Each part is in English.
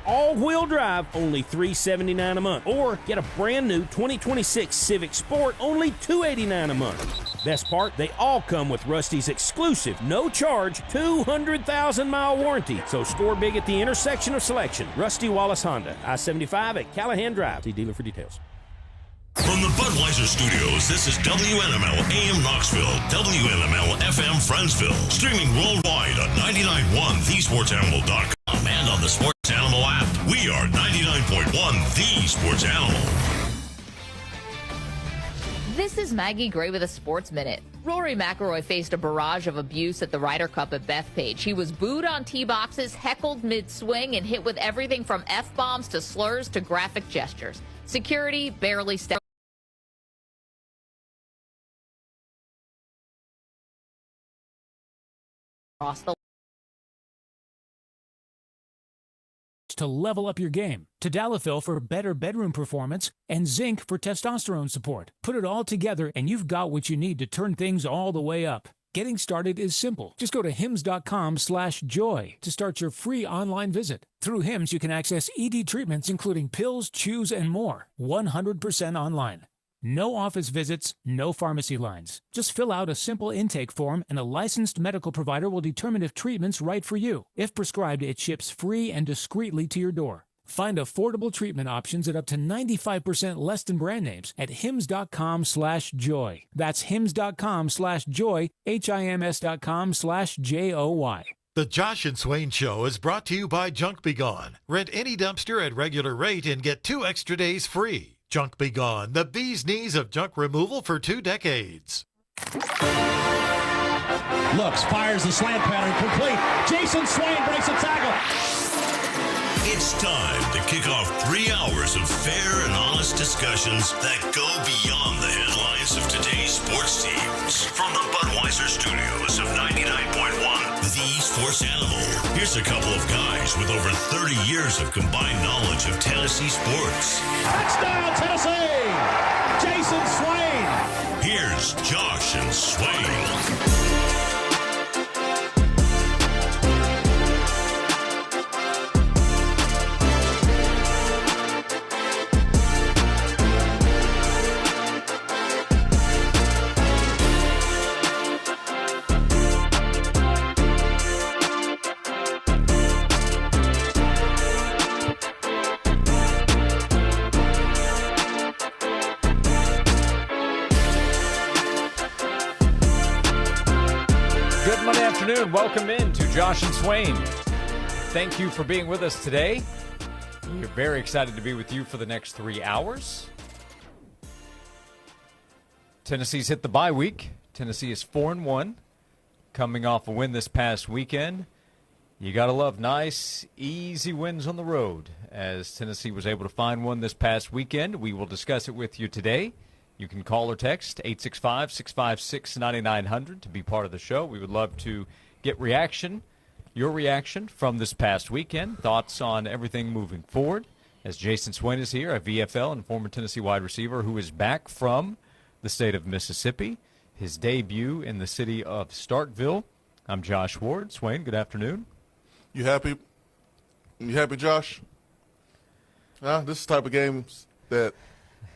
all-wheel drive, only $379 a month. Or get a brand new 2026 Civic Sport, only $289 a month. Best part, they all come with Rusty's exclusive, no-charge, 200,000-mile warranty. So score big at the intersection of selection. Rusty Wallace Honda, I-75 at Callahan Drive. See dealer for details. From the Budweiser Studios, this is WNML AM Knoxville, WNML FM Friendsville, streaming worldwide on 99.1 thesportsanimal.com and on the Sports Animal app. We are 99.1 The Sports Animal. This is Maggie Gray with a Sports Minute. Rory McIlroy faced a barrage of abuse at the Ryder Cup at Bethpage. He was booed on tee boxes, heckled mid-swing, and hit with everything from F-bombs to slurs to graphic gestures. Security barely stepped across the to level up your game, Tadalafil for better bedroom performance, and zinc for testosterone support. Put it all together and you've got what you need to turn things all the way up. Getting started is simple. Just go to hims.com/joy to start your free online visit. Through Hims, you can access ED treatments including pills, chews, and more, 100% online. No office visits, no pharmacy lines. Just fill out a simple intake form and a licensed medical provider will determine if treatment's right for you. If prescribed, it ships free and discreetly to your door. Find affordable treatment options at up to 95% less than brand names at hims.com/joy. That's hims.com/joy, hims.com/joy. The Josh and Swain Show is brought to you by Junk Be Gone. Rent any dumpster at regular rate and get 2 extra days free. Junk Be Gone, the bee's knees of junk removal for 2 decades. Looks, fires the slant pattern, complete. Jason Swain breaks a tackle. It's time to kick off 3 hours of fair and honest discussions that go beyond the headlines of today's sports teams. From the Budweiser Studios of 99.1 The Sports Animal, here's a couple of guys with over 30 years of combined knowledge of Tennessee sports. Touchdown, Tennessee! Jason Swain! Here's Josh and Swain. Welcome in to Josh and Swain. Thank you for being with us today. We're very excited to be with you for the next 3 hours. Tennessee's hit the bye week. Tennessee is 4-1, coming off a win this past weekend. You got to love nice, easy wins on the road, as Tennessee was able to find one this past weekend. We will discuss it with you today. You can call or text 865-656-9900 to be part of the show. We would love to get your reaction from this past weekend, thoughts on everything moving forward. As Jason Swain is here, a VFL and former Tennessee wide receiver who is back from the state of Mississippi, his debut in the city of Starkville. I'm Josh Ward. Swain, good afternoon. You happy? You happy, Josh? This is the type of games that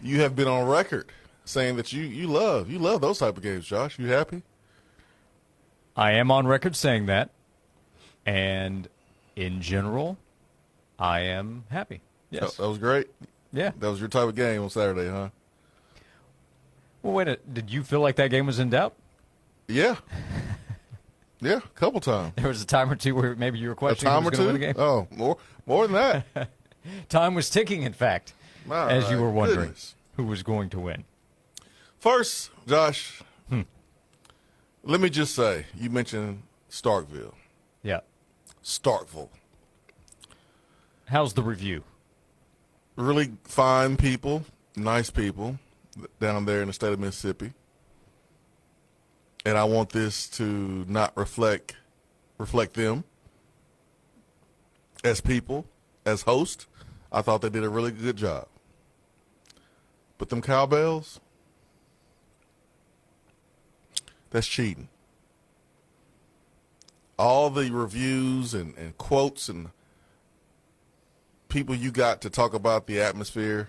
you have been on record saying that you love. You love those type of games, Josh. You happy? I am on record saying that. And in general, I am happy. Yes. That was great. Yeah. That was your type of game on Saturday, huh? Well, wait a minute. Did you feel like that game was in doubt? Yeah. Yeah, a couple times. There was a time or two where maybe you were questioning who was going to win the game? Oh, more than that. Time was ticking, in fact, as you were wondering who was going to win. First, Josh, let me just say, you mentioned Starkville. Yeah. Starkville. How's the review? Really fine people, nice people down there in the state of Mississippi. And I want this to not reflect them as people, as hosts. I thought they did a really good job. But them cowbells, that's cheating. All the reviews and quotes and people you got to talk about the atmosphere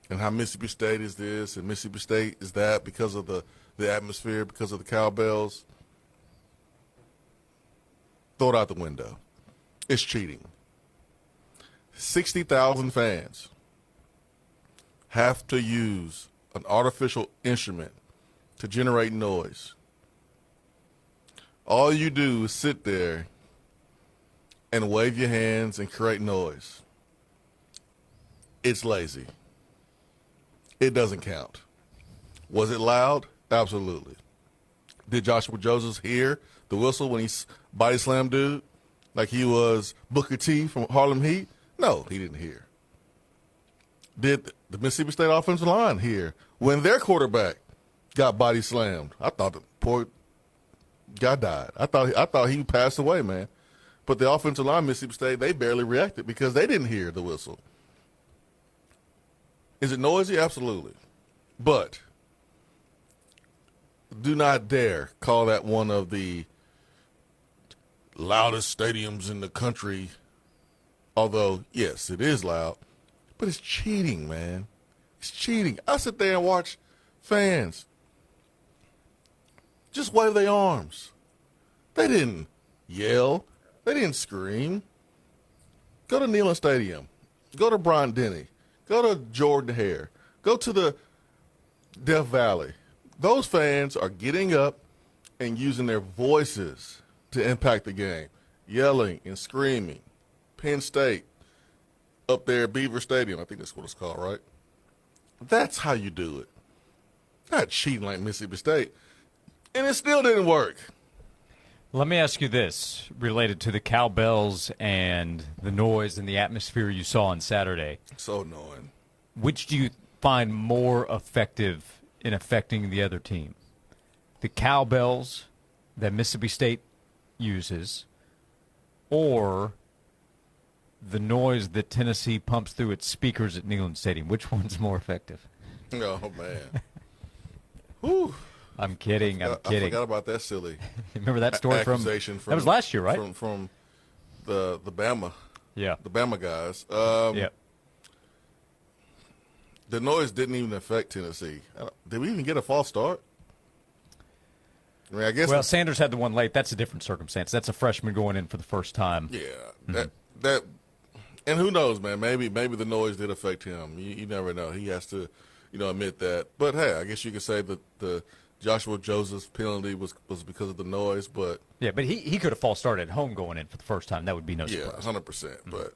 and how Mississippi State is this and Mississippi State is that because of the atmosphere, because of the cowbells, throw it out the window. It's cheating. 60,000 fans have to use an artificial instrument to generate noise. All you do is sit there and wave your hands and create noise. It's lazy. It doesn't count. Was it loud? Absolutely. Did Joshua Joseph hear the whistle when he body slammed dude like he was Booker T from Harlem Heat? No, he didn't hear. Did the Mississippi State offensive line hear when their quarterback got body slammed? I thought the poor guy died. I thought he passed away, man. But the offensive line, Mississippi State, they barely reacted because they didn't hear the whistle. Is it noisy? Absolutely. But do not dare call that one of the loudest stadiums in the country. Although, yes, it is loud. But it's cheating, man. It's cheating. I sit there and watch fans just wave their arms. They didn't yell. They didn't scream. Go to Neyland Stadium. Go to Bryant-Denny. Go to Jordan Hare. Go to the Death Valley. Those fans are getting up and using their voices to impact the game, yelling and screaming. Penn State, up there at Beaver Stadium, I think that's what it's called, right? That's how you do it. Not cheating like Mississippi State. And it still didn't work. Let me ask you this, related to the cowbells and the noise and the atmosphere you saw on Saturday. So annoying. Which do you find more effective in affecting the other team? The cowbells that Mississippi State uses, or the noise that Tennessee pumps through its speakers at Neyland Stadium? Which one's more effective? Oh, man. Whew. I'm kidding. I forgot about that silly. Remember that story accusation that was last year, right? From the Bama. Yeah. The Bama guys. Yeah. The noise didn't even affect Tennessee. Did we even get a false start? I mean, I guess. Well, Sanders had the one late. That's a different circumstance. That's a freshman going in for the first time. Yeah. That, and who knows, man? Maybe the noise did affect him. You never know. He has to, admit that. But hey, I guess you could say that the Joshua Joseph's penalty was because of the noise, but yeah, but he could have false started at home going in for the first time. That would be no surprise. Yeah, 100%. But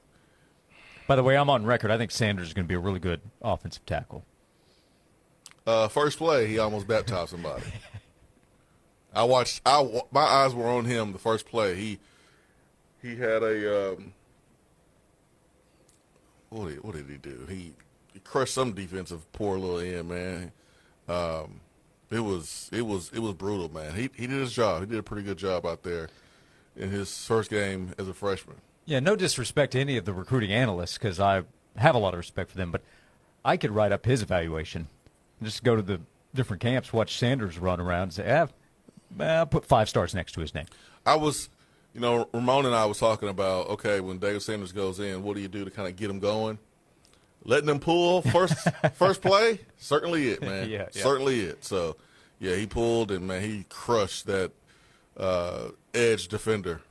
by the way, I'm on record. I think Sanders is going to be a really good offensive tackle. First play, he almost baptized somebody. My eyes were on him the first play. He had a what did he do? He crushed some defensive poor little end, man. It was brutal, man. He did his job. He did a pretty good job out there in his first game as a freshman. Yeah, no disrespect to any of the recruiting analysts, because I have a lot of respect for them, but I could write up his evaluation. Just go to the different camps, watch Sanders run around and say, I'll put 5 stars next to his name. I was, Ramon and I was talking about, okay, when David Sanders goes in, what do you do to kind of get him going? Letting them pull first play, certainly it, man. Yeah. Certainly it. So, yeah, he pulled, and, man, he crushed that edge defender.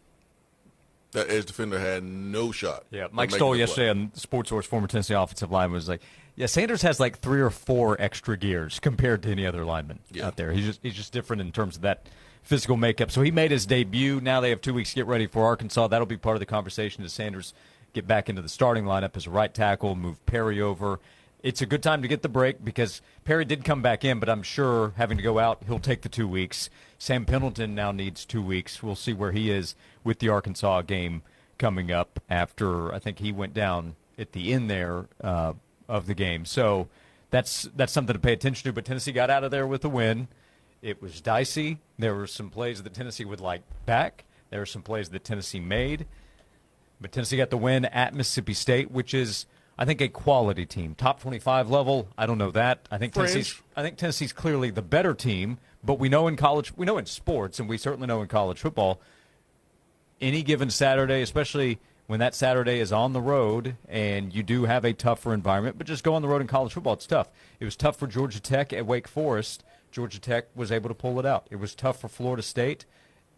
That edge defender had no shot. Yeah, Mike Stoll yesterday on Sports Source, former Tennessee offensive lineman, was like, yeah, Sanders has like 3 or 4 extra gears compared to any other lineman out there. He's just different in terms of that physical makeup. So he made his debut. Now they have 2 weeks to get ready for Arkansas. That'll be part of the conversation as Sanders get back into the starting lineup as a right tackle, move Perry over. It's a good time to get the break because Perry did come back in, but I'm sure having to go out, he'll take the 2 weeks. Sam Pendleton now needs 2 weeks. We'll see where he is with the Arkansas game coming up after I think he went down at the end there of the game. So that's something to pay attention to. But Tennessee got out of there with a win. It was dicey. There were some plays that Tennessee would like back. There were some plays that Tennessee made. But Tennessee got the win at Mississippi State, which is, I think, a quality team. Top 25 level, I don't know that. I think Tennessee's clearly the better team, but we know in sports, and we certainly know in college football, any given Saturday, especially when that Saturday is on the road and you do have a tougher environment, but just go on the road in college football, it's tough. It was tough for Georgia Tech at Wake Forest. Georgia Tech was able to pull it out. It was tough for Florida State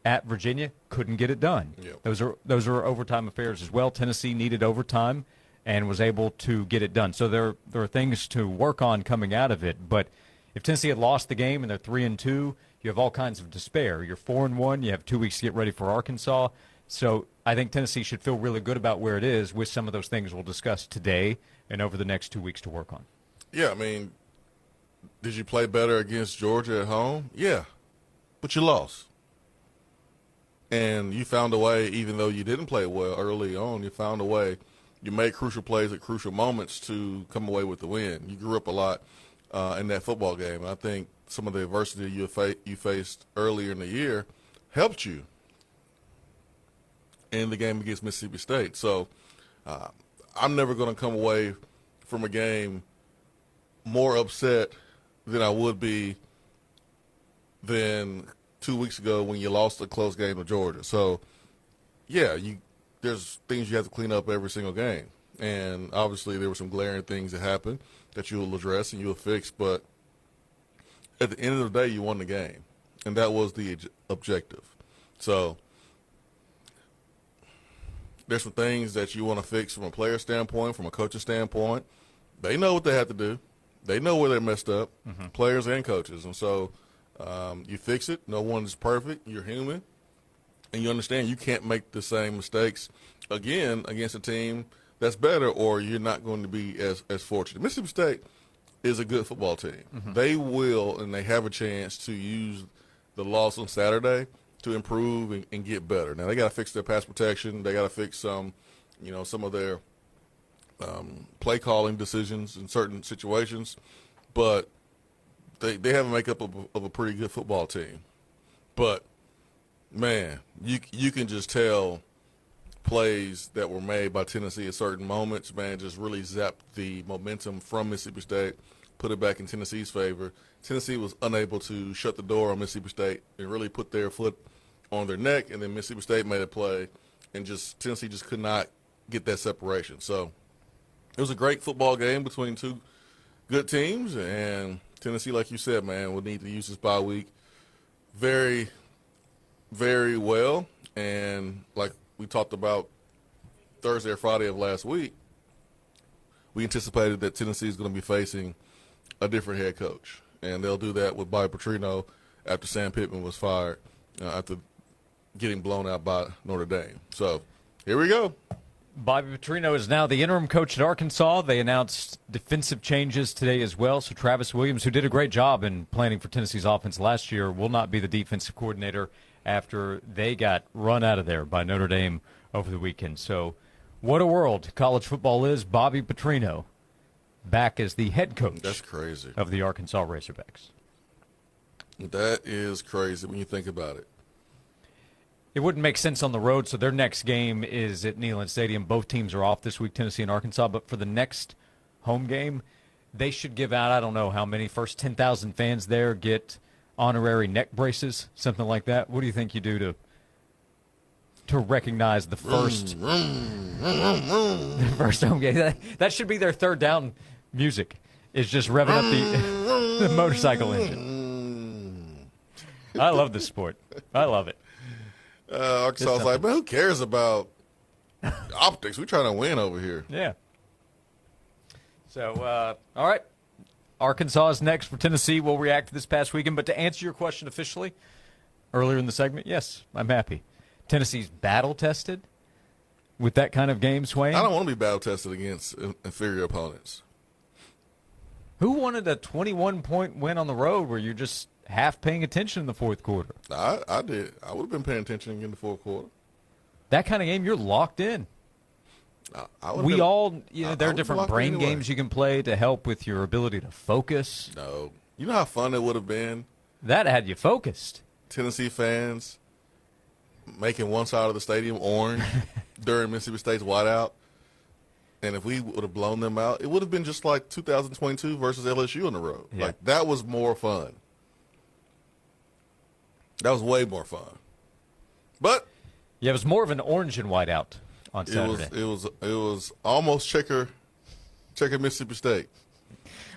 at Virginia, couldn't get it done. Yep. Those are overtime affairs as well. Tennessee needed overtime and was able to get it done. So there are things to work on coming out of it. But if Tennessee had lost the game and they're 3-2, you have all kinds of despair. You're 4-1. You have 2 weeks to get ready for Arkansas. So I think Tennessee should feel really good about where it is with some of those things we'll discuss today and over the next 2 weeks to work on. Yeah, I mean, did you play better against Georgia at home? Yeah, but you lost. And you found a way, even though you didn't play well early on, you found a way. You made crucial plays at crucial moments to come away with the win. You grew up a lot in that football game. And I think some of the adversity you faced earlier in the year helped you in the game against Mississippi State. So I'm never going to come away from a game more upset than I would be than 2 weeks ago when you lost a close game to Georgia. So, yeah, there's things you have to clean up every single game. And obviously there were some glaring things that happened that you will address and you will fix. But at the end of the day, you won the game. And that was the objective. So there's some things that you want to fix from a player standpoint, from a coaching standpoint. They know what they have to do. They know where they messed up, players and coaches. And so you fix it. No one is perfect. You're human. And you understand you can't make the same mistakes again against a team that's better, or you're not going to be as fortunate. Mississippi State is a good football team. They will, and they have a chance to use the loss on Saturday to improve and get better. Now, they got to fix their pass protection. They got to fix some of their play calling decisions in certain situations. But they have a makeup of a pretty good football team. But, man, you can just tell plays that were made by Tennessee at certain moments, man, just really zapped the momentum from Mississippi State, put it back in Tennessee's favor. Tennessee was unable to shut the door on Mississippi State and really put their foot on their neck, and then Mississippi State made a play, and Tennessee just could not get that separation. So it was a great football game between two good teams, and Tennessee, like you said, man, will need to use this bye week very, very well. And like we talked about Thursday or Friday of last week, we anticipated that Tennessee is going to be facing a different head coach, and they'll do that with Bobby Petrino after Sam Pittman was fired after getting blown out by Notre Dame. So here we go. Bobby Petrino is now the interim coach at Arkansas. They announced defensive changes today as well. So Travis Williams, who did a great job in planning for Tennessee's offense last year, will not be the defensive coordinator after they got run out of there by Notre Dame over the weekend. So what a world college football is. Bobby Petrino back as the head coach. That's crazy. Of the Arkansas Razorbacks. That is crazy when you think about it. It wouldn't make sense on the road, so their next game is at Neyland Stadium. Both teams are off this week, Tennessee and Arkansas. But for the next home game, they should give out, I don't know how many, first 10,000 fans there get honorary neck braces, something like that. What do you think you do to recognize the first, the first home game? That should be their third down music, is just revving up the motorcycle engine. I love this sport. I love it. Arkansas was like, man, who cares about optics? We're trying to win over here. Yeah. So, all right. Arkansas is next for Tennessee. We'll react to this past weekend. But to answer your question officially, earlier in the segment, yes, I'm happy. Tennessee's battle-tested with that kind of game, Swain. I don't want to be battle-tested against inferior opponents. Who wanted a 21-point win on the road where you're just half paying attention in the fourth quarter? I did. I would have been paying attention in the fourth quarter. That kind of game, you're locked in. There are different brain games you can play to help with your ability to focus. No. You know how fun it would have been? That had you focused. Tennessee fans making one side of the stadium orange during Mississippi State's whiteout. And if we would have blown them out, it would have been just like 2022 versus LSU on the road. Yeah. Like, that was more fun. That was way more fun. But yeah, it was more of an orange and white out on Saturday. It was almost checker Mississippi State.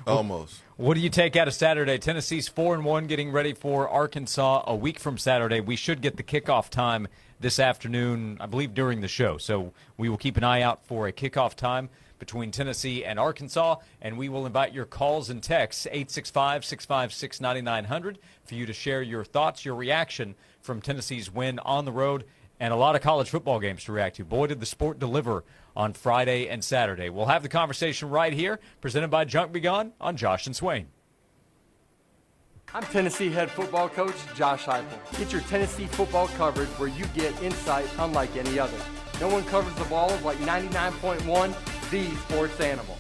Almost. What do you take out of Saturday? Tennessee's 4-1, getting ready for Arkansas a week from Saturday. We should get the kickoff time this afternoon, I believe, during the show. So we will keep an eye out for a kickoff time between Tennessee and Arkansas, and we will invite your calls and texts, 865-656-9900, for you to share your thoughts, your reaction from Tennessee's win on the road, and a lot of college football games to react to. Boy, did the sport deliver on Friday and Saturday. We'll have the conversation right here, presented by Junk Be Gone on Josh and Swain. I'm Tennessee head football coach Josh Heupel. Get your Tennessee football coverage where you get insight unlike any other. No one covers the ball like 99.1, the sports animal.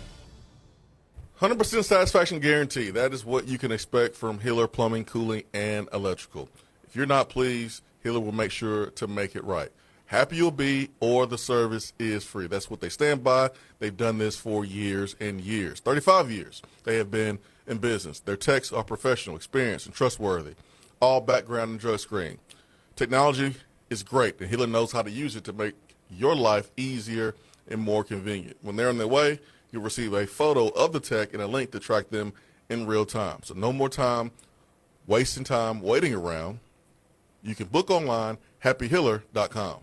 100% satisfaction guarantee. That is what you can expect from Hiller Plumbing, Cooling, and Electrical. If you're not pleased, Hiller will make sure to make it right. Happy you'll be, or the service is free. That's what they stand by. They've done this for years and years. 35 years they have been in business. Their techs are professional, experienced, and trustworthy. All background and drug screen. Technology is great, and Hiller knows how to use it to make your life easier and more convenient. When they're on their way, you'll receive a photo of the tech and a link to track them in real time. So no more time wasting time waiting around. You can book online, happyhiller.com.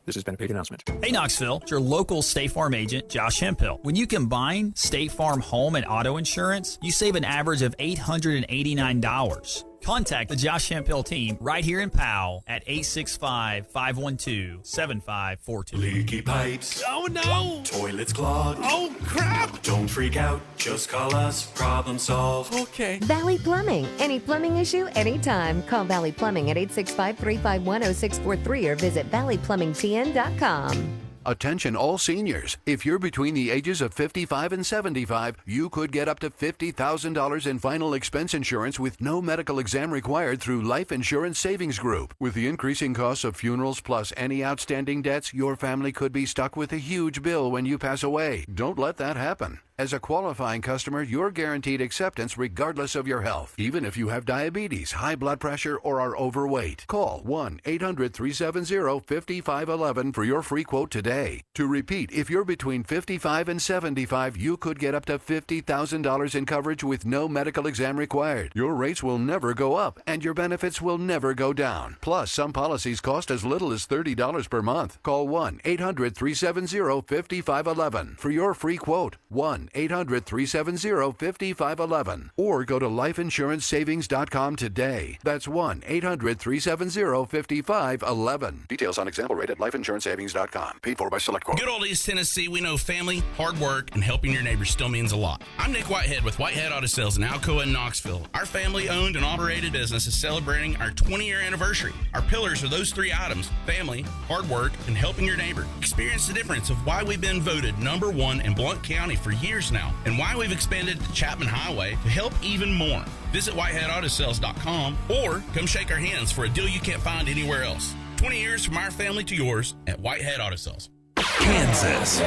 This has been a paid announcement. Hey, Knoxville, it's your local State Farm agent, Josh Hemphill. When you combine State Farm home and auto insurance, you save an average of $889. Contact the Josh Hemphill team right here in Powell at 865-512-7542. Leaky pipes. Oh, no. Toilets clogged. Oh, crap. Don't freak out. Just call us. Problem solved. Okay. Valley Plumbing. Any plumbing issue, anytime. Call Valley Plumbing at 865-351-0643 or visit valleyplumbingtn.com. Attention all seniors. If you're between the ages of 55 and 75, you could get up to $50,000 in final expense insurance with no medical exam required through Life Insurance Savings Group. With the increasing costs of funerals plus any outstanding debts, your family could be stuck with a huge bill when you pass away. Don't let that happen. As a qualifying customer, you're guaranteed acceptance regardless of your health, even if you have diabetes, high blood pressure, or are overweight. Call 1-800-370-5511 for your free quote today. To repeat, if you're between 55 and 75, you could get up to $50,000 in coverage with no medical exam required. Your rates will never go up, and your benefits will never go down. Plus, some policies cost as little as $30 per month. Call 1-800-370-5511 for your free quote. 1-800-370-5511 or go to lifeinsurancesavings.com today. That's 1-800-370-5511. Details on example rate at lifeinsurancesavings.com. Paid for by SelectQuote. Good old East Tennessee, we know family, hard work, and helping your neighbors still means a lot. I'm Nick Whitehead with Whitehead Auto Sales in Alcoa and Knoxville. Our family-owned and operated business is celebrating our 20-year anniversary. Our pillars are those three items: family, hard work, and helping your neighbor. Experience the difference of why we've been voted #1 in Blount County for years now, and why we've expanded to Chapman Highway to help even more. Visit whiteheadautosales.com or come shake our hands for a deal you can't find anywhere else. 20 years from our family to yours at Whitehead Auto Sales. Kansas. A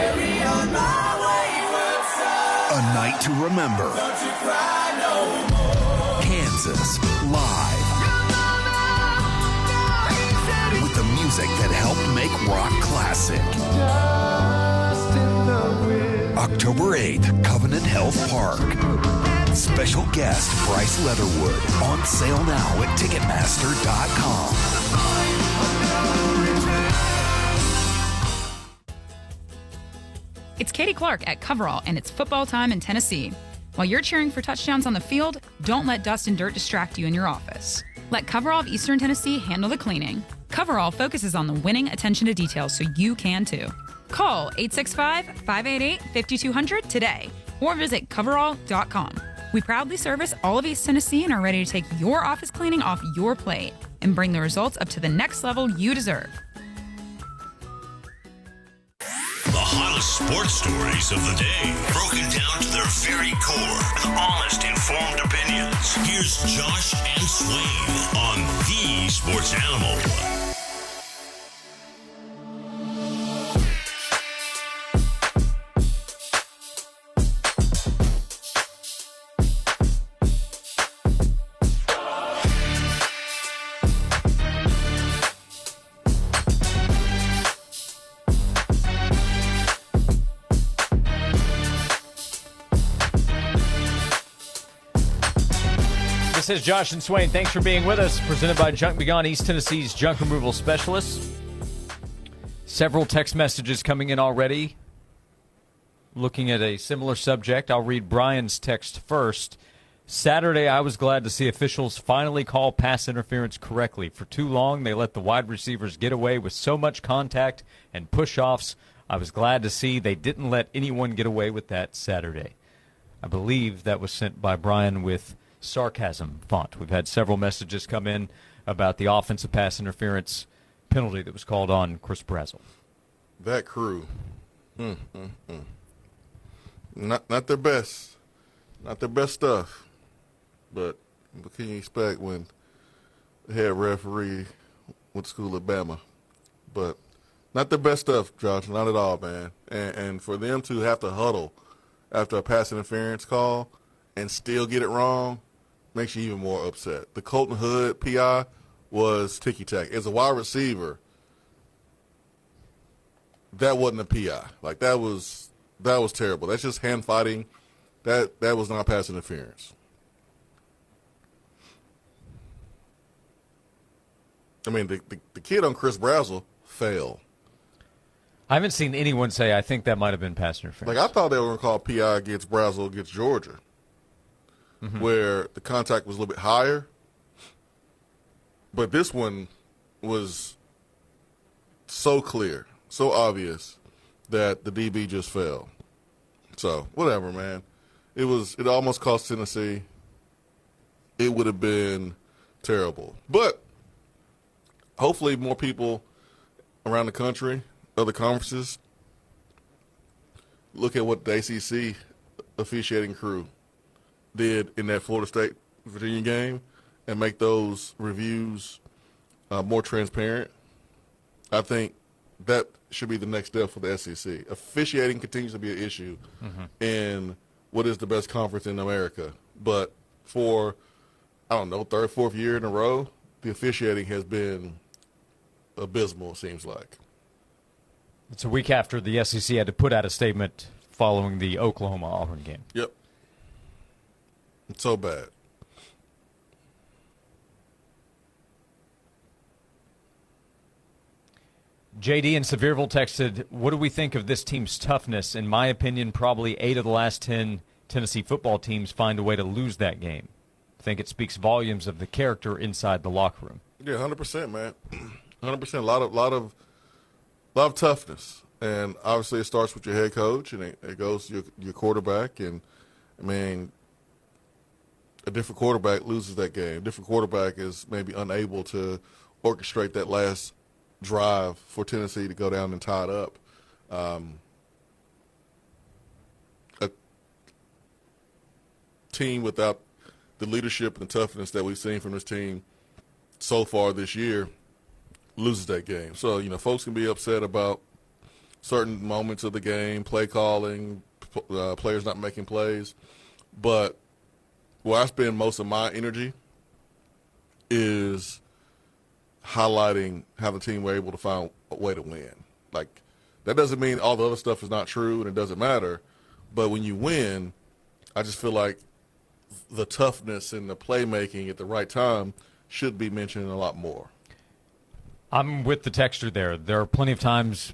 night to remember. Kansas live. With the music that helped make rock classic. October 8th, Covenant Health Park. Special guest Bryce Leatherwood. On sale now at Ticketmaster.com. It's Katie Clark at Coverall, and it's football time in Tennessee. While you're cheering for touchdowns on the field, don't let dust and dirt distract you in your office. Let Coverall of Eastern Tennessee handle the cleaning. Coverall focuses on the winning attention to detail so you can too. Call 865-588-5200 today or visit coverall.com. We proudly service all of East Tennessee and are ready to take your office cleaning off your plate and bring the results up to the next level you deserve. The hottest sports stories of the day, broken down to their very core with honest, informed opinions. Here's Josh and Swain on the Sports Animal. This is Josh and Swain. Thanks for being with us. Presented by Junk Be Gone, East Tennessee's junk removal specialist. Several text messages coming in already. Looking at a similar subject, I'll read Brian's text first. Saturday, I was glad to see officials finally call pass interference correctly. For too long, they let the wide receivers get away with so much contact and push-offs. I was glad to see they didn't let anyone get away with that Saturday. I believe that was sent by Brian with sarcasm font. We've had several messages come in about the offensive pass interference penalty that was called on Chris Brazzell. That crew. Not their best. Not their best stuff. But what can you expect when the head referee went to school at Bama? But not their best stuff, Josh. Not at all, man. And for them to have to huddle after a pass interference call and still get it wrong makes you even more upset. The Colton Hood PI was ticky-tack. As a wide receiver, that wasn't a PI. Like, that was terrible. That's just hand fighting. That was not pass interference. I mean, the kid on Chris Brazzell fell. I haven't seen anyone say, I think that might have been pass interference. Like, I thought they were going to call PI against Brazzell against Georgia, where the contact was a little bit higher. But this one was so clear, so obvious that the DB just fell. So, whatever, man. It almost cost Tennessee. It would have been terrible. But hopefully more people around the country, other conferences, look at what the ACC officiating crew did in that Florida State-Virginia game and make those reviews more transparent. I think that should be the next step for the SEC. Officiating continues to be an issue in what is the best conference in America. But for, third, fourth year in a row, the officiating has been abysmal, it seems like. It's a week after the SEC had to put out a statement following the Oklahoma-Auburn game. Yep. It's so bad. JD in Sevierville texted, what do we think of this team's toughness? In my opinion, probably 8 of the last 10 Tennessee football teams find a way to lose that game. I think it speaks volumes of the character inside the locker room. Yeah, 100%, man. 100%. A lot of toughness. And obviously it starts with your head coach, and it goes to your quarterback. And, I mean, a different quarterback loses that game. A different quarterback is maybe unable to orchestrate that last drive for Tennessee to go down and tie it up. A team without the leadership and the toughness that we've seen from this team so far this year loses that game. So, folks can be upset about certain moments of the game, play calling, players not making plays. But where I spend most of my energy is highlighting how the team were able to find a way to win. Like, that doesn't mean all the other stuff is not true and it doesn't matter. But when you win, I just feel like the toughness and the playmaking at the right time should be mentioned a lot more. I'm with the texture there. There are plenty of times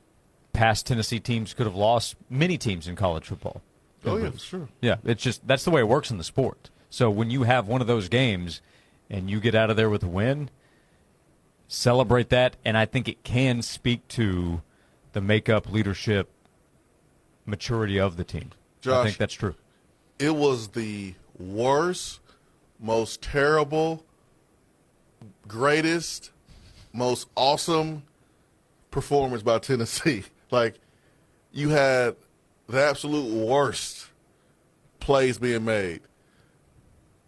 past Tennessee teams could have lost many teams in college football. Oh, yeah, sure. Yeah, it's just that's the way it works in the sport. So when you have one of those games and you get out of there with a win, celebrate that, and I think it can speak to the makeup, leadership, maturity of the team. Josh, I think that's true. It was the worst, most terrible, greatest, most awesome performance by Tennessee. Like, you had the absolute worst plays being made.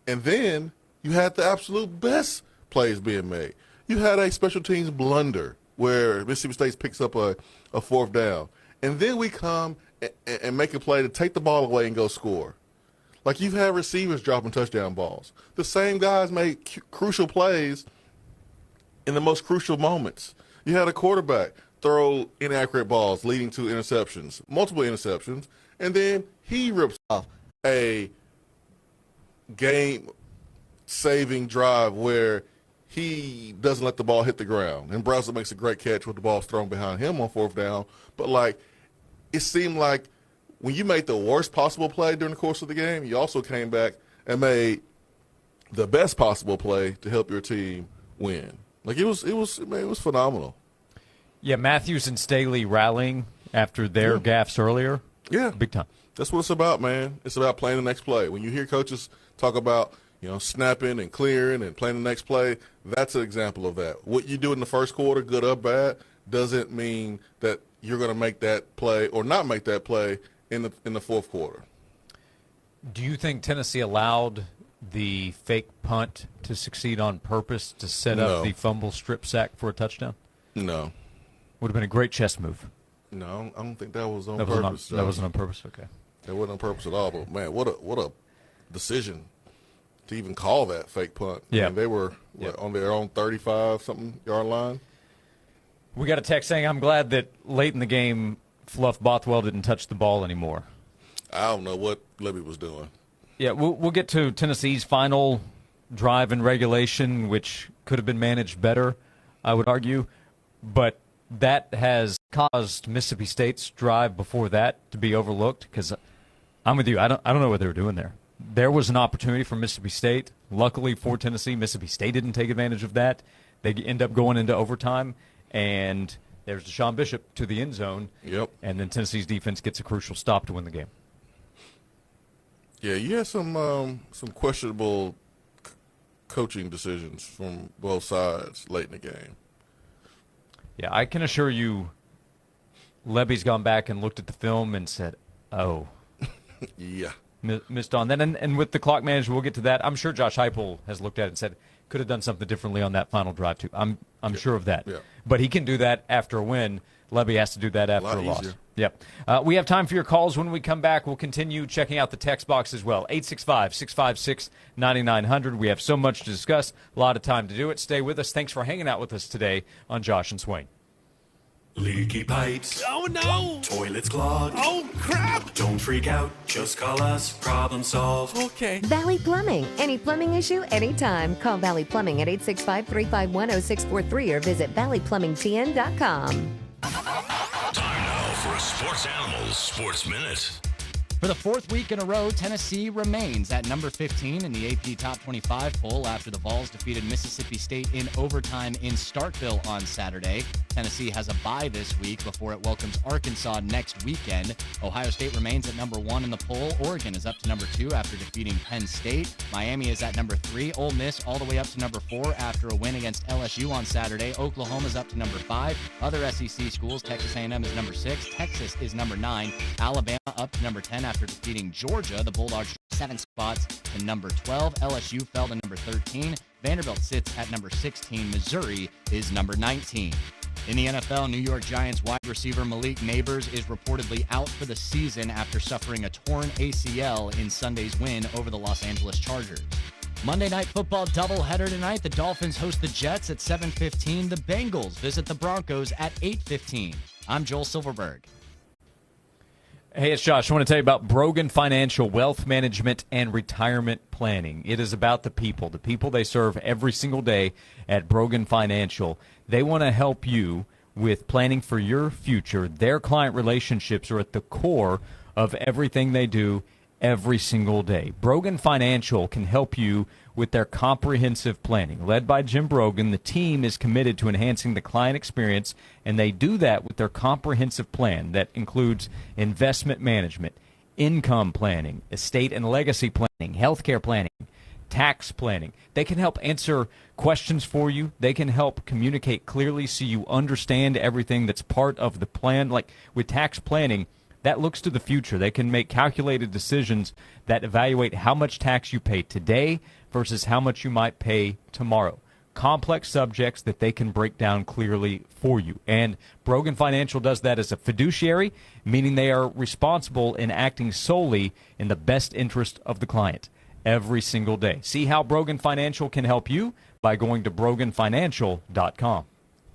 And then you had the absolute best plays being made. You had a special teams blunder where Mississippi State picks up a fourth down. And then we come and make a play to take the ball away and go score. Like, you've had receivers dropping touchdown balls. The same guys made crucial plays in the most crucial moments. You had a quarterback throw inaccurate balls leading to interceptions, multiple interceptions, and then he rips off a game saving drive where he doesn't let the ball hit the ground. And Brazel makes a great catch with the ball thrown behind him on 4th down. But, like, it seemed like when you made the worst possible play during the course of the game, you also came back and made the best possible play to help your team win. Like, it was phenomenal. Yeah, Matthews and Staley rallying after their gaffes earlier. Yeah. Big time. That's what it's about, man. It's about playing the next play. When you hear coaches talk about, snapping and clearing and playing the next play, that's an example of that. What you do in the first quarter, good or bad, doesn't mean that you're going to make that play or not make that play in the fourth quarter. Do you think Tennessee allowed the fake punt to succeed on purpose to set up the fumble strip sack for a touchdown? No. Would have been a great chess move. No, I don't think that was on purpose. That wasn't on purpose, okay. That wasn't on purpose at all, but, man, what a decision to even call that fake punt. Yeah. I mean, they were on their own 35-something yard line. We got a text saying, I'm glad that late in the game, Fluff Bothwell didn't touch the ball anymore. I don't know what Levy was doing. Yeah, we'll get to Tennessee's final drive in regulation, which could have been managed better, I would argue. But that has caused Mississippi State's drive before that to be overlooked because I'm with you. I don't know what they were doing there. There was an opportunity for Mississippi State. Luckily for Tennessee, Mississippi State didn't take advantage of that. They end up going into overtime, and there's Deshaun Bishop to the end zone. Yep. And then Tennessee's defense gets a crucial stop to win the game. Yeah, you had some questionable coaching decisions from both sides late in the game. Yeah, I can assure you Levy's gone back and looked at the film and said, oh. Yeah. Missed on that. And with the clock management, we'll get to that. I'm sure Josh Heupel has looked at it and said, could have done something differently on that final drive, too. I'm sure of that. Yeah. But he can do that after a win. Levy has to do that after a loss. Easier. Yep. We have time for your calls. When we come back, we'll continue checking out the text box as well. 865-656-9900. We have so much to discuss, a lot of time to do it. Stay with us. Thanks for hanging out with us today on Josh and Swain. Leaky pipes. Oh, no. Toilets clogged. Oh, crap. Don't freak out. Just call us. Problem solved. Okay. Valley Plumbing. Any plumbing issue, anytime. Call Valley Plumbing at 865-351-0643 or visit valleyplumbingtn.com. Time now for a Sports Animals Sports Minute. For the fourth week in a row, Tennessee remains at number 15 in the AP Top 25 poll after the Vols defeated Mississippi State in overtime in Starkville on Saturday. Tennessee has a bye this week before it welcomes Arkansas next weekend. Ohio State remains at number 1 in the poll. Oregon is up to number 2 after defeating Penn State. Miami is at number 3. Ole Miss all the way up to number 4 after a win against LSU on Saturday. Oklahoma is up to number 5. Other SEC schools, Texas A&M is number 6. Texas is number 9. Alabama up to number 10 after defeating Georgia. The Bulldogs 7 spots to number 12. LSU fell to number 13. Vanderbilt sits at number 16. Missouri is number 19. In the NFL, New York Giants wide receiver Malik Nabers is reportedly out for the season after suffering a torn ACL in Sunday's win over the Los Angeles Chargers. Monday Night Football doubleheader tonight. The Dolphins host the Jets at 7:15. The Bengals visit the Broncos at 8:15. I'm Joel Silverberg. Hey, it's Josh. I want to tell you about Brogan Financial Wealth Management and Retirement Planning. It is about the people they serve every single day at Brogan Financial. They want to help you with planning for your future. Their client relationships are at the core of everything they do every single day. Brogan Financial can help you with their comprehensive planning. Led by Jim Brogan, the team is committed to enhancing the client experience, and they do that with their comprehensive plan that includes investment management, income planning, estate and legacy planning, healthcare planning, tax planning. They can help answer questions for you. They can help communicate clearly so you understand everything that's part of the plan. Like with tax planning, that looks to the future. They can make calculated decisions that evaluate how much tax you pay today versus how much you might pay tomorrow. Complex subjects that they can break down clearly for you. And Brogan Financial does that as a fiduciary, meaning they are responsible in acting solely in the best interest of the client every single day. See how Brogan Financial can help you by going to broganfinancial.com.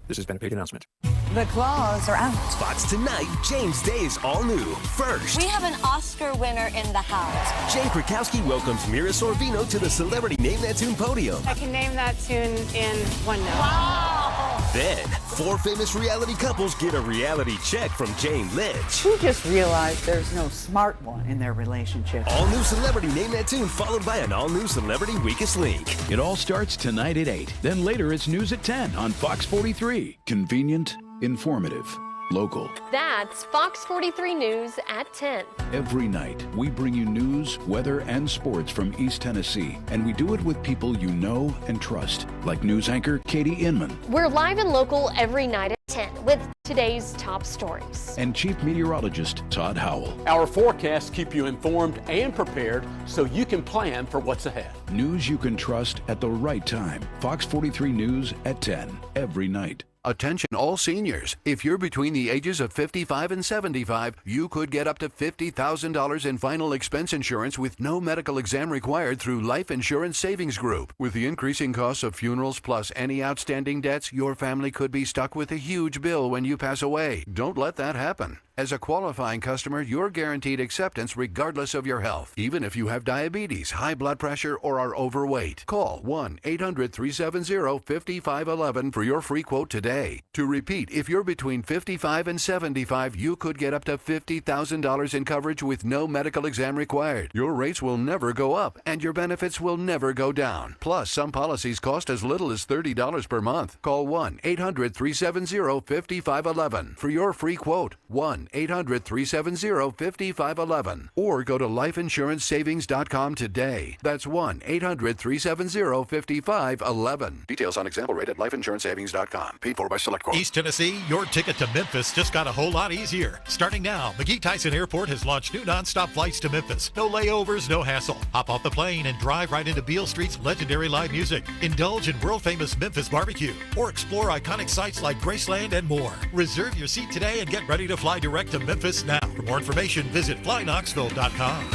This has been a paid announcement. The claws are out. Fox tonight, Jane's Day is all new. First, we have an Oscar winner in the house. Jane Krakowski welcomes Mira Sorvino to the Celebrity Name That Tune podium. I can name that tune in one note. Wow! Then, 4 famous reality couples get a reality check from Jane Lynch. Who just realized there's no smart one in their relationship? All new Celebrity Name That Tune, followed by an all-new Celebrity Weakest Link. It all starts tonight at 8. Then later it's news at 10 on Fox 43. Convenient, informative, local. That's Fox 43 News at 10. Every night, we bring you news, weather, and sports from East Tennessee. And we do it with people you know and trust, like news anchor Katie Inman. We're live and local every night at 10 with today's top stories. And Chief Meteorologist Todd Howell. Our forecasts keep you informed and prepared so you can plan for what's ahead. News you can trust at the right time. Fox 43 News at 10 every night. Attention all seniors. If you're between the ages of 55 and 75, you could get up to $50,000 in final expense insurance with no medical exam required through Life Insurance Savings Group. With the increasing costs of funerals plus any outstanding debts, your family could be stuck with a huge bill when you pass away. Don't let that happen. As a qualifying customer, you're guaranteed acceptance regardless of your health, even if you have diabetes, high blood pressure, or are overweight. Call 1-800-370-5511 for your free quote today. To repeat, if you're between 55 and 75, you could get up to $50,000 in coverage with no medical exam required. Your rates will never go up, and your benefits will never go down. Plus, some policies cost as little as $30 per month. Call 1-800-370-5511 for your free quote. 1-800-370-5511 or go to lifeinsurancesavings.com today. That's 1-800-370-5511. Details on example rate at lifeinsurancesavings.com. Paid for by Select Corp. East Tennessee, your ticket to Memphis just got a whole lot easier. Starting now, McGee Tyson Airport has launched new nonstop flights to Memphis. No layovers, no hassle. Hop off the plane and drive right into Beale Street's legendary live music. Indulge in world-famous Memphis barbecue or explore iconic sites like Graceland and more. Reserve your seat today and get ready to fly direct to Memphis now. For more information, visit flyknoxville.com.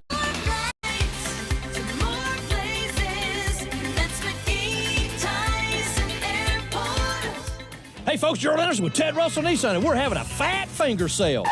Hey folks, Gerald Anderson with Ted Russell Nissan, and we're having a fat finger sale.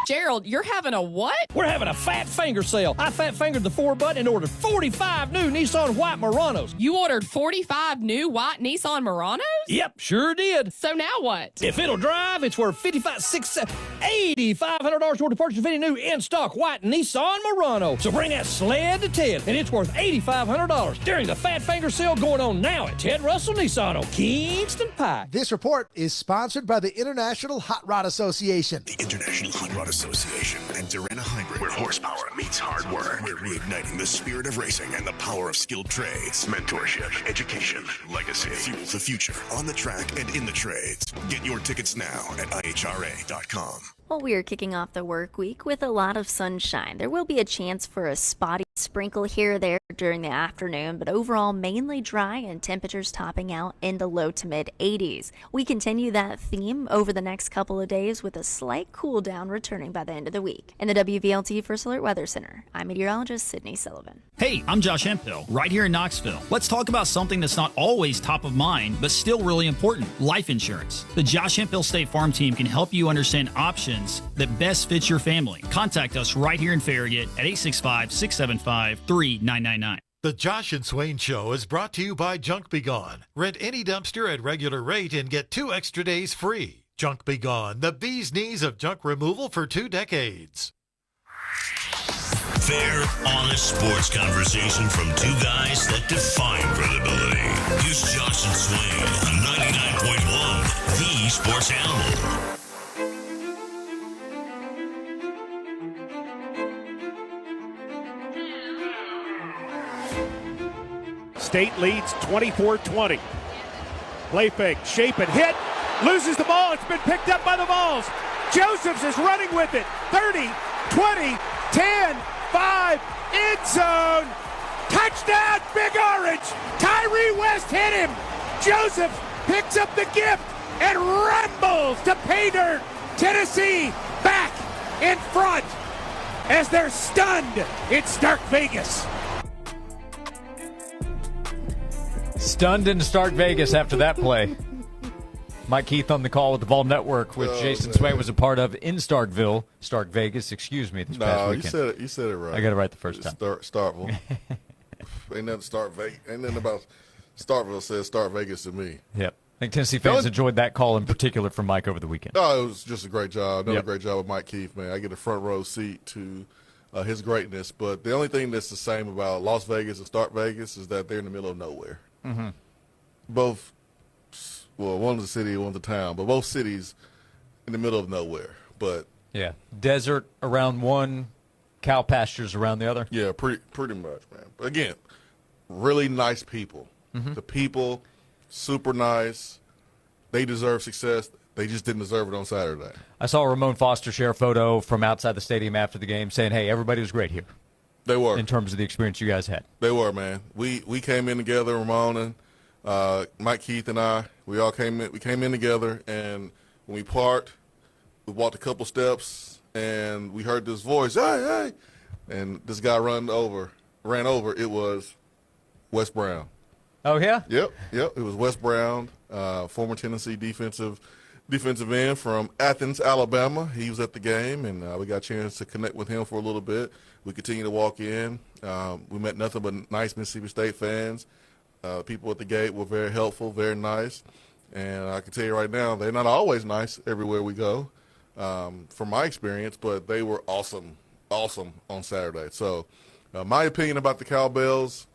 Gerald, you're having a what? We're having a fat finger sale. I fat fingered the 4-button and ordered 45 new Nissan white Muranos. You ordered 45 new white Nissan Muranos? Yep, sure did. So now what? If it'll drive, it's worth $8,500 worth of purchase of any new in-stock white Nissan Murano. So bring that sled to Ted, and it's worth $8,500 during the fat finger sale going on now at Ted Russell Nissan on Kingston Pike. This report is sponsored by the International Hot Rod Association. The International Hot Rod Association and Durana Hybrid, where horsepower meets hard work. We're reigniting the spirit of racing and the power of skilled trades. Mentorship, education, legacy fuels the future on the track and in the trades. Get your tickets now at ihra.com. Well, we are kicking off the work week with a lot of sunshine. There will be a chance for a spotty sprinkle here or there during the afternoon, but overall mainly dry and temperatures topping out in the low to mid 80s. We continue that theme over the next couple of days with a slight cool down returning by the end of the week. In the WVLT First Alert Weather Center, I'm meteorologist Sydney Sullivan. Hey, I'm Josh Hemphill, right here in Knoxville. Let's talk about something that's not always top of mind, but still really important, life insurance. The Josh Hemphill State Farm team can help you understand options that best fits your family. Contact us right here in Farragut at 865-675-3999. The Josh and Swain Show is brought to you by Junk Be Gone. Rent any dumpster at regular rate and get 2 extra days free. Junk Be Gone, the bee's knees of junk removal for 2 decades. Fair, honest sports conversation from 2 guys that define credibility. Here's Josh and Swain on 99.1, the Sports Animal. State leads 24-20. Play fake, shape and hit. Loses the ball. It's been picked up by the Vols. Josephs is running with it. 30, 20, 10, 5, end zone. Touchdown, Big Orange. Tyree West hit him. Josephs picks up the gift and rumbles to pay dirt. Tennessee back in front as they're stunned in Stark Vegas. Stunned in Stark Vegas after that play. Mike Keith on the call with the Vol Network, which Jason Swain was a part of in Stark Vegas, this past weekend. You said it right. I got it right the first time. Starkville. Ain't nothing about Starkville says Stark Vegas to me. Yep. I think Tennessee fans enjoyed that call in particular from Mike over the weekend. No, it was just a great job. Another great job with Mike Keith, man. I get a front row seat to his greatness. But the only thing that's the same about Las Vegas and Stark Vegas is that they're in the middle of nowhere. Mm-hmm. Both, well, one's a city, one's a town, but both cities in the middle of nowhere. But yeah, desert around one, cow pastures around the other. Yeah, pretty much, man. But again, really nice people. Mm-hmm. The people, super nice. They deserve success. They just didn't deserve it on Saturday. I saw Ramon Foster share a photo from outside the stadium after the game saying, hey, everybody was great here. They were. In terms of the experience you guys had. They were, man. We came in together, Ramon and Mike Keith and I. We all came in. We came in together, and when we parked, we walked a couple steps, and we heard this voice, hey, hey. And this guy ran over. It was Wes Brown. Oh, yeah? Yep. It was Wes Brown, former Tennessee defensive end from Athens, Alabama. He was at the game, and we got a chance to connect with him for a little bit. We continued to walk in. We met nothing but nice Mississippi State fans. People at the gate were very helpful, very nice. And I can tell you right now, they're not always nice everywhere we go, from my experience, but they were awesome on Saturday. So my opinion about the Cowbells,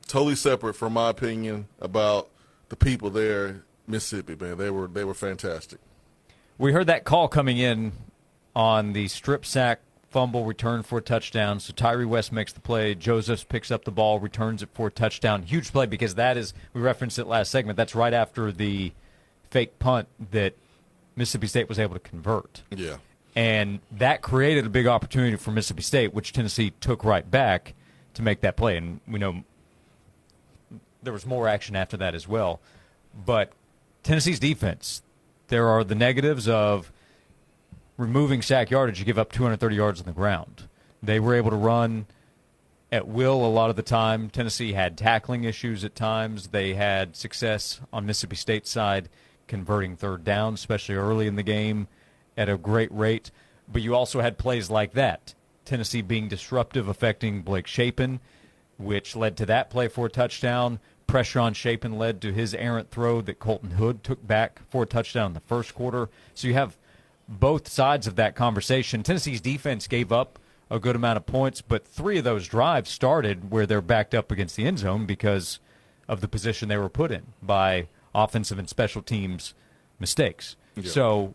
totally separate from my opinion about the people there, Mississippi, man. They were fantastic. We heard that call coming in on the strip sack fumble return for a touchdown. So Tyree West makes the play. Josephs picks up the ball, returns it for a touchdown. Huge play because that is, we referenced it last segment, that's right after the fake punt that Mississippi State was able to convert. Yeah. And that created a big opportunity for Mississippi State, which Tennessee took right back to make that play. And we know there was more action after that as well. But Tennessee's defense, there are the negatives of removing sack yardage. You give up 230 yards on the ground. They were able to run at will a lot of the time. Tennessee had tackling issues at times. They had success on Mississippi State's side converting third down, especially early in the game, at a great rate. But you also had plays like that. Tennessee being disruptive, affecting Blake Shapen, which led to that play for a touchdown. Pressure on Shapen led to his errant throw that Colton Hood took back for a touchdown in the first quarter. So you have both sides of that conversation. Tennessee's defense gave up a good amount of points, but 3 of those drives started where they're backed up against the end zone because of the position they were put in by offensive and special teams mistakes. Yeah. So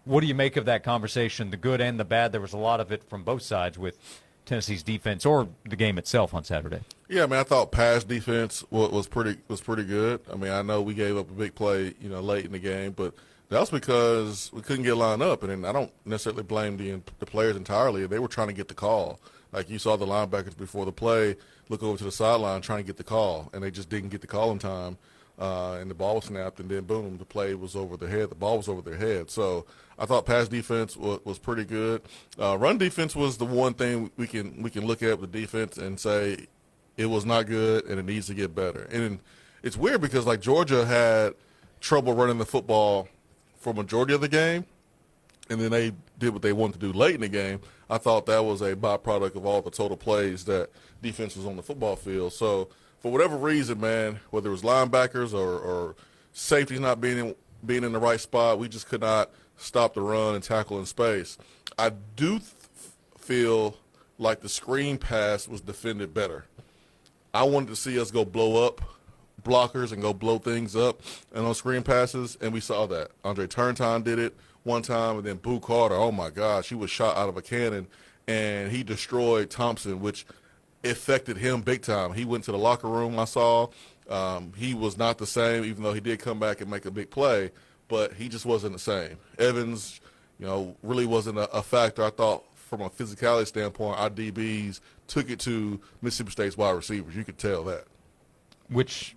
what do you make of that conversation, the good and the bad? There was a lot of it from both sides with Tennessee's defense or the game itself on Saturday. Yeah, man, I thought pass defense was pretty good. I mean, I know we gave up a big play, late in the game, but that was because we couldn't get lined up. And I don't necessarily blame the players entirely. They were trying to get the call. Like you saw the linebackers before the play look over to the sideline trying to get the call, and they just didn't get the call in time. And the ball was snapped, and then boom, the play was over their head. The ball was over their head. So I thought pass defense was pretty good. Run defense was the one thing we can look at with the defense and say it was not good and it needs to get better. And it's weird because like Georgia had trouble running the football for majority of the game, and then they did what they wanted to do late in the game. I thought that was a byproduct of all the total plays that defense was on the football field. So for whatever reason, man, whether it was linebackers or safeties not being in the right spot, we just could not stop the run and tackle in space. I do feel like the screen pass was defended better. I wanted to see us go blow up blockers and go blow things up and on screen passes, and we saw that. Andre Turntine did it one time, and then Boo Carter, oh my gosh, he was shot out of a cannon, and he destroyed Thompson, which affected him big time. He went to the locker room, I saw. He was not the same, even though he did come back and make a big play, but he just wasn't the same. Evans, really wasn't a factor. I thought from a physicality standpoint, our DBs took it to Mississippi State's wide receivers. You could tell that. Which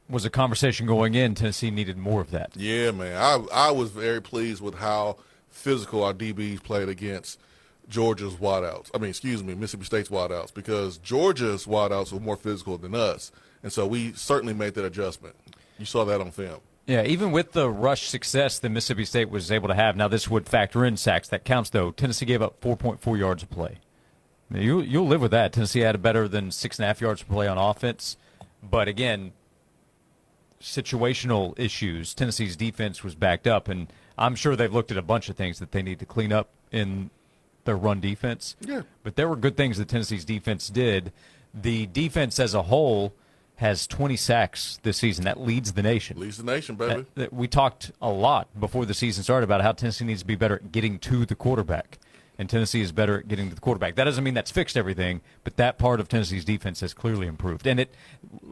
was a conversation going in. Tennessee needed more of that. Yeah, man. I was very pleased with how physical our DBs played against Mississippi State's wideouts, because Georgia's wideouts were more physical than us. And so we certainly made that adjustment. You saw that on film. Yeah, even with the rush success that Mississippi State was able to have, now this would factor in sacks. That counts, though. Tennessee gave up 4.4 yards a play. Now, you'll live with that. Tennessee had better than 6.5 yards per play on offense. But, again, situational issues. Tennessee's defense was backed up, and I'm sure they've looked at a bunch of things that they need to clean up in their run defense. Yeah. But there were good things that Tennessee's defense did. The defense as a whole has 20 sacks this season. That leads the nation. Leads the nation, baby. We talked a lot before the season started about how Tennessee needs to be better at getting to the quarterback, and Tennessee is better at getting to the quarterback. That doesn't mean that's fixed everything, but that part of Tennessee's defense has clearly improved. And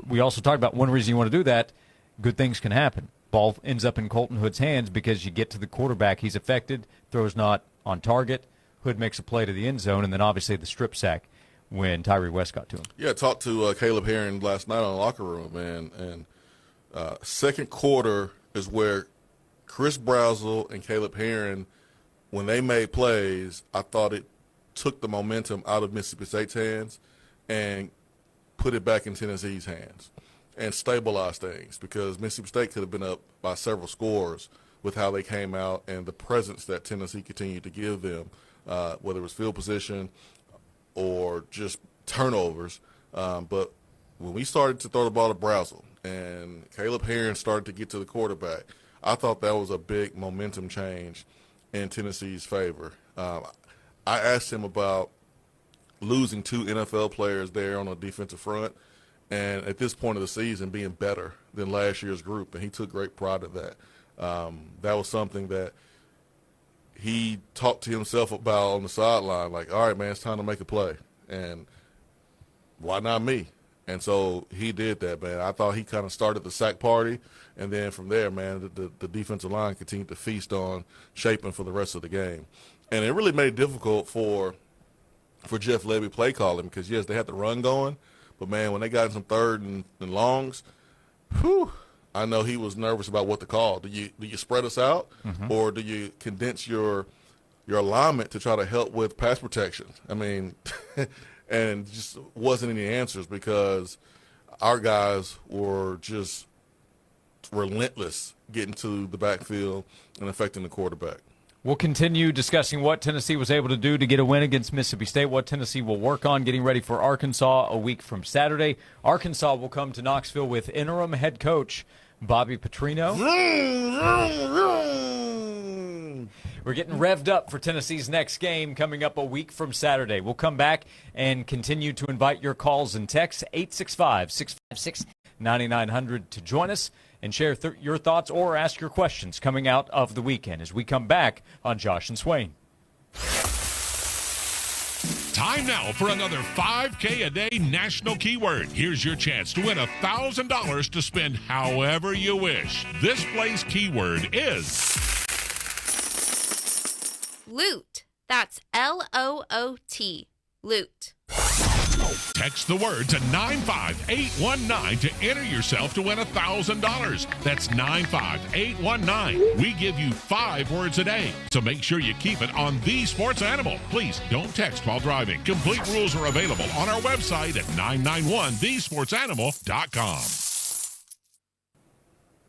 we also talked about one reason you want to do that, good things can happen. Ball ends up in Colton Hood's hands because you get to the quarterback, he's affected, throws not on target, Hood makes a play to the end zone, and then obviously the strip sack when Tyree West got to him. Yeah, I talked to Caleb Herring last night on the locker room, man, and second quarter is where Chris Brazel and Caleb Herring, when they made plays, I thought it took the momentum out of Mississippi State's hands and put it back in Tennessee's hands and stabilized things, because Mississippi State could have been up by several scores with how they came out and the presence that Tennessee continued to give them, whether it was field position or just turnovers. But when we started to throw the ball to Brazel and Caleb Herring started to get to the quarterback, I thought that was a big momentum change in Tennessee's favor. I asked him about losing 2 NFL players there on the defensive front, and at this point of the season being better than last year's group, and he took great pride in that. That was something that he talked to himself about on the sideline, like, all right, man, it's time to make a play, and why not me? And so he did that, man. I thought he kind of started the sack party, and then from there, man, the defensive line continued to feast on Chapin for the rest of the game. And it really made it difficult for Jeff Levy play calling, because, yes, they had the run going, but, man, when they got in some third and longs, whew, I know he was nervous about what to call. Do you spread us out, or do you condense your alignment to try to help with pass protection? I mean, and just wasn't any answers, because our guys were just relentless getting to the backfield and affecting the quarterback. We'll continue discussing what Tennessee was able to do to get a win against Mississippi State, what Tennessee will work on getting ready for Arkansas a week from Saturday. Arkansas will come to Knoxville with interim head coach Bobby Petrino. We're getting revved up for Tennessee's next game coming up a week from Saturday. We'll come back and continue to invite your calls and texts, 865-656-9900 to join us and share your thoughts or ask your questions coming out of the weekend as we come back on Josh and Swain. Time now for another 5K a day national keyword. Here's your chance to win $1,000 to spend however you wish. This play's keyword is loot. That's L-O-O-T. Loot. Text the word to 95819 to enter yourself to win $1,000. That's 95819. We give you 5 words a day, so make sure you keep it on The Sports Animal. Please don't text while driving. Complete rules are available on our website at 991thesportsanimal.com.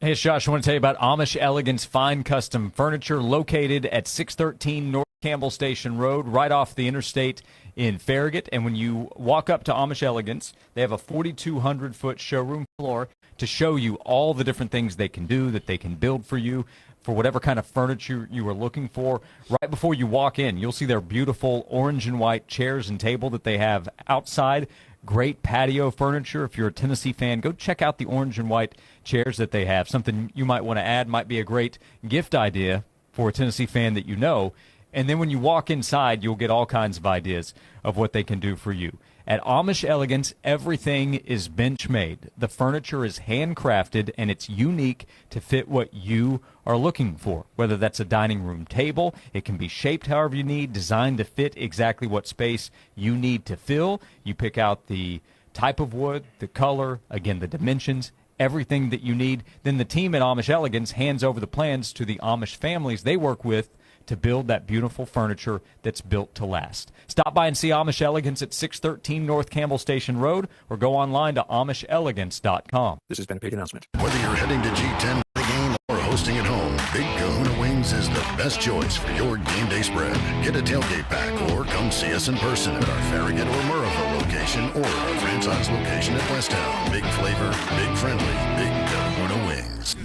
Hey, it's Josh. I want to tell you about Amish Elegance Fine Custom Furniture located at 613 North Campbell Station Road, right off the interstate in Farragut. And when you walk up to Amish Elegance, they have a 4,200-foot showroom floor to show you all the different things they can do, that they can build for you, for whatever kind of furniture you are looking for. Right before you walk in, you'll see their beautiful orange and white chairs and table that they have outside. Great patio furniture. If you're a Tennessee fan, go check out the orange and white chairs that they have. Something you might want to add, might be a great gift idea for a Tennessee fan that you know. And then when you walk inside, you'll get all kinds of ideas of what they can do for you. At Amish Elegance, everything is bench-made. The furniture is handcrafted, and it's unique to fit what you are looking for. Whether that's a dining room table, it can be shaped however you need, designed to fit exactly what space you need to fill. You pick out the type of wood, the color, again, the dimensions, everything that you need. Then the team at Amish Elegance hands over the plans to the Amish families they work with to build that beautiful furniture that's built to last. Stop by and see Amish Elegance at 613 North Campbell Station Road, or go online to AmishElegance.com. This has been a paid announcement. Whether you're heading to G10 the game hosting at home, Big Kahuna Wings is the best choice for your game day spread. Get a tailgate pack or come see us in person at our Farragut or Murrayville location or our franchise location at Westtown. Big flavor, big friendly, Big Kahuna Wings.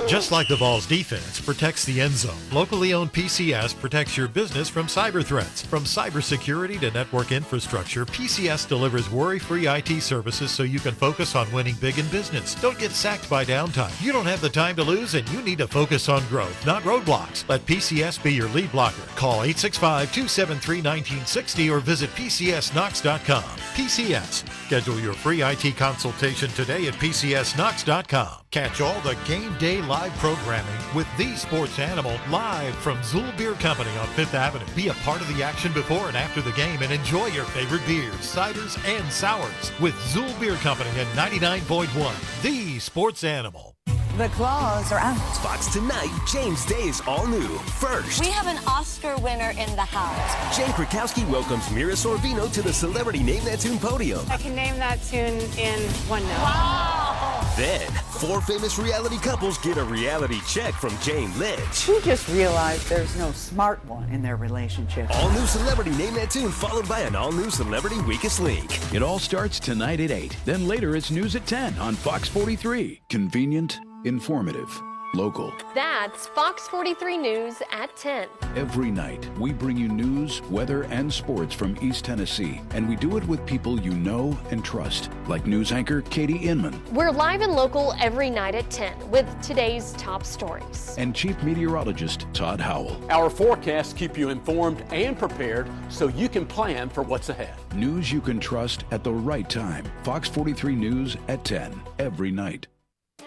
Just like the Vols defense protects the end zone, locally owned PCS protects your business from cyber threats. From cybersecurity to network infrastructure, PCS delivers worry-free IT services so you can focus on winning big in business. Don't get sacked by downtime. You don't have the time to lose, and you need to focus on growth, not roadblocks. Let PCS be your lead blocker. Call 865-273-1960 or visit PCSKnox.com. PCS. Schedule your free IT consultation today at PCSKnox.com. Catch all the game day live programming with The Sports Animal live from Zool Beer Company on 5th Avenue. Be a part of the action before and after the game and enjoy your favorite beers, ciders, and sours with Zool Beer Company at 99.1. The Sports Animal. The claws are out. Fox Tonight, James Day is all new. First, We have an Oscar winner in the house. Jane Krakowski welcomes Mira Sorvino to the Celebrity Name That Tune podium. I can name that tune in one note. Wow! Then, 4 famous reality couples get a reality check from Jane Lynch. Who just realized there's no smart one in their relationship? All new Celebrity Name That Tune, followed by an all-new Celebrity Weakest Link. It all starts tonight at 8. Then later it's news at 10 on Fox 43. Convenient, informative, local. That's Fox 43 News at 10. Every night, we bring you news, weather, and sports from East Tennessee, and we do it with people you know and trust, like news anchor Katie Inman We're live and local every night at 10 with today's top stories. and Chief Meteorologist Todd Howell. Our forecasts keep you informed and prepared so you can plan for what's ahead. News you can trust at the right time. Fox 43 News at 10, every night.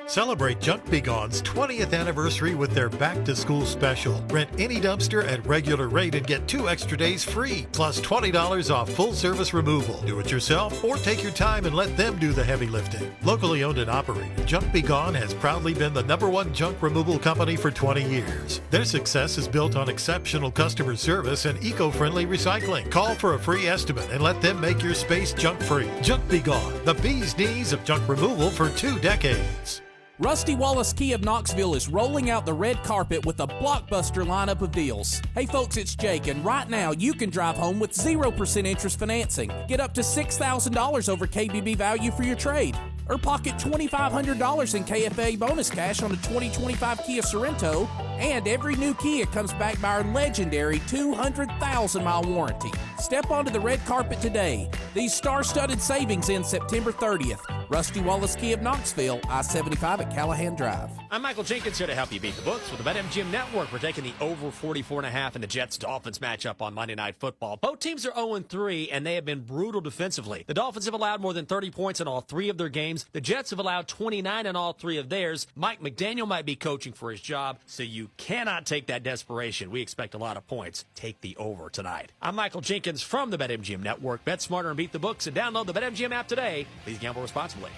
Celebrate Junk Be Gone's 20th anniversary with their back-to-school special. Rent any dumpster at regular rate and get 2 extra days free, plus $20 off full-service removal. Do it yourself or take your time and let them do the heavy lifting. Locally owned and operated, Junk Be Gone has proudly been the #1 junk removal company for 20 years. Their success is built on exceptional customer service and eco-friendly recycling. Call for a free estimate and let them make your space junk-free. Junk Be Gone, the bee's knees of junk removal for 2 decades. Rusty Wallace Kia of Knoxville is rolling out the red carpet with a blockbuster lineup of deals. Hey folks, it's Jake, and right now you can drive home with 0% interest financing. Get up to $6,000 over KBB value for your trade. Or pocket $2,500 in KFA bonus cash on a 2025 Kia Sorento, and every new Kia comes back by our legendary 200,000-mile warranty. Step onto the red carpet today. These star-studded savings end September 30th. Rusty Wallace Kia of Knoxville, I-75 at Callahan Drive. I'm Michael Jenkins here to help you beat the books with the BetMGM Network. We're taking the over 44.5 in the Jets-Dolphins matchup on Monday Night Football. Both teams are 0-3, and they have been brutal defensively. The Dolphins have allowed more than 30 points in all 3 of their games. The Jets have allowed 29 in all 3 of theirs. Mike McDaniel might be coaching for his job, so you cannot take that desperation. We expect a lot of points. Take the over tonight. I'm Michael Jenkins from the BetMGM Network. Bet smarter and beat the books, and download the BetMGM app today. Please gamble responsibly.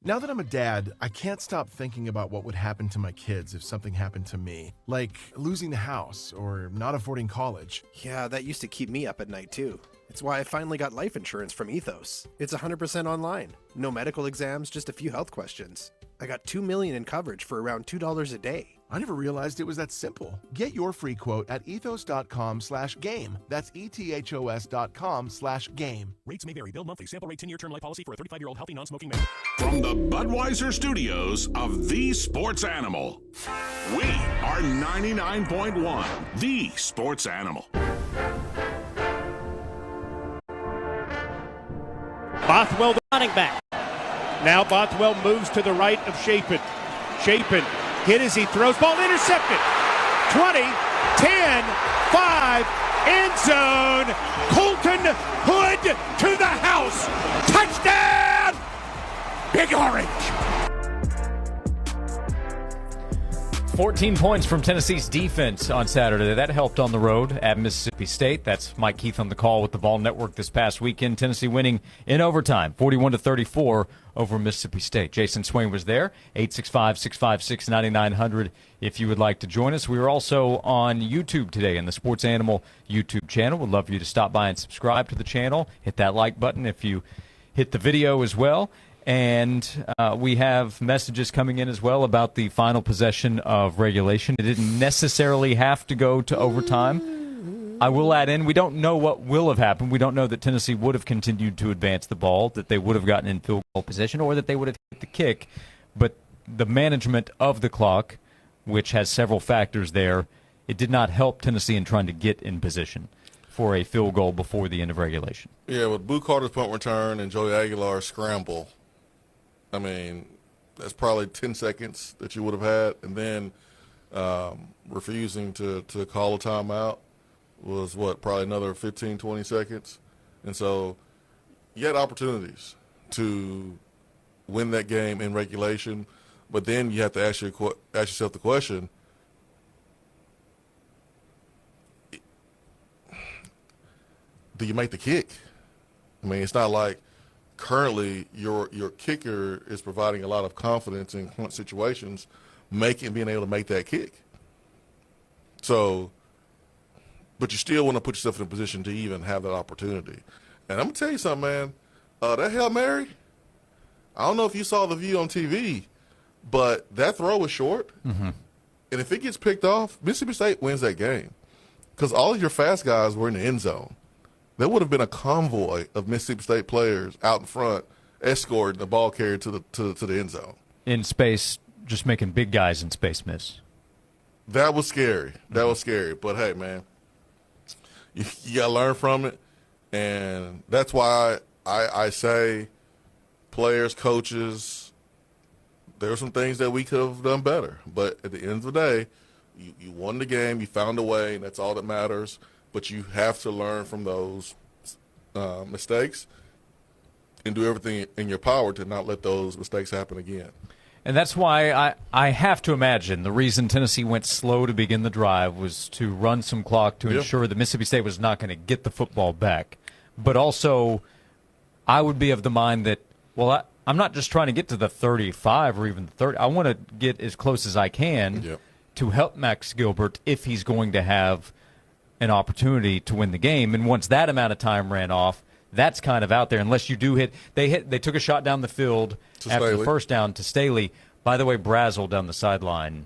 Now that I'm a dad, I can't stop thinking about what would happen to my kids if something happened to me. Like losing the house or not affording college. Yeah, that used to keep me up at night too. It's why I finally got life insurance from Ethos. It's 100% online. No medical exams, just a few health questions. I got $2 million in coverage for around $2 a day. I never realized it was that simple. Get your free quote at ethos.com/game. That's ethos.com/game. Rates may vary. Bill monthly. Sample rate 10-year term life policy for a 35-year-old healthy non-smoking man. From the Budweiser studios of The Sports Animal, we are 99.1 The Sports Animal. Bothwell, the running back. Now Bothwell moves to the right of Chapin. Chapin hit as he throws. Ball intercepted. 20, 10, 5, end zone. Colton Hood to the house. Touchdown! Big Orange. 14 points from Tennessee's defense on Saturday. That helped on the road at Mississippi State. That's Mike Keith on the call with the Ball Network this past weekend. Tennessee winning in overtime, 41-34 over Mississippi State. Jason Swain was there, 865-656-9900 if you would like to join us. We are also on YouTube today in the Sports Animal YouTube channel. We'd love for you to stop by and subscribe to the channel. Hit that like button if you hit the video as well. And we have messages coming in as well about the final possession of regulation. It didn't necessarily have to go to overtime. I will add in, we don't know what will have happened. We don't know that Tennessee would have continued to advance the ball, that they would have gotten in field goal position, or that they would have hit the kick. But the management of the clock, which has several factors there, it did not help Tennessee in trying to get in position for a field goal before the end of regulation. Yeah, with Boo Carter's punt return and Joey Aguilar's scramble, I mean, that's probably 10 seconds that you would have had. And then refusing to call a timeout was, probably another 15, 20 seconds. And so you had opportunities to win that game in regulation, but then you have to ask yourself the question, do you make the kick? I mean, it's not like currently your kicker is providing a lot of confidence in clutch situations, being able to make that kick. So, but you still want to put yourself in a position to even have that opportunity. And I'm going to tell you something, man. That Hail Mary, I don't know if you saw the view on TV, but that throw was short. Mm-hmm. And if it gets picked off, Mississippi State wins that game because all of your fast guys were in the end zone. There would have been a convoy of Mississippi State players out in front escorting the ball carrier to the end zone. In space, just making big guys in space miss. That was scary. But, hey, man, you got to learn from it. And that's why I say players, coaches, there are some things that we could have done better. But at the end of the day, you won the game. You found a way, and that's all that matters. But you have to learn from those mistakes and do everything in your power to not let those mistakes happen again. And that's why I have to imagine the reason Tennessee went slow to begin the drive was to run some clock to ensure that Mississippi State was not going to get the football back. But also, I would be of the mind that, well, I'm not just trying to get to the 35 or even the 30. I want to get as close as I can to help Max Gilbert if he's going to have an opportunity to win the game. And once that amount of time ran off, that's kind of out there. Unless you do hit, they took a shot down the field after the first down to Staley. By the way, Brazel down the sideline,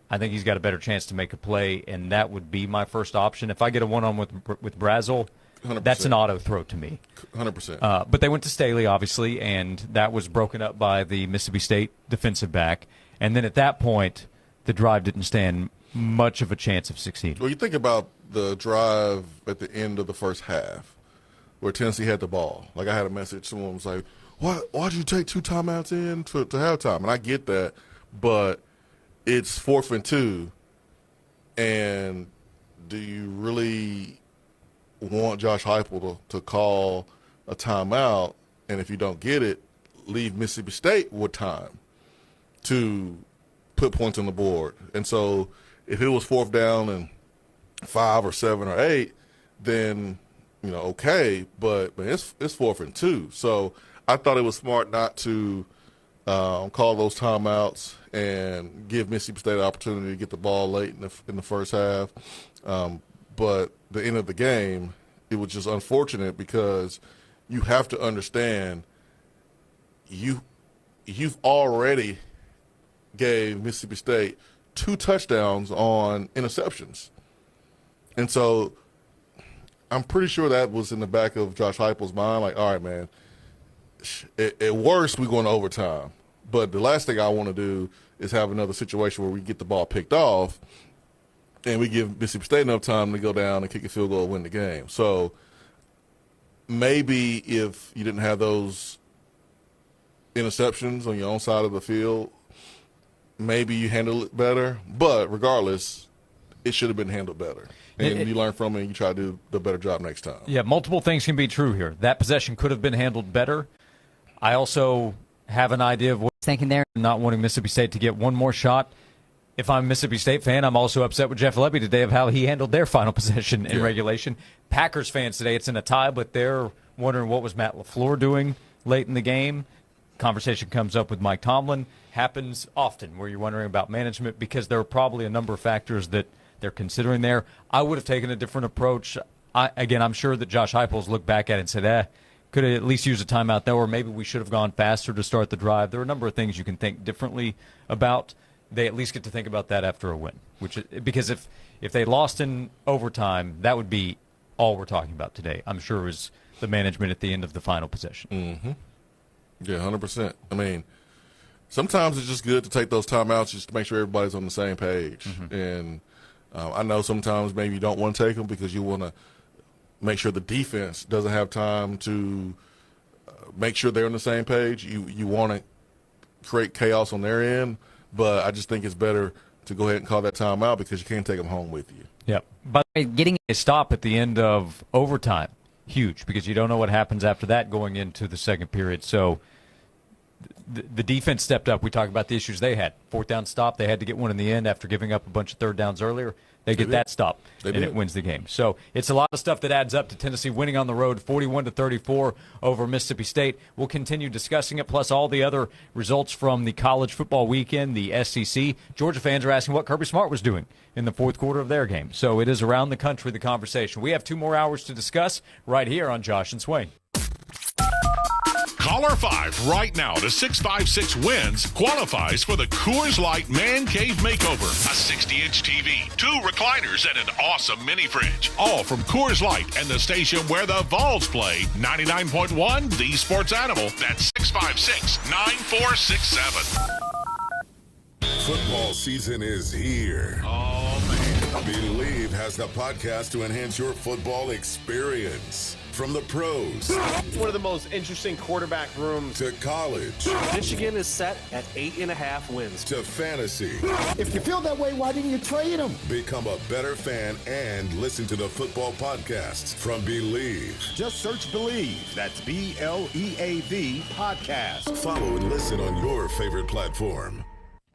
I think he's got a better chance to make a play, and that would be my first option. If I get a one-on with Brazel, 100%. That's an auto throw to me. 100%. But they went to Staley, obviously, and that was broken up by the Mississippi State defensive back. And then at that point, the drive didn't stand much of a chance of succeeding. Well, you think about the drive at the end of the first half where Tennessee had the ball. Like I had a message, someone was like, why'd you take 2 timeouts in to halftime? And I get that, but it's 4th and 2, and do you really want Josh Heupel to call a timeout, and if you don't get it, leave Mississippi State with time to put points on the board? And so if it was 4th down and 5 or 7 or 8, then okay, but it's 4th and 2. So I thought it was smart not to call those timeouts and give Mississippi State an opportunity to get the ball late in the first half. But the end of the game, it was just unfortunate because you have to understand you've already gave Mississippi State 2 touchdowns on interceptions. And so I'm pretty sure that was in the back of Josh Heupel's mind, like, all right, man, at worst we're going to overtime. But the last thing I want to do is have another situation where we get the ball picked off and we give Mississippi State enough time to go down and kick a field goal and win the game. So maybe if you didn't have those interceptions on your own side of the field, maybe you handle it better. But regardless, it should have been handled better. And you learn from it and you try to do the better job next time. Yeah, multiple things can be true here. That possession could have been handled better. I also have an idea of what I was thinking there, not wanting Mississippi State to get one more shot. If I'm a Mississippi State fan, I'm also upset with Jeff Lebby today of how he handled their final possession in regulation. Packers fans today, it's in a tie, but they're wondering what was Matt LaFleur doing late in the game. Conversation comes up with Mike Tomlin. Happens often where you're wondering about management because there are probably a number of factors that they're considering there. I would have taken a different approach. I'm sure that Josh Heupel's looked back at it and said, could have at least used a timeout there, or maybe we should have gone faster to start the drive. There are a number of things you can think differently about. They at least get to think about that after a win, because if they lost in overtime, that would be all we're talking about today. I'm sure it was the management at the end of the final possession. Mm-hmm. Yeah, 100%. I mean, sometimes it's just good to take those timeouts just to make sure everybody's on the same page. Mm-hmm. And I know sometimes maybe you don't want to take them because you want to make sure the defense doesn't have time to make sure they're on the same page. You want to create chaos on their end, but I just think it's better to go ahead and call that timeout because you can't take them home with you. Yep. But getting a stop at the end of overtime, huge, because you don't know what happens after that going into the second period. So the defense stepped up. We talked about the issues they had. Fourth down stop, they had to get one in the end after giving up a bunch of third downs earlier. They get that stop, and it wins the game. So it's a lot of stuff that adds up to Tennessee winning on the road 41-34 over Mississippi State. We'll continue discussing it, plus all the other results from the college football weekend, the SEC. Georgia fans are asking what Kirby Smart was doing in the fourth quarter of their game. So it is around the country, the conversation. We have 2 more hours to discuss right here on Josh and Swain. Caller 5 right now to 656 wins qualifies for the Coors Light Man Cave Makeover. A 60-inch TV, 2 recliners, and an awesome mini fridge. All from Coors Light and the station where the Vols play. 99.1 The Sports Animal. That's 656-9467. Football season is here. Oh, man. Believe has the podcast to enhance your football experience. From the pros. One of the most interesting quarterback rooms. To college. Michigan is set at 8.5 wins. To fantasy. If you feel that way, why didn't you trade him? Become a better fan and listen to the football podcasts from Believe. Just search Believe. That's BLEAV podcast. Follow and listen on your favorite platform.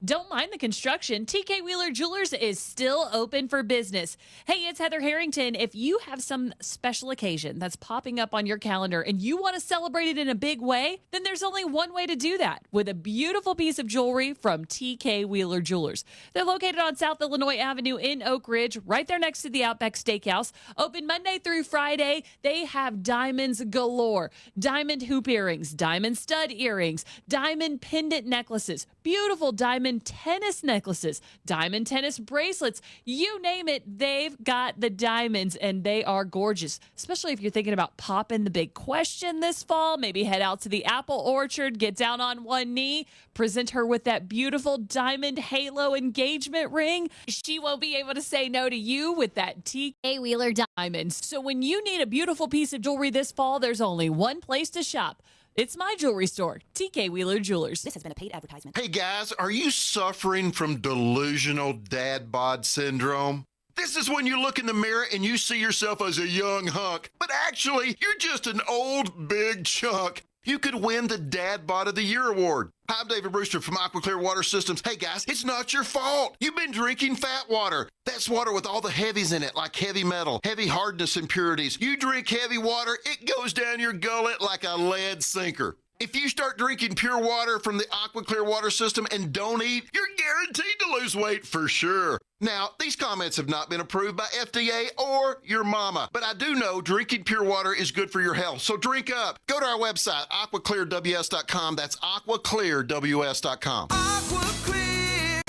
Don't mind the construction. TK Wheeler Jewelers is still open for business. Hey, it's Heather Harrington. If you have some special occasion that's popping up on your calendar and you want to celebrate it in a big way, then there's only one way to do that, with a beautiful piece of jewelry from TK Wheeler Jewelers. They're located on South Illinois Avenue in Oak Ridge, right there next to the Outback Steakhouse. Open Monday through Friday. They have diamonds galore. Diamond hoop earrings, diamond stud earrings, diamond pendant necklaces, beautiful diamond tennis necklaces, diamond tennis bracelets, you name it, they've got the diamonds, and they are gorgeous, especially if you're thinking about popping the big question this fall. Maybe head out to the apple orchard, get down on one knee, present her with that beautiful diamond halo engagement ring. She won't be able to say no to you with that TK Wheeler diamonds. So when you need a beautiful piece of jewelry this fall, there's only one place to shop. It's my jewelry store, TK Wheeler Jewelers. This has been a paid advertisement. Hey guys, are you suffering from delusional dad bod syndrome? This is when you look in the mirror and you see yourself as a young hunk, but actually you're just an old big chunk. You could win the Dad Bod of the Year award. Hi, I'm David Brewster from Aqua Clear Water Systems. Hey guys, it's not your fault. You've been drinking fat water. That's water with all the heavies in it, like heavy metal, heavy hardness impurities. You drink heavy water, it goes down your gullet like a lead sinker. If you start drinking pure water from the Aqua Clear Water System and don't eat, you're guaranteed to lose weight for sure. Now, these comments have not been approved by FDA or your mama, but I do know drinking pure water is good for your health, so drink up. Go to our website, aquaclearws.com. That's aquaclearws.com. Aqua Clear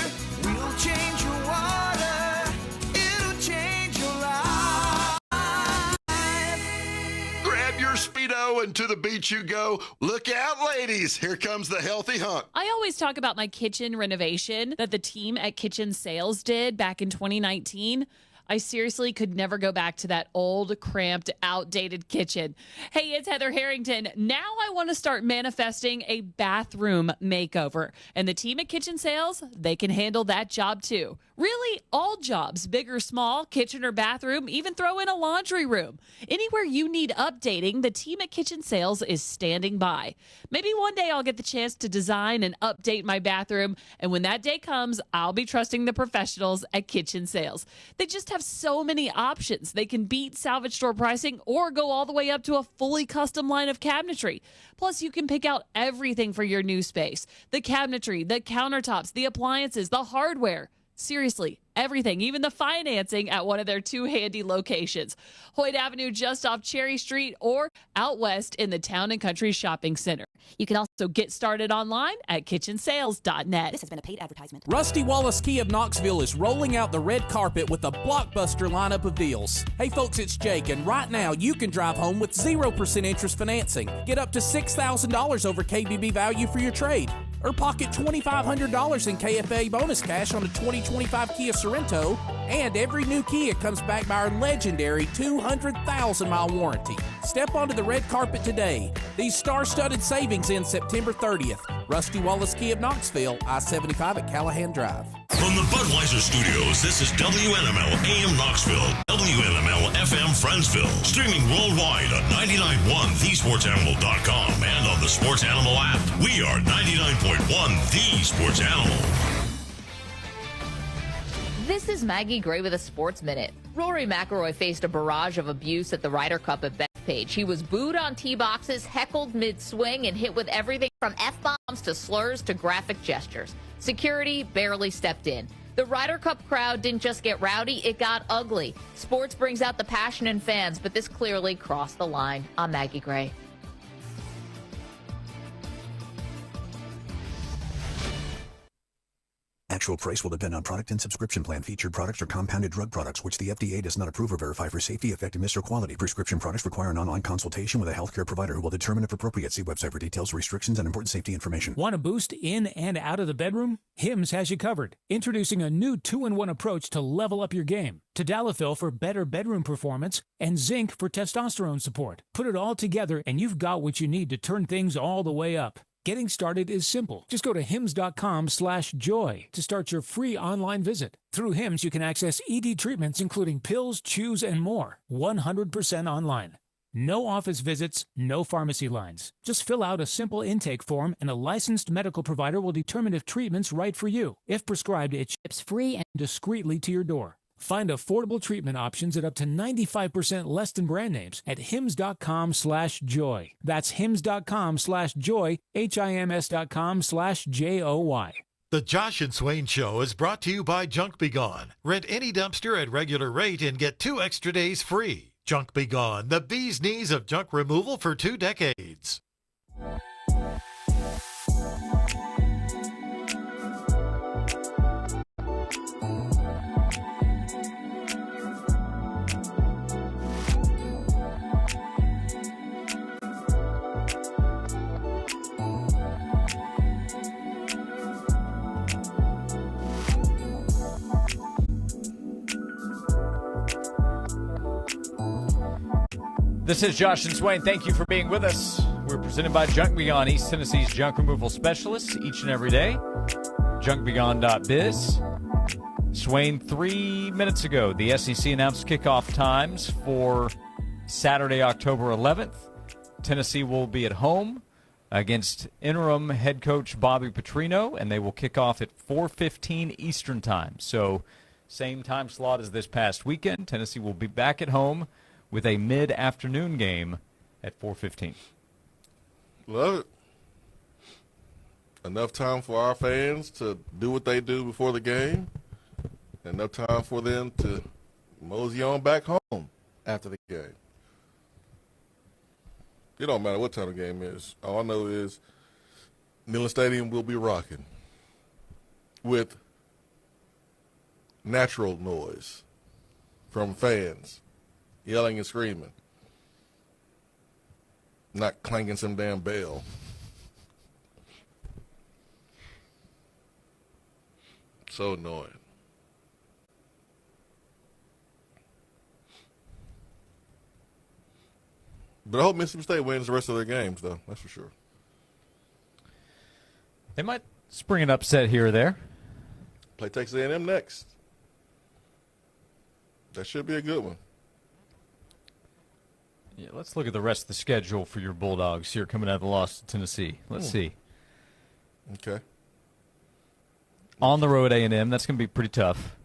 will change your water. It'll change your life. Grab your Speedo and to the beach you go. Look out, ladies. Here comes the healthy hunk. I always talk about my kitchen renovation that the team at Kitchen Sales did back in 2019. I seriously could never go back to that old, cramped, outdated kitchen. Hey, it's Heather Harrington. Now I want to start manifesting a bathroom makeover. And the team at Kitchen Sales, they can handle that job too. Really, all jobs, big or small, kitchen or bathroom, even throw in a laundry room. Anywhere you need updating, the team at Kitchen Sales is standing by. Maybe one day I'll get the chance to design and update my bathroom, and when that day comes, I'll be trusting the professionals at Kitchen Sales. They just have so many options. They can beat salvage store pricing or go all the way up to a fully custom line of cabinetry. Plus, you can pick out everything for your new space. The cabinetry, the countertops, the appliances, the hardware. Seriously, Everything, even the financing at one of their 2 handy locations. Hoyt Avenue just off Cherry Street or out west in the Town and Country Shopping Center. You can also get started online at kitchensales.net. This has been a paid advertisement. Rusty Wallace Kia of Knoxville is rolling out the red carpet with a blockbuster lineup of deals. Hey folks, it's Jake, and right now you can drive home with 0% interest financing. Get up to $6,000 over KBB value for your trade. Or pocket $2,500 in KFA bonus cash on a 2025 Kia Sorrento, and every new Kia comes back by our legendary 200,000-mile warranty. Step onto the red carpet today. These star-studded savings end September 30th. Rusty Wallace Kia of Knoxville, I-75 at Callahan Drive. From the Budweiser Studios, this is WNML AM Knoxville, WNML FM Friendsville, streaming worldwide on 99.1thesportsanimal.com and on the Sports Animal app. We are 99.1 The Sports Animal. This is Maggie Gray with a Sports Minute. Rory McIlroy faced a barrage of abuse at the Ryder Cup at Bethpage. He was booed on tee boxes, heckled mid-swing, and hit with everything from F-bombs to slurs to graphic gestures. Security barely stepped in. The Ryder Cup crowd didn't just get rowdy, it got ugly. Sports brings out the passion in fans, but this clearly crossed the line. I'm Maggie Gray. Actual price will depend on product and subscription plan. Featured products are compounded drug products, which the FDA does not approve or verify for safety, effectiveness, or quality. Prescription products require an online consultation with a healthcare provider who will determine if appropriate. See website for details, restrictions, and important safety information. Want a boost in and out of the bedroom? Hims has you covered. Introducing a new 2-in-1 approach to level up your game. Tadalafil for better bedroom performance and zinc for testosterone support. Put it all together and you've got what you need to turn things all the way up. Getting started is simple. Just go to hims.com/joy to start your free online visit. Through Hims, you can access ED treatments including pills, chews, and more. 100% online. No office visits, no pharmacy lines. Just fill out a simple intake form and a licensed medical provider will determine if treatment's right for you. If prescribed, it ships free and discreetly to your door. Find affordable treatment options at up to 95% less than brand names at hims.com/joy. That's hims.com/joy, hims.com/joy. The Josh and Swain Show is brought to you by Junk Be Gone. Rent any dumpster at regular rate and get 2 extra days free. Junk Be Gone, the bee's knees of junk removal for 2 decades. This is Josh and Swain. Thank you for being with us. We're presented by Junk Be Gone, East Tennessee's junk removal specialists each and every day. JunkBeGone.biz. Swain, 3 minutes ago, the SEC announced kickoff times for Saturday, October 11th. Tennessee will be at home against interim head coach Bobby Petrino, and they will kick off at 4:15 Eastern time. So same time slot as this past weekend. Tennessee will be back at home with a mid-afternoon game at 4:15. Love it. Enough time for our fans to do what they do before the game. Enough time for them to mosey on back home after the game. It don't matter what time the game is. All I know is Neyland Stadium will be rocking with natural noise from fans yelling and screaming, not clanking some damn bell. So annoying. But I hope Mississippi State wins the rest of their games, though. That's for sure. They might spring an upset here or there. Play Texas A&M next. That should be a good one. Yeah, let's look at the rest of the schedule for your Bulldogs here coming out of the loss to Tennessee. Let's see. Okay. On the road, A&M. That's going to be pretty tough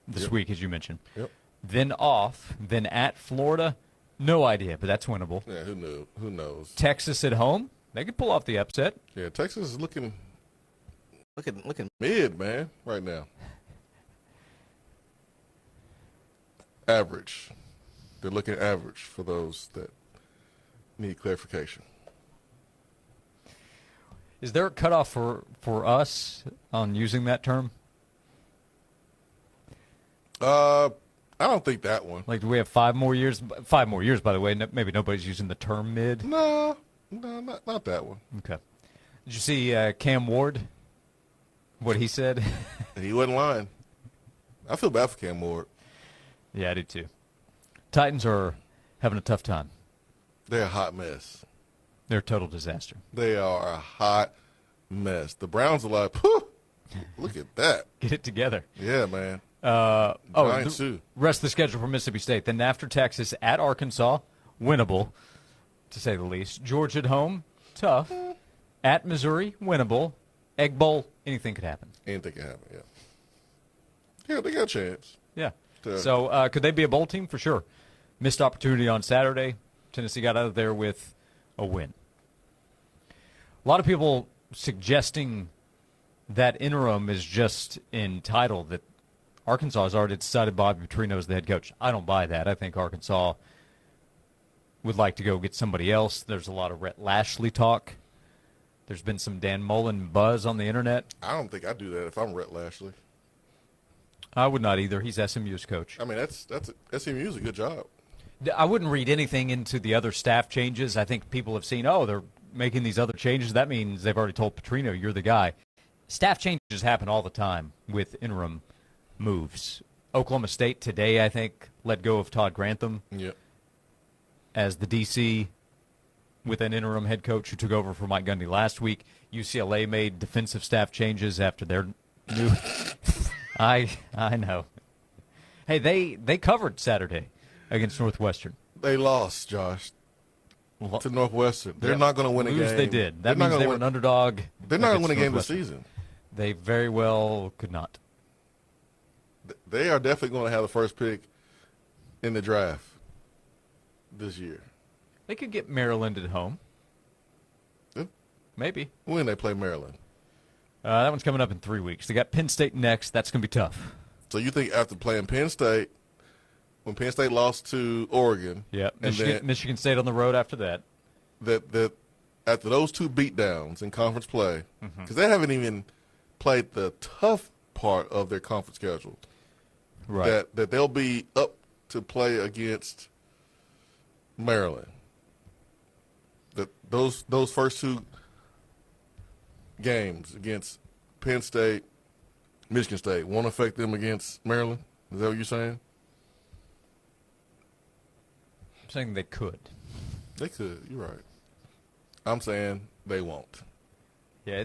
this week, as you mentioned. Yep. Then off. Then at Florida. No idea, but that's winnable. Yeah, who knew? Who knows? Texas at home. They could pull off the upset. Yeah, Texas is looking mid, man, right now. Average. They're looking average for those that need clarification. Is there a cutoff for us on using that term? I don't think that one. Like, do we have 5 more years? 5 more years, by the way. Maybe nobody's using the term mid. No, not that one. Okay. Did you see Cam Ward? What he said? He wasn't lying. I feel bad for Cam Ward. Yeah, I do too. Titans are having a tough time. They're a hot mess. They're a total disaster. They are a hot mess. The Browns are like, whew, look at that. Get it together. Yeah, man. Giants too. Rest of the schedule for Mississippi State. Then after Texas, at Arkansas, winnable, to say the least. Georgia at home, tough. At Missouri, winnable. Egg Bowl, anything could happen. Anything can happen, yeah. Yeah, they got a chance. Yeah. So could they be a bowl team? For sure. Missed opportunity on Saturday. Tennessee got out of there with a win. A lot of people suggesting that interim is just entitled, that Arkansas has already decided Bobby Petrino is the head coach. I don't buy that. I think Arkansas would like to go get somebody else. There's a lot of Rhett Lashley talk. There's been some Dan Mullen buzz on the internet. I don't think I'd do that if I'm Rhett Lashley. I would not either. He's SMU's coach. I mean, SMU's a good job. I wouldn't read anything into the other staff changes. I think people have seen, they're making these other changes. That means they've already told Petrino, you're the guy. Staff changes happen all the time with interim moves. Oklahoma State today, I think, let go of Todd Grantham as the DC with an interim head coach who took over for Mike Gundy last week. UCLA made defensive staff changes after their new I know. Hey, they covered Saturday against Northwestern. They lost, Josh, to Northwestern. They're not going to win a game. They did. That means they were an underdog. They're not going to win a game this season. They very well could not. They are definitely going to have the first pick in the draft this year. They could get Maryland at home. Yeah. Maybe. When they play Maryland. That one's coming up in 3 weeks. They got Penn State next. That's going to be tough. So you think after playing Penn State, when Penn State lost to Oregon, Michigan State on the road after that, that after those two beatdowns in conference play, because they haven't even played the tough part of their conference schedule, right? That they'll be up to play against Maryland. That those first two games against Penn State, Michigan State won't affect them against Maryland? Is that what you're saying? I'm saying they could. They could. You're right. I'm saying they won't. Yeah.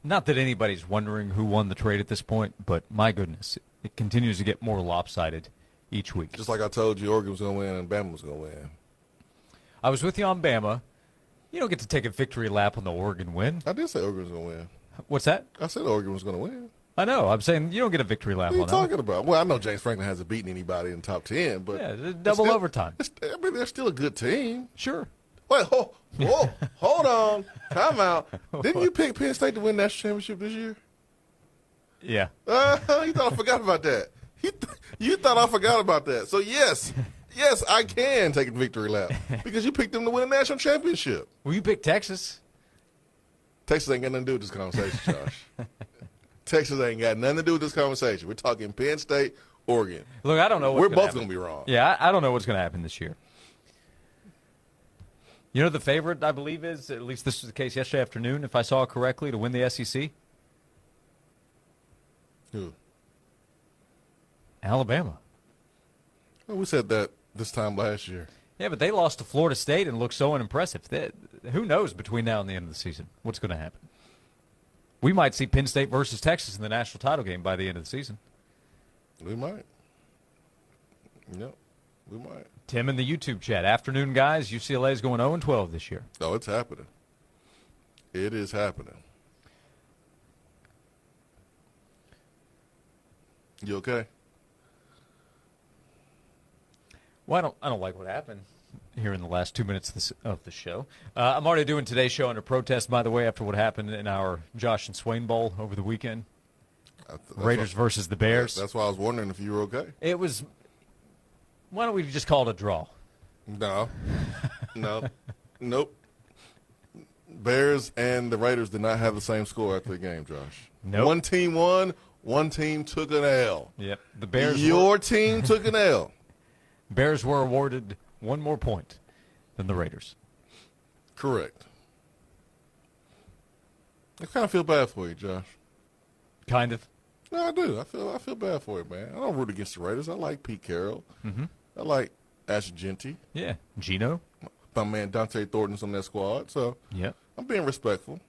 Not that anybody's wondering who won the trade at this point, but my goodness, it continues to get more lopsided each week. Just like I told you, Oregon was going to win and Bama was going to win. I was with you on Bama. You don't get to take a victory lap on the Oregon win. I did say Oregon was going to win. What's that? I said Oregon was going to win. I know. I'm saying you don't get a victory lap on that. What are you talking about? Well, I know James Franklin hasn't beaten anybody in the top 10, but yeah, double overtime. I mean, they're still a good team. Sure. Wait, hold on. Time out. Didn't you pick Penn State to win national championship this year? Yeah. You thought I forgot about that. You thought I forgot about that. So, yes, I can take a victory lap because you picked them to win a national championship. Well, you picked Texas. Texas ain't got nothing to do with this conversation, Josh. Texas ain't got nothing to do with this conversation. We're talking Penn State, Oregon. Look, I don't know what's We're gonna both happen. going to be wrong. Yeah, I don't know what's going to happen this year. You know the favorite, I believe, is, at least this was the case yesterday afternoon, if I saw it correctly, to win the SEC? Who? Alabama. Well, we said that this time last year. Yeah, but they lost to Florida State and looked so unimpressive. Who knows between now and the end of the season what's going to happen? We might see Penn State versus Texas in the national title game by the end of the season. We might. Yep, we might. Tim in the YouTube chat. Afternoon, guys. UCLA is going 0-12 this year. Oh, it's happening. It is happening. You okay? Well, I don't like what happened here in the last 2 minutes of the show. I'm already doing today's show under protest, by the way, after what happened in our Josh and Swain Bowl over the weekend. Raiders versus the Bears. That's why I was wondering if you were okay. It was Why don't we just call it a draw? No. Nope. Bears and the Raiders did not have the same score after the game, Josh. Nope. One team won, one team took an L. Yep. The Bears. Your team took an L. Bears were awarded one more point than the Raiders. Correct. I kind of feel bad for you, Josh. Kind of. No, I do. I feel bad for you, man. I don't root against the Raiders. I like Pete Carroll. Mm-hmm. I like Ash Genty. Yeah. Gino. My man Dante Thornton's on that squad. So Yep. I'm being respectful.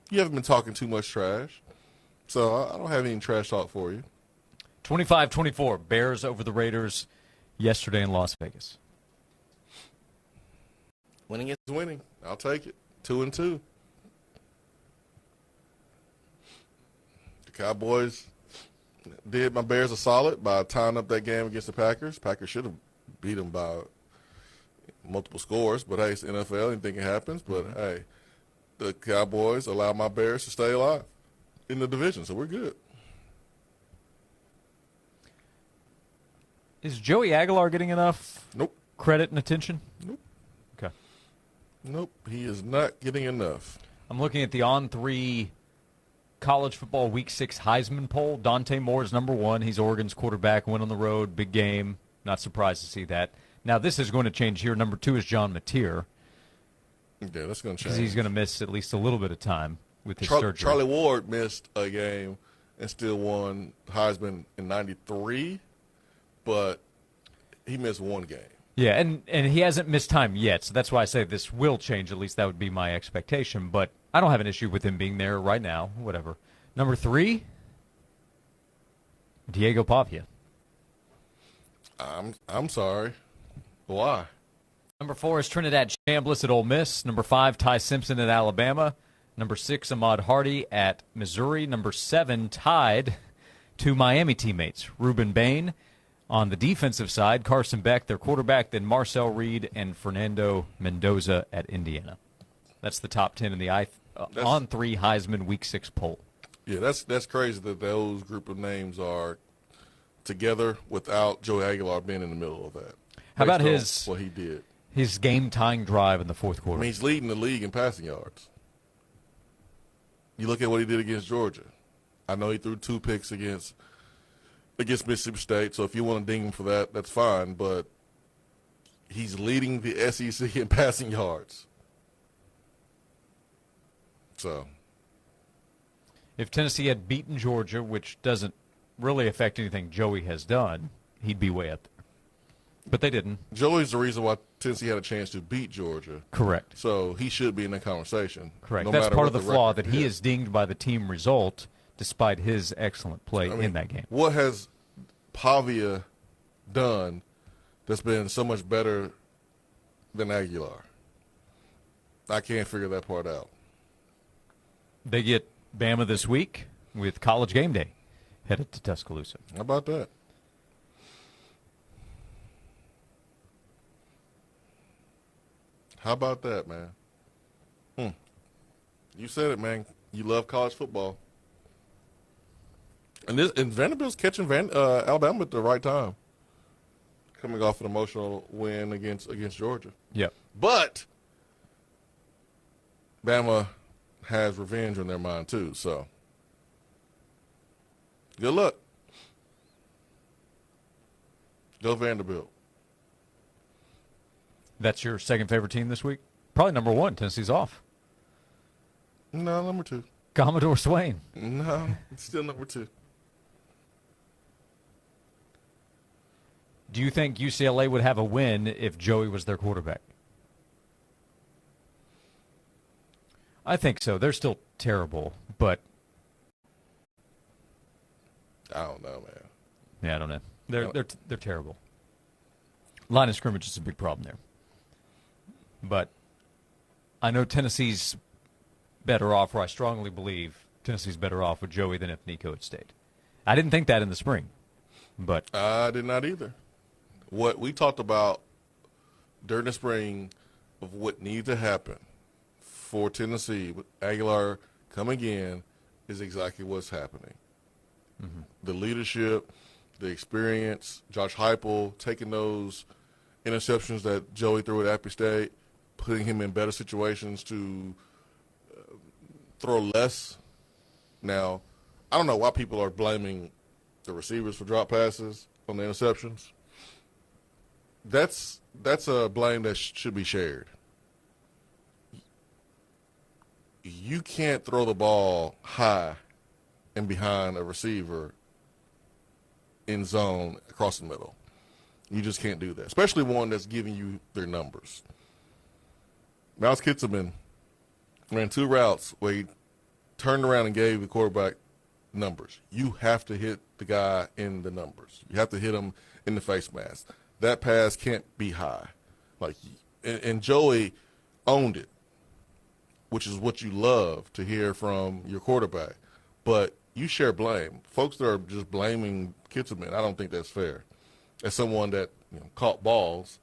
You haven't been talking too much trash. So I don't have any trash talk for you. 25-24. Bears over the Raiders yesterday in Las Vegas. Winning is winning. I'll take it. 2-2. The Cowboys did my Bears a solid by tying up that game against the Packers. Packers should have beat them by multiple scores, but hey, it's the NFL. Anything can happen. But hey, the Cowboys allowed my Bears to stay alive in the division, so we're good. Is Joey Aguilar getting enough credit and attention? Nope. Okay. Nope, he is not getting enough. I'm looking at the On3 College Football Week 6 Heisman poll. Dante Moore is number 1. He's Oregon's quarterback, went on the road, big game. Not surprised to see that. Now, this is going to change here. Number 2 is John Mateer. Yeah, that's going to change. Because he's going to miss at least a little bit of time with his surgery. Charlie Ward missed a game and still won Heisman in 93, but he missed one game. Yeah, and he hasn't missed time yet, so that's why I say this will change. At least that would be my expectation. But I don't have an issue with him being there right now, whatever. Number 3, Diego Pavia. I'm sorry. Why? Number 4 is Trinidad Chambliss at Ole Miss. Number 5, Ty Simpson at Alabama. Number 6, Ahmad Hardy at Missouri. Number 7, tied to Miami teammates, Reuben Bain. On the defensive side, Carson Beck, their quarterback, then Marcel Reed and Fernando Mendoza at Indiana. That's the top 10 in the On3 Heisman Week 6 poll. Yeah, that's crazy that those group of names are together without Joey Aguilar being in the middle of that. How about what he did? His game-tying drive in the fourth quarter. I mean, he's leading the league in passing yards. You look at what he did against Georgia. I know he threw 2 picks against Mississippi State, so if you want to ding him for that, that's fine, but he's leading the SEC in passing yards. So, if Tennessee had beaten Georgia, which doesn't really affect anything Joey has done, he'd be way up there. But they didn't. Joey's the reason why Tennessee had a chance to beat Georgia. Correct. So he should be in that conversation. Correct. No That's part of the flaw, record that he is dinged by the team result despite his excellent play in that game. What has Pavia done that's been so much better than Aguilar? I can't figure that part out. They get Bama this week with College Game Day headed to Tuscaloosa. How about that? How about that, man? You said it, man. You love college football. And Vanderbilt's catching Alabama at the right time, coming off an emotional win against Georgia. Yep. But Bama has revenge on their mind too. So good luck. Go Vanderbilt. That's your second favorite team this week? Probably number 1. Tennessee's off. No, number 2. Commodore Swain. No, it's still number 2. Do you think UCLA would have a win if Joey was their quarterback? I think so. They're still terrible, but I don't know, man. Yeah, I don't know. They're terrible. Line of scrimmage is a big problem there. But I know Tennessee's better off, or I strongly believe Tennessee's better off with Joey than if Nico had stayed. I didn't think that in the spring, but I did not either. What we talked about during the spring of what needed to happen for Tennessee with Aguilar coming in is exactly what's happening. Mm-hmm. The leadership, the experience, Josh Heupel taking those interceptions that Joey threw at Appy State, putting him in better situations to throw less. Now, I don't know why people are blaming the receivers for drop passes on the interceptions. That's a blame that should be shared. You can't throw the ball high and behind a receiver in zone across the middle. You just can't do that, especially one that's giving you their numbers. Mouse Kitzelman ran 2 routes where he turned around and gave the quarterback numbers. You have to hit the guy in the numbers. You have to hit him in the face mask. That pass can't be high. And Joey owned it, which is what you love to hear from your quarterback. But you share blame. Folks that are just blaming Kitzelman, I don't think that's fair. As someone that caught balls,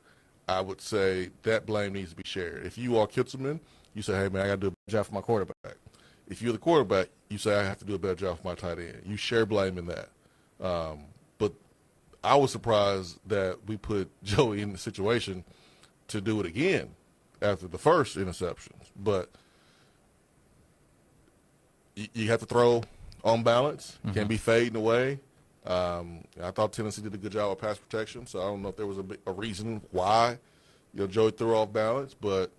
I would say that blame needs to be shared. If you are Kitzelman, you say, hey, man, I got to do a better job for my quarterback. If you're the quarterback, you say, I have to do a better job for my tight end. You share blame in that. But I was surprised that we put Joey in the situation to do it again after the first interceptions. But you have to throw on balance. You can't be fading away. I thought Tennessee did a good job of pass protection, so I don't know if there was a reason why Joey threw off balance. But,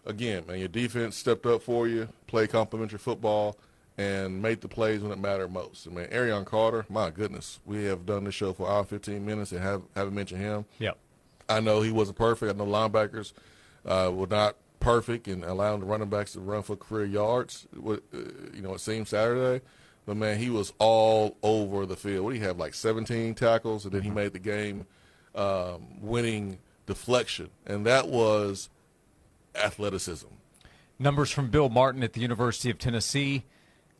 again, man, your defense stepped up for you, played complimentary football, and made the plays when it mattered most. I mean, Arion Carter, my goodness, we have done this show for an hour 15 minutes and haven't mentioned him. Yep. I know he wasn't perfect. I know linebackers were not perfect in allowing the running backs to run for career yards. It seemed Saturday. But, man, he was all over the field. What did he have, like 17 tackles? And then he made the game-winning deflection. And that was athleticism. Numbers from Bill Martin at the University of Tennessee.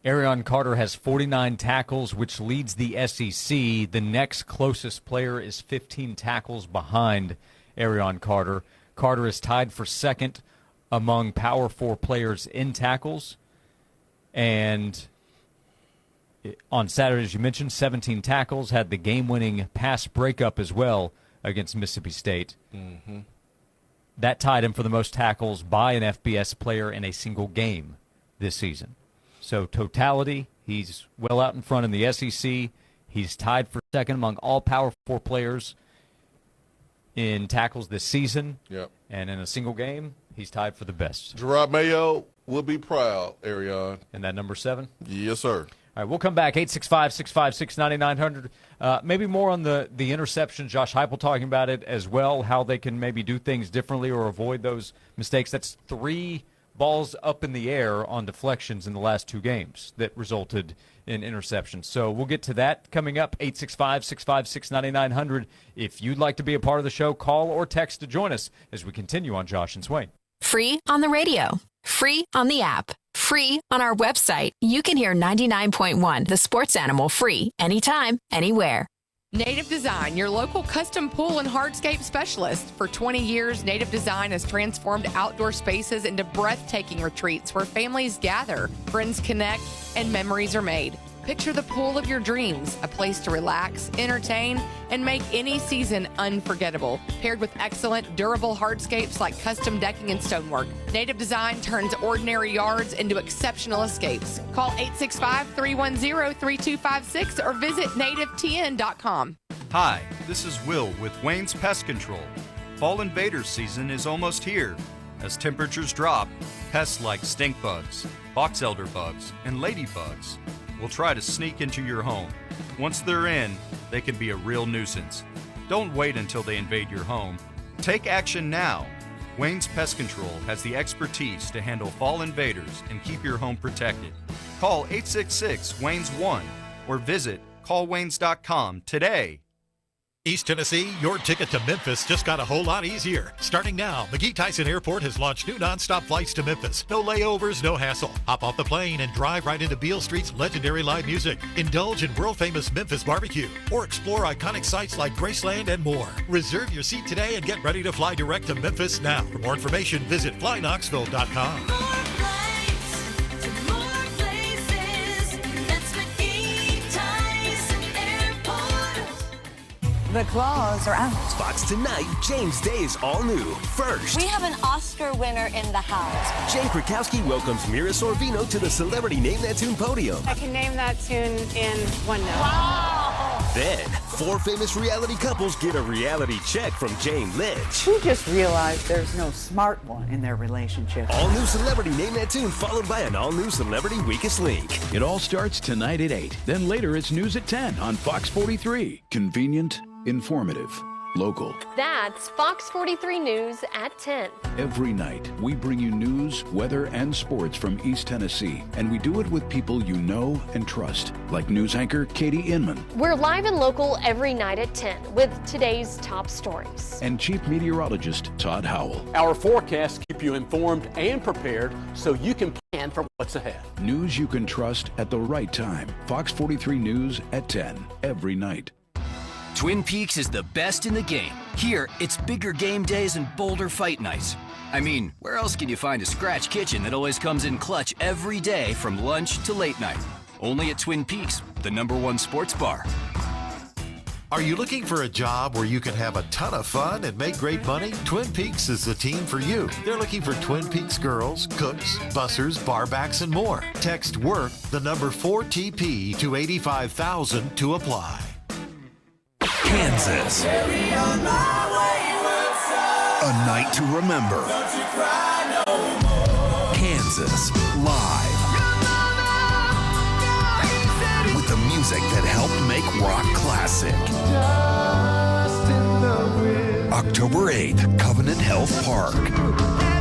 Arion Carter has 49 tackles, which leads the SEC. The next closest player is 15 tackles behind Arion Carter. Carter is tied for second among Power 4 players in tackles. And on Saturday, as you mentioned, 17 tackles, had the game-winning pass breakup as well against Mississippi State. Mm-hmm. That tied him for the most tackles by an FBS player in a single game this season. So totality, he's well out in front in the SEC. He's tied for second among all Power 4 players in tackles this season. Yep. And in a single game, he's tied for the best. Gerard Mayo will be proud, Arion. And that number 7? Yes, sir. All right, we'll come back, 865-656-9900. Maybe more on the interception. Josh Heupel talking about it as well, how they can maybe do things differently or avoid those mistakes. That's 3 balls up in the air on deflections in the last 2 games that resulted in interceptions. So we'll get to that coming up, 865-656-9900. If you'd like to be a part of the show, call or text to join us as we continue on Josh and Swain. Free on the radio. Free on the app. Free on our website. You can hear 99.1, the sports animal, free anytime, anywhere. Native Design, your local custom pool and hardscape specialist. For 20 years, Native Design has transformed outdoor spaces into breathtaking retreats where families gather, friends connect, and memories are made. Picture the pool of your dreams, a place to relax, entertain, and make any season unforgettable. Paired with excellent, durable hardscapes like custom decking and stonework, Native Design turns ordinary yards into exceptional escapes. Call 865-310-3256 or visit nativetn.com. Hi, this is Will with Wayne's Pest Control. Fall invader season is almost here. As temperatures drop, pests like stink bugs, box elder bugs, and ladybugs will try to sneak into your home. Once they're in, they can be a real nuisance. Don't wait until they invade your home. Take action now. Wayne's Pest Control has the expertise to handle fall invaders and keep your home protected. Call 866-WAYNES-1 or visit callwaynes.com today. East Tennessee, your ticket to Memphis just got a whole lot easier. Starting now, McGee-Tyson Airport has launched new nonstop flights to Memphis. No layovers, no hassle. Hop off the plane and drive right into Beale Street's legendary live music. Indulge in world-famous Memphis barbecue or explore iconic sites like Graceland and more. Reserve your seat today and get ready to fly direct to Memphis now. For more information, visit flyknoxville.com. The claws are out. Fox tonight, James Day is all new. First, We have an Oscar winner in the house. Jay Krakowski welcomes Mira Sorvino to the Celebrity Name That Tune podium. I can name that tune in one note. Wow! Then, 4 famous reality couples get a reality check from Jane Lynch. Who just realized there's no smart one in their relationship? All new Celebrity Name That Tune, followed by an all-new Celebrity Weakest Link. It all starts tonight at 8. Then later it's news at 10 on Fox 43. Convenient, informative, local. That's Fox 43 News at 10. Every night, we bring you news, weather, and sports from East Tennessee. And we do it with people you know and trust, like news anchor Katie Inman We're live and local every night at 10 with today's top stories. and Chief Meteorologist Todd Howell. Our forecasts keep you informed and prepared so you can plan for what's ahead. News you can trust at the right time. Fox 43 News at 10, every night. Twin Peaks is the best in the game. Here, it's bigger game days and bolder fight nights. I mean, where else can you find a scratch kitchen that always comes in clutch every day from lunch to late night? Only at Twin Peaks, the #1 sports bar. Are you looking for a job where you can have a ton of fun and make great money? Twin Peaks is the team for you. They're looking for Twin Peaks girls, cooks, bussers, barbacks, and more. Text WORK, the number 4TP to 85,000 to apply. Kansas. A night to remember. Kansas live. With the music that helped make rock classic. October 8th, Covenant Health Park.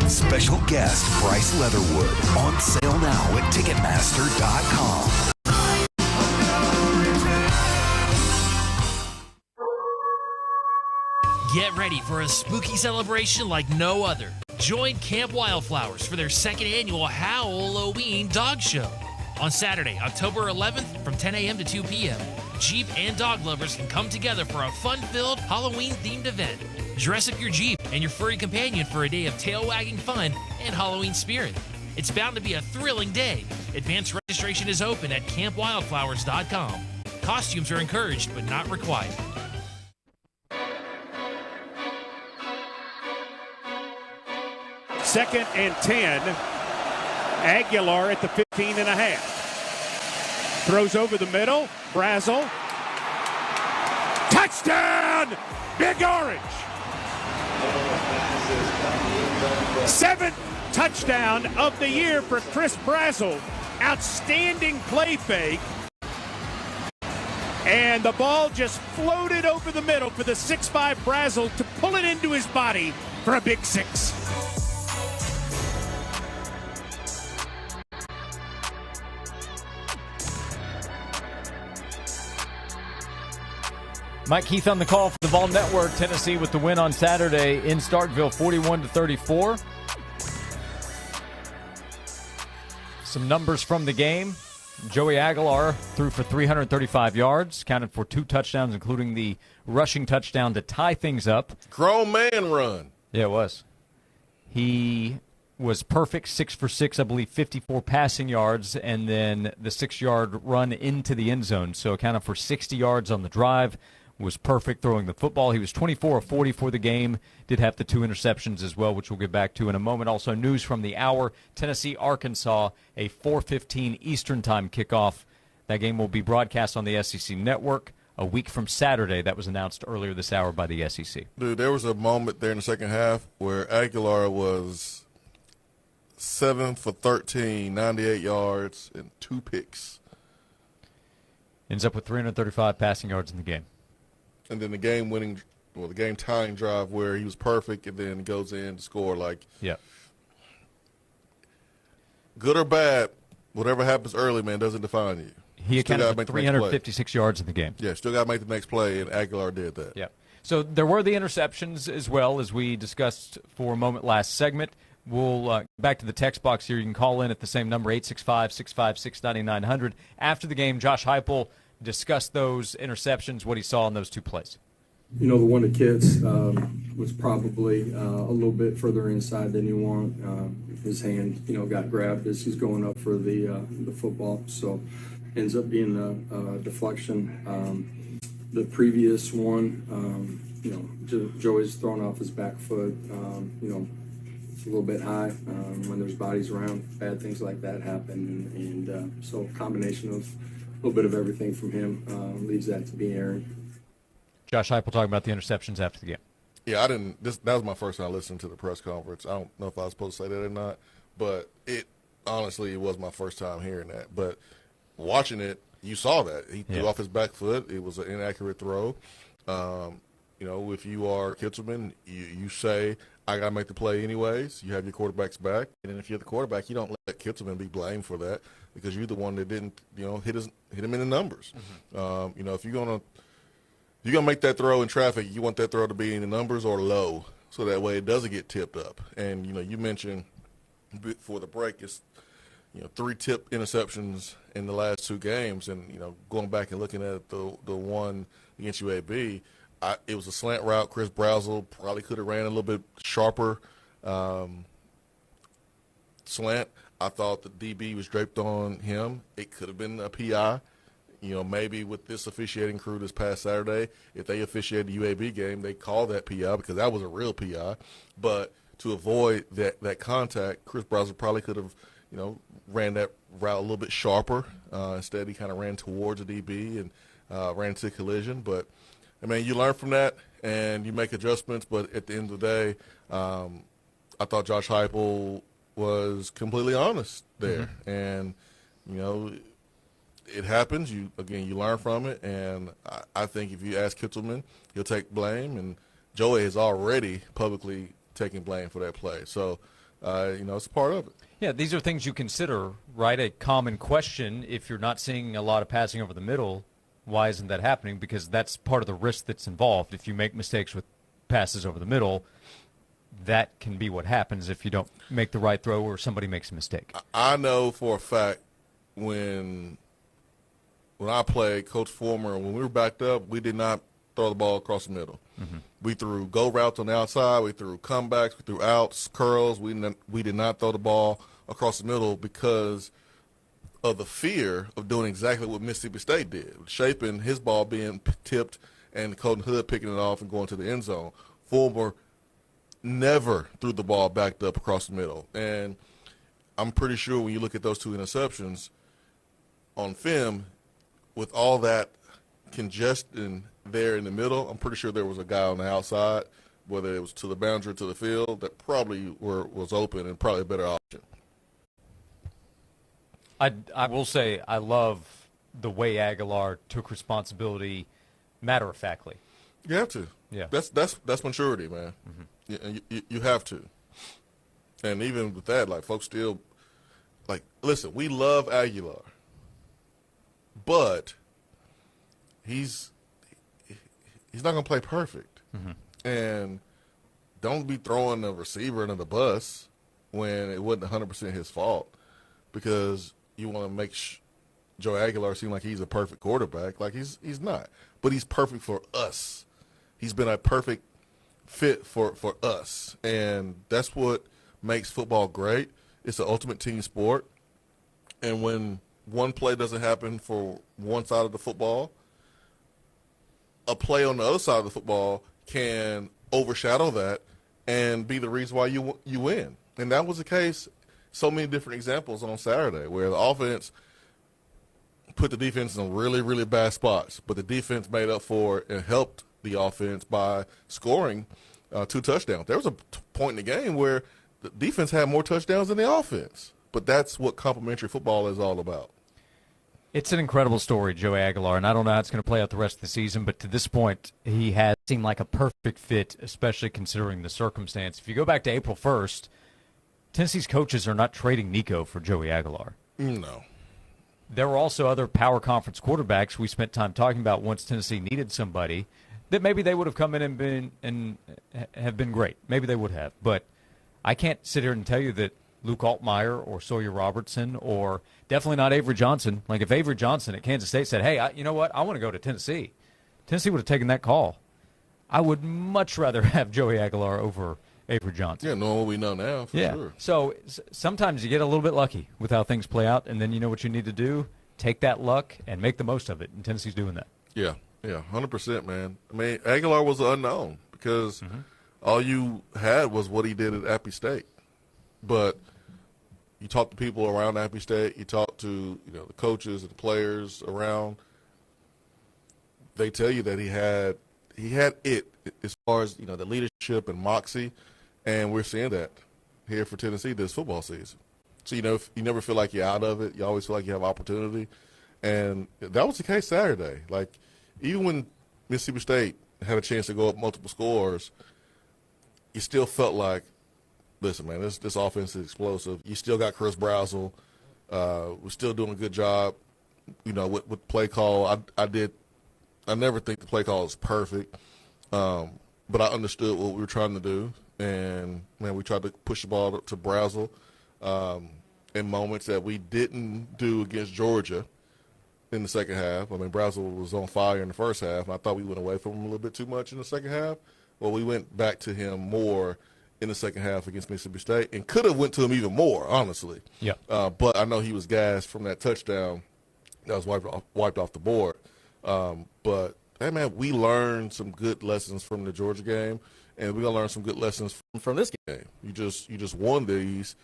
Special guest Bryce Leatherwood. On sale now at Ticketmaster.com. Get ready for a spooky celebration like no other. Join Camp Wildflowers for their second annual Halloween Dog Show. On Saturday, October 11th from 10 a.m. to 2 p.m., Jeep and dog lovers can come together for a fun-filled Halloween-themed event. Dress up your Jeep and your furry companion for a day of tail-wagging fun and Halloween spirit. It's bound to be a thrilling day. Advanced registration is open at campwildflowers.com. Costumes are encouraged but not required. Second and 10. Aguilar at the 15 and a half. Throws over the middle. Brazel. Touchdown! Big Orange. 7th touchdown of the year for Chris Brazel. Outstanding play fake. And the ball just floated over the middle for the 6'5 Brazel to pull it into his body for a big 6. Mike Keith on the call for the Vol Network. Tennessee with the win on Saturday in Starkville, 41-34. Some numbers from the game. Joey Aguilar threw for 335 yards, counted for 2 touchdowns, including the rushing touchdown to tie things up. Grown man run. Yeah, it was. He was perfect, 6 for 6, I believe, 54 passing yards, and then the 6-yard run into the end zone. So accounted for 60 yards on the drive. Was perfect throwing the football. He was 24 of 40 for the game. Did have the 2 interceptions as well, which we'll get back to in a moment. Also, news from the hour, Tennessee, Arkansas, a 4:15 Eastern Time kickoff. That game will be broadcast on the SEC Network a week from Saturday. That was announced earlier this hour by the SEC. Dude, there was a moment there in the second half where Aguilar was 7 for 13, 98 yards, and 2 picks. Ends up with 335 passing yards in the game. And then the game tying drive where he was perfect and then goes in to score. Like, yeah. Good or bad, whatever happens early, man, doesn't define you. He accounted for 356 yards in the game. Yeah, still got to make the next play, and Aguilar did that. Yeah. So there were the interceptions as well, as we discussed for a moment last segment. We'll back to the text box here. You can call in at the same number, 865-656-9900. After the game, Josh Heupel discussed those interceptions, what he saw in those 2 plays. You know, the one of the kids was probably a little bit further inside than you want. His hand, got grabbed as he's going up for the football. So ends up being a deflection. the previous one, Joey's thrown off his back foot. It's a little bit high when there's bodies around. Bad things like that happen, and so a combination of a little bit of everything from him leaves that to be Aaron. Josh Heupel talking about the interceptions after the game. Yeah, I didn't. That was my first time listening to the press conference. I don't know if I was supposed to say that or not, but it was my first time hearing that. But watching it, you saw that he threw off his back foot. It was an inaccurate throw. If you are Kitzelman, you say, I got to make the play anyways. You have your quarterback's back. And then if you're the quarterback, you don't let Kitzelman be blamed for that because you're the one that didn't, hit him in the numbers. Mm-hmm. If you're going to make that throw in traffic, you want that throw to be in the numbers or low so that way it doesn't get tipped up. And, you mentioned before the break, it's, 3 tip interceptions in the last 2 games. And, going back and looking at the one against UAB, it was a slant route. Chris Brazel probably could have ran a little bit sharper slant. I thought the DB was draped on him. It could have been a PI. Maybe with this officiating crew this past Saturday, if they officiated the UAB game, they call that PI because that was a real PI. But to avoid that contact, Chris Brazel probably could have, ran that route a little bit sharper. Instead, he kind of ran towards the DB and ran into collision. But, you learn from that and you make adjustments. But at the end of the day, I thought Josh Heupel was completely honest there. Mm-hmm. And, it happens. You learn from it. And I think if you ask Kitzelman, he'll take blame. And Joey has already publicly taken blame for that play. So, it's a part of it. Yeah, these are things you consider, right? A common question, if you're not seeing a lot of passing over the middle, why isn't that happening? Because that's part of the risk that's involved. If you make mistakes with passes over the middle, that can be what happens if you don't make the right throw or somebody makes a mistake. I know for a fact when I played, Coach Former, when we were backed up, we did not throw the ball across the middle. Mm-hmm. We threw go routes on the outside. We threw comebacks. We threw outs, curls. We did not throw the ball across the middle because of the fear of doing exactly what Mississippi State did, shaping his ball being tipped and Colton Hood picking it off and going to the end zone. Former never threw the ball backed up across the middle. And I'm pretty sure when you look at those 2 interceptions on film, with all that congestion there in the middle, I'm pretty sure there was a guy on the outside, whether it was to the boundary or to the field, that probably was open and probably a better option. I will say I love the way Aguilar took responsibility matter-of-factly. You have to. Yeah. That's maturity, man. Mm-hmm. You have to. And even with that, folks still, listen, we love Aguilar. But he's not going to play perfect. Mm-hmm. And don't be throwing the receiver under the bus when it wasn't 100% his fault because you want to make Joe Aguilar seem like he's a perfect quarterback. He's not. But he's perfect for us. He's been a perfect fit for us. And that's what makes football great. It's the ultimate team sport. And when one play doesn't happen for one side of the football, a play on the other side of the football can overshadow that and be the reason why you win. And that was the case, so many different examples on Saturday where the offense put the defense in really, really bad spots, but the defense made up for it and helped the offense by scoring 2 touchdowns. There was a point in the game where the defense had more touchdowns than the offense, but that's what complimentary football is all about. It's an incredible story, Joey Aguilar, and I don't know how it's going to play out the rest of the season, but to this point, he has seemed like a perfect fit, especially considering the circumstance. If you go back to April 1st, Tennessee's coaches are not trading Nico for Joey Aguilar. No. There were also other power conference quarterbacks we spent time talking about once Tennessee needed somebody that maybe they would have come in and have been great. Maybe they would have, but I can't sit here and tell you that Luke Altmaier or Sawyer Robertson or definitely not Avery Johnson. If Avery Johnson at Kansas State said, hey, you know what, I want to go to Tennessee, Tennessee would have taken that call. I would much rather have Joey Aguilar over Avery Johnson. Yeah, knowing what we know now, for sure. So sometimes you get a little bit lucky with how things play out, and then you know what you need to do, take that luck and make the most of it, and Tennessee's doing that. Yeah, Yeah, 100%, man. I mean, Aguilar was an unknown because all you had was what he did at Appy State. But you talk to people around Appy State, you talk to the coaches and the players around, they tell you that he had it as far as the leadership and moxie, and we're seeing that here for Tennessee this football season. So if you never feel like you're out of it, you always feel like you have opportunity, and that was the case Saturday. Like even when Mississippi State had a chance to go up multiple scores, you still felt like, listen, man, this offense is explosive. You still got Chris Brazel. We're still doing a good job, with play call. I never think the play call is perfect, but I understood what we were trying to do. And, man, we tried to push the ball to Brazel in moments that we didn't do against Georgia in the second half. I mean, Brazel was on fire in the first half, and I thought we went away from him a little bit too much in the second half. Well, we went back to him more in the second half against Mississippi State and could have went to him even more, honestly. Yeah. But I know he was gassed from that touchdown that was wiped off the board. But, hey, man, we learned some good lessons from the Georgia game, and we're going to learn some good lessons from this game. You just won this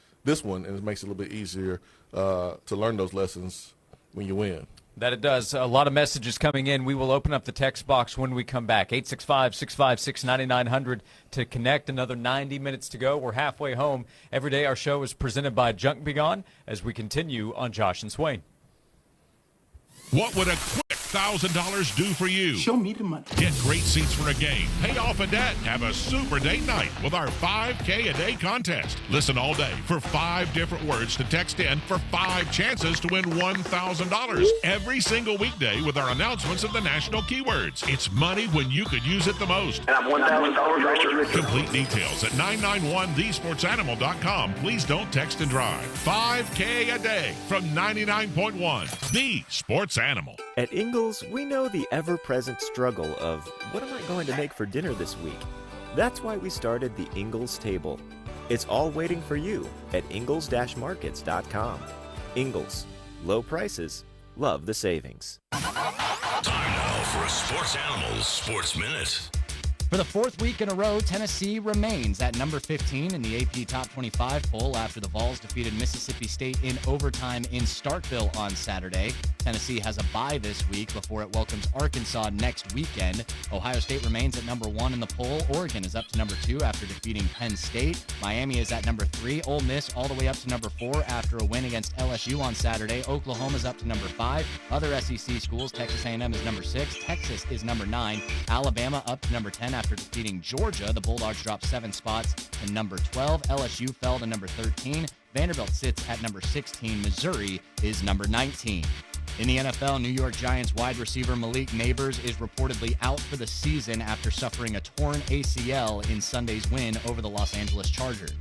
one, and it makes it a little bit easier to learn those lessons when you win. That it does. A lot of messages coming in. We will open up the text box when we come back. 865-656-9900 to connect. Another 90 minutes to go. We're halfway home. Every day our show is presented by Junk Be Gone as we continue on Josh and Swain. What would a quick $1,000 do for you? Show me the money. Get great seats for a game, pay off a debt, have a super date night with our 5K a day contest. Listen all day for 5 different words to text in for 5 chances to win $1,000 every single weekday with our announcements of the national keywords. It's money when you could use it the most. And I'm $1,000 richer. Complete details at 991thesportsanimal.com. Please don't text and drive. 5K a day from 99.1, the Sports Animal. At Ingles, we know the ever-present struggle of, what am I going to make for dinner this week? That's why we started the Ingles table. It's all waiting for you at ingles-markets.com. Ingles, low prices, love the savings. Time now for a Sports Animals Sports Minute. For the 4th week in a row, Tennessee remains at number 15 in the AP Top 25 poll after the Vols defeated Mississippi State in overtime in Starkville on Saturday. Tennessee has a bye this week before it welcomes Arkansas next weekend. Ohio State remains at number 1 in the poll. Oregon is up to number 2 after defeating Penn State. Miami is at number 3. Ole Miss all the way up to number 4 after a win against LSU on Saturday. Oklahoma is up to number 5. Other SEC schools, Texas A&M is number 6. Texas is number 9. Alabama up to number 10 after defeating Georgia. The Bulldogs dropped 7 spots to number 12. LSU fell to number 13. Vanderbilt sits at number 16. Missouri is number 19. In the NFL, New York Giants wide receiver Malik Neighbors is reportedly out for the season after suffering a torn ACL in Sunday's win over the Los Angeles Chargers.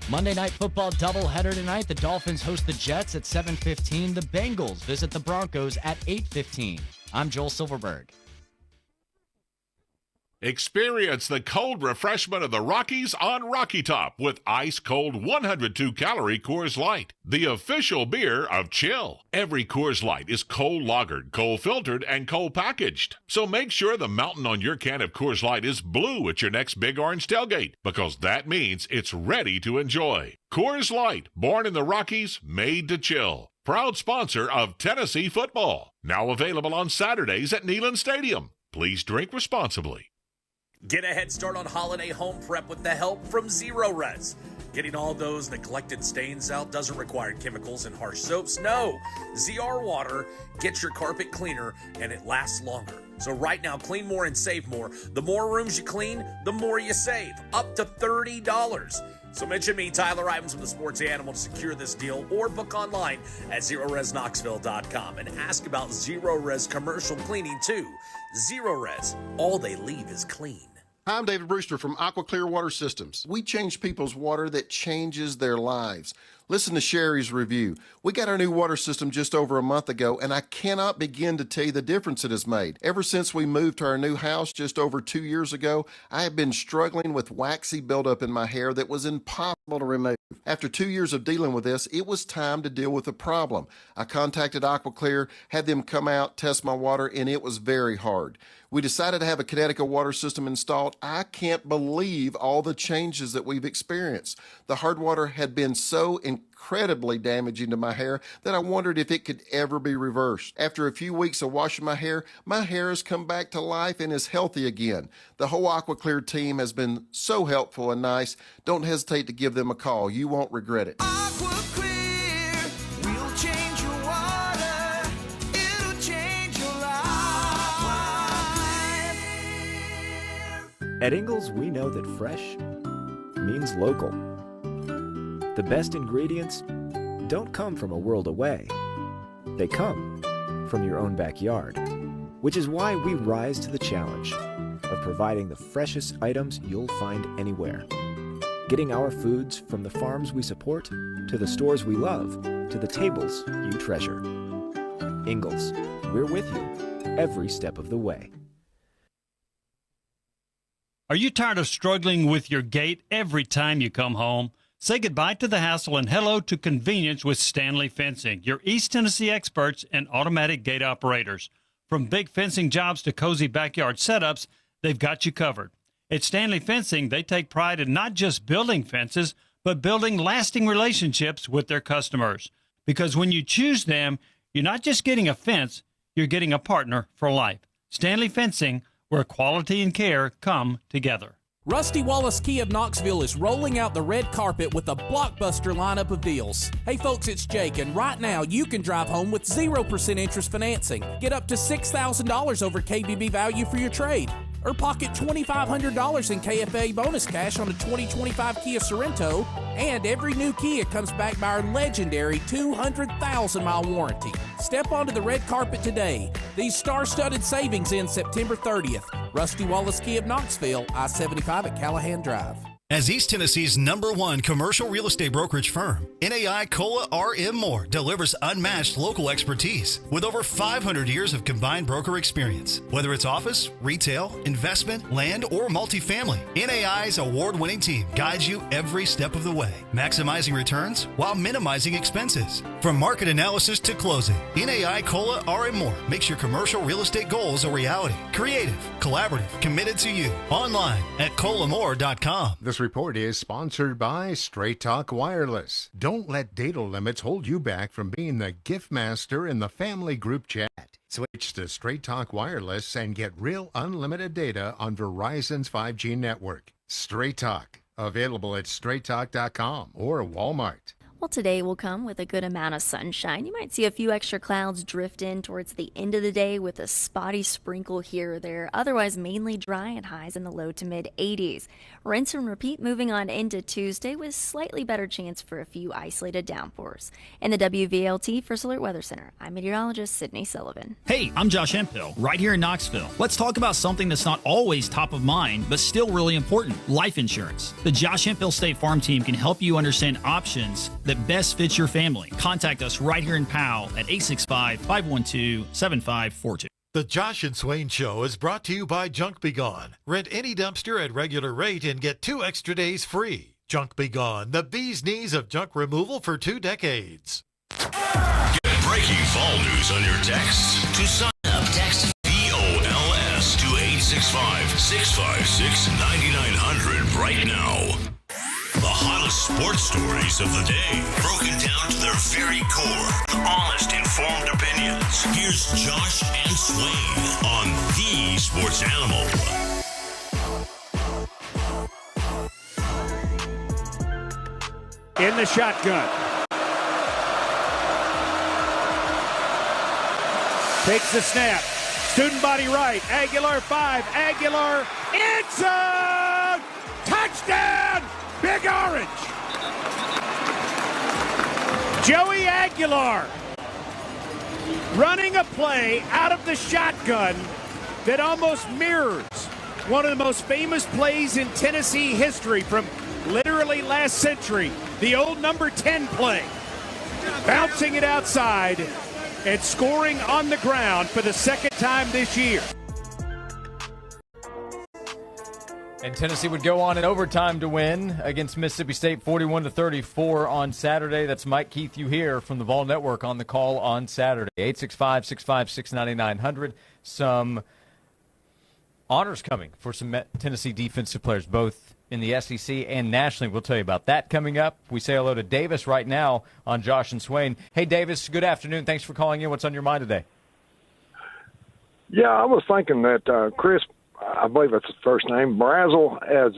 Monday Night Football doubleheader tonight. The Dolphins host the Jets at 7:15. The Bengals visit the Broncos at 8:15. I'm Joel Silverberg. Experience the cold refreshment of the Rockies on Rocky Top with ice-cold 102-calorie Coors Light, the official beer of chill. Every Coors Light is cold lagered, cold filtered, and cold packaged. So make sure the mountain on your can of Coors Light is blue at your next Big Orange tailgate, because that means it's ready to enjoy. Coors Light, born in the Rockies, made to chill. Proud sponsor of Tennessee football. Now available on Saturdays at Neyland Stadium. Please drink responsibly. Get a head start on holiday home prep with the help from Zero Res. Getting all those neglected stains out doesn't require chemicals and harsh soaps. No, ZR Water gets your carpet cleaner and it lasts longer. So right now, clean more and save more. The more rooms you clean, the more you save. Up to $30. So mention me, Tyler Ivins from the Sports Animal, to secure this deal, or book online at ZeroResKnoxville.com and ask about Zero Res commercial cleaning too. Zero Res, all they leave is clean. Hi, I'm David Brewster from Aqua Clear Water Systems. We change people's water that changes their lives. Listen to Sherry's review. We got our new water system just over a month ago, and I cannot begin to tell you the difference it has made. Ever since we moved to our new house just over 2 years ago, I have been struggling with waxy buildup in my hair that was impossible to remove. After 2 years of dealing with this, it was time to deal with the problem. I contacted AquaClear, had them come out, test my water, and it was very hard. We decided to have a Connecticut water system installed. I can't believe all the changes that we've experienced. The hard water had been so incredibly damaging to my hair that I wondered if it could ever be reversed. After a few weeks of washing my hair has come back to life and is healthy again. The whole AquaClear team has been so helpful and nice. Don't hesitate to give them a call. You won't regret it. At Ingalls, we know that fresh means local. The best ingredients don't come from a world away. They come from your own backyard, which is why we rise to the challenge of providing the freshest items you'll find anywhere. Getting our foods from the farms we support, to the stores we love, to the tables you treasure. Ingalls, we're with you every step of the way. Are you tired of struggling with your gate every time you come home? Say goodbye to the hassle and hello to convenience with Stanley Fencing, your East Tennessee experts and automatic gate operators. From big fencing jobs to cozy backyard setups, they've got you covered. At Stanley Fencing, they take pride in not just building fences, but building lasting relationships with their customers. Because when you choose them, you're not just getting a fence, you're getting a partner for life. Stanley Fencing, where quality and care come together. Rusty Wallace Kia of Knoxville is rolling out the red carpet with a blockbuster lineup of deals. Hey folks, it's Jake, and right now you can drive home with 0% interest financing. Get up to $6,000 over KBB value for your trade. Or pocket $2,500 in KFA bonus cash on a 2025 Kia Sorento, and every new Kia comes back by our legendary 200,000-mile warranty. Step onto the red carpet today. These star-studded savings end September 30th. Rusty Wallace Kia of Knoxville, I-75 at Callahan Drive. As East Tennessee's #1 commercial real estate brokerage firm, NAI Cola RM Moore delivers unmatched local expertise with over 500 years of combined broker experience. Whether it's office, retail, investment, land, or multifamily, NAI's award-winning team guides you every step of the way, maximizing returns while minimizing expenses. From market analysis to closing, NAI Cola RM Moore makes your commercial real estate goals a reality. Creative, collaborative, committed to you. Online at colamore.com. This report is sponsored by Straight Talk Wireless. Don't let data limits hold you back from being the gift master in the family group chat. Switch to Straight Talk Wireless and get real unlimited data on Verizon's 5G network. Straight Talk, available at straighttalk.com or Walmart. Well, today will come with a good amount of sunshine. You might see a few extra clouds drift in towards the end of the day with a spotty sprinkle here or there. Otherwise, mainly dry and highs in the low to mid 80s. Rinse and repeat moving on into Tuesday with slightly better chance for a few isolated downpours. In the WVLT First Alert Weather Center, I'm meteorologist Sydney Sullivan. Hey, I'm Josh Hemphill, right here in Knoxville. Let's talk about something that's not always top of mind, but still really important: life insurance. The Josh Hemphill State Farm team can help you understand options that best fits your family. Contact us right here in Powell at 865-512-7542. The Josh and Swain Show is brought to you by Junk Be Gone. Rent any dumpster at regular rate and get 2 extra days free. Junk Be Gone, the bee's knees of junk removal for 2 decades. Get breaking fall news on your text. To sign up, text VOLS to 865-656-9900 right now. The hottest sports stories of the day, broken down to their very core. Honest, informed opinions. Here's Josh and Swain on The Sports Animal. In the shotgun. Takes the snap. Student body right. Aguilar 5. Aguilar. It's a touchdown! Big Orange. Joey Aguilar running a play out of the shotgun that almost mirrors one of the most famous plays in Tennessee history from literally last century, the old number 10 play. Bouncing it outside and scoring on the ground for the second time this year. And Tennessee would go on in overtime to win against Mississippi State 41-34 on Saturday. That's Mike Keith you hear from the Vol Network on the call on Saturday. 865-656-9900. Some honors coming for some Tennessee defensive players, both in the SEC and nationally. We'll tell you about that coming up. We say hello to Davis right now on Josh and Swain. Hey, Davis, good afternoon. Thanks for calling in. What's on your mind today? Yeah, I was thinking that Chris, I believe that's his first name, Brazel, has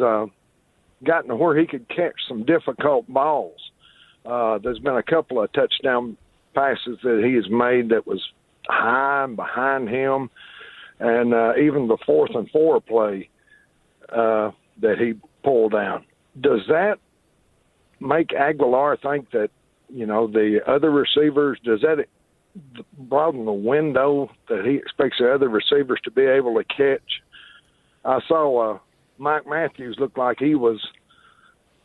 gotten to where he could catch some difficult balls. There's been a couple of touchdown passes that he has made that was high and behind him, and even the 4th and 4 play that he pulled down. Does that make Aguilar think that, the other receivers, does that broaden the window that he expects the other receivers to be able to catch? I saw Mike Matthews look like he was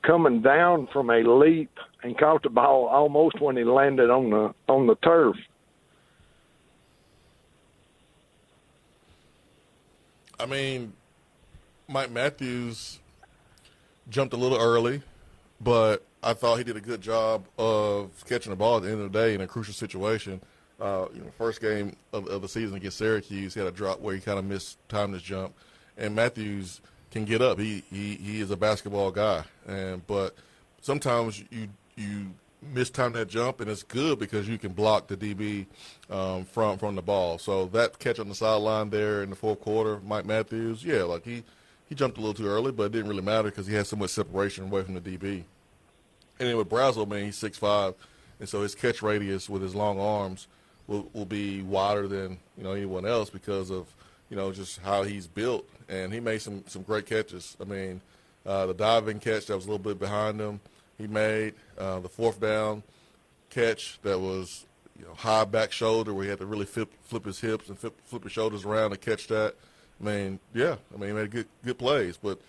coming down from a leap and caught the ball almost when he landed on the turf. I mean, Mike Matthews jumped a little early, but I thought he did a good job of catching the ball at the end of the day in a crucial situation. First game of the season against Syracuse, he had a drop where he kind of missed time his jump. And Matthews can get up. He is a basketball guy, but sometimes you mistime that jump, and it's good because you can block the DB from the ball. So that catch on the sideline there in the fourth quarter, Mike Matthews, he jumped a little too early, but it didn't really matter because he had so much separation away from the DB. And then with Brazel, man, he's 6'5", and so his catch radius with his long arms will be wider than anyone else because of just how he's built. And he made some great catches. I mean, the diving catch that was a little bit behind him, he made the 4th down catch that was high back shoulder where he had to really flip his hips and flip his shoulders around to catch that. I mean, he made good plays, but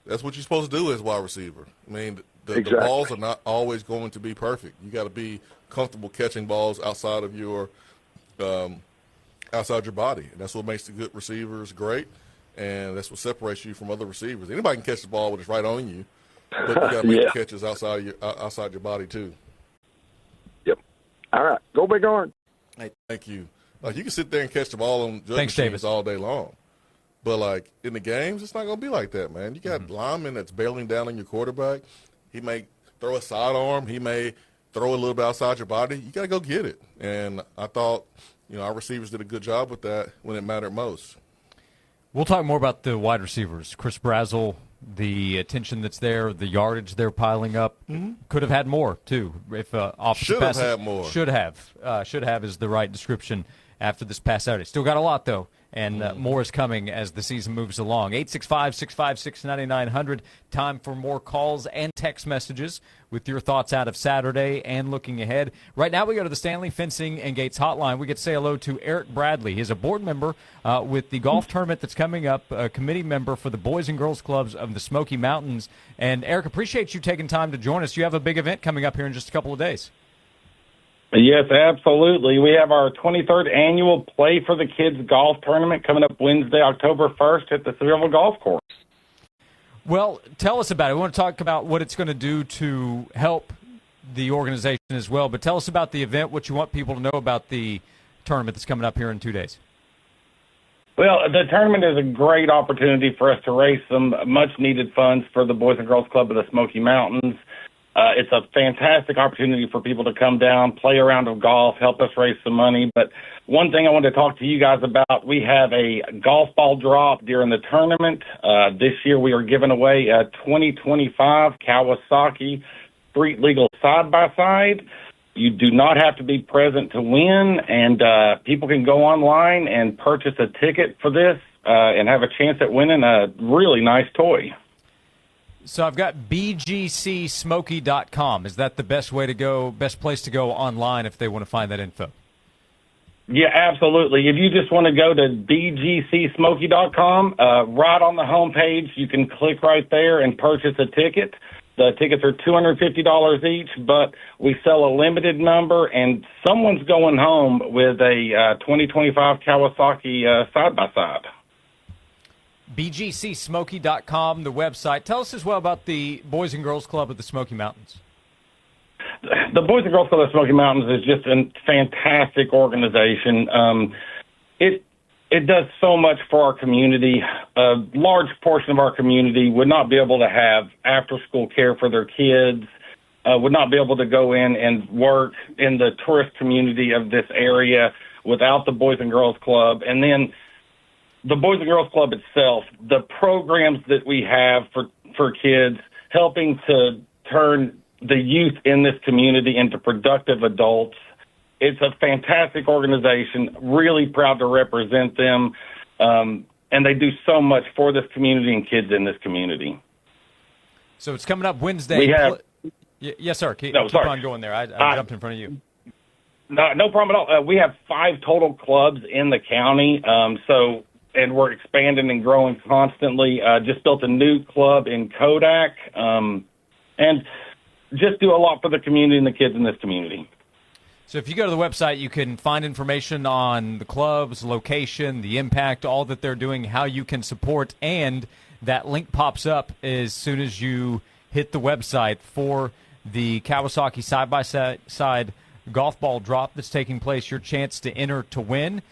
that's what you're supposed to do as a wide receiver. I mean, the balls are not always going to be perfect. You got to be comfortable catching balls outside of your body, and that's what makes the good receivers great, and that's what separates you from other receivers. Anybody can catch the ball when it's right on you, but you got to make the catches outside your body too. Yep. All right, go Big Orange. Hey, thank you. Like, you can sit there and catch the ball on judge machines all day long, but like in the games, it's not going to be like that, man. You got linemen that's bailing down on your quarterback. He may throw a sidearm. He may throw a little bit outside your body. You got to go get it. And I thought, our receivers did a good job with that when it mattered most. We'll talk more about the wide receivers. Chris Brazel, the attention that's there, the yardage they're piling up. Could have had more, too. If should have had more. Should have is the right description after this past Saturday. Still got a lot, though. And more is coming as the season moves along. 865-656-9900. Time for more calls and text messages with your thoughts out of Saturday and looking ahead. Right now we go to the Stanley Fencing and Gates Hotline. We get to say hello to Eric Bradley. He's a board member with the golf tournament that's coming up, a committee member for the Boys and Girls Clubs of the Smoky Mountains. And, Eric, appreciate you taking time to join us. You have a big event coming up here in just a couple of days. Yes, absolutely. We have our 23rd annual Play for the Kids golf tournament coming up Wednesday, October 1st at the Sevierville Golf Course. Well, tell us about it. We want to talk about what it's going to do to help the organization as well, but tell us about the event, what you want people to know about the tournament that's coming up here in 2 days. Well, the tournament is a great opportunity for us to raise some much-needed funds for the Boys and Girls Club of the Smoky Mountains. It's a fantastic opportunity for people to come down, play a round of golf, help us raise some money. But one thing I wanted to talk to you guys about, we have a golf ball drop during the tournament. This year we are giving away a 2025 Kawasaki Street Legal side-by-side. You do not have to be present to win, and people can go online and purchase a ticket for this and have a chance at winning a really nice toy. So I've got bgcsmoky.com. Is that the best way to go, best place to go online if they want to find that info? Yeah, absolutely. If you just want to go to bgcsmoky.com, right on the homepage, you can click right there and purchase a ticket. The tickets are $250 each, but we sell a limited number, and someone's going home with a 2025 Kawasaki side-by-side. BGCSmoky.com, the website. Tell us as well about the Boys and Girls Club of the Smoky Mountains. The Boys and Girls Club of the Smoky Mountains is just a fantastic organization. It does so much for our community. A large portion of our community would not be able to have after-school care for their kids, would not be able to go in and work in the tourist community of this area without the Boys and Girls Club. And then the Boys and Girls Club itself, the programs that we have for kids, helping to turn the youth in this community into productive adults. It's a fantastic organization, really proud to represent them, and they do so much for this community and kids in this community. So it's coming up Wednesday. We have, yes, sir. Keep sorry. on going there. I jumped in front of you. No problem at all. We have 5 total clubs in the county, and we're expanding and growing constantly. Just built a new club in Kodak, and just do a lot for the community and the kids in this community. So if you go to the website, you can find information on the clubs, location, the impact, all that they're doing, how you can support, and that link pops up as soon as you hit the website for the Kawasaki side-by-side golf ball drop that's taking place, your chance to enter to win.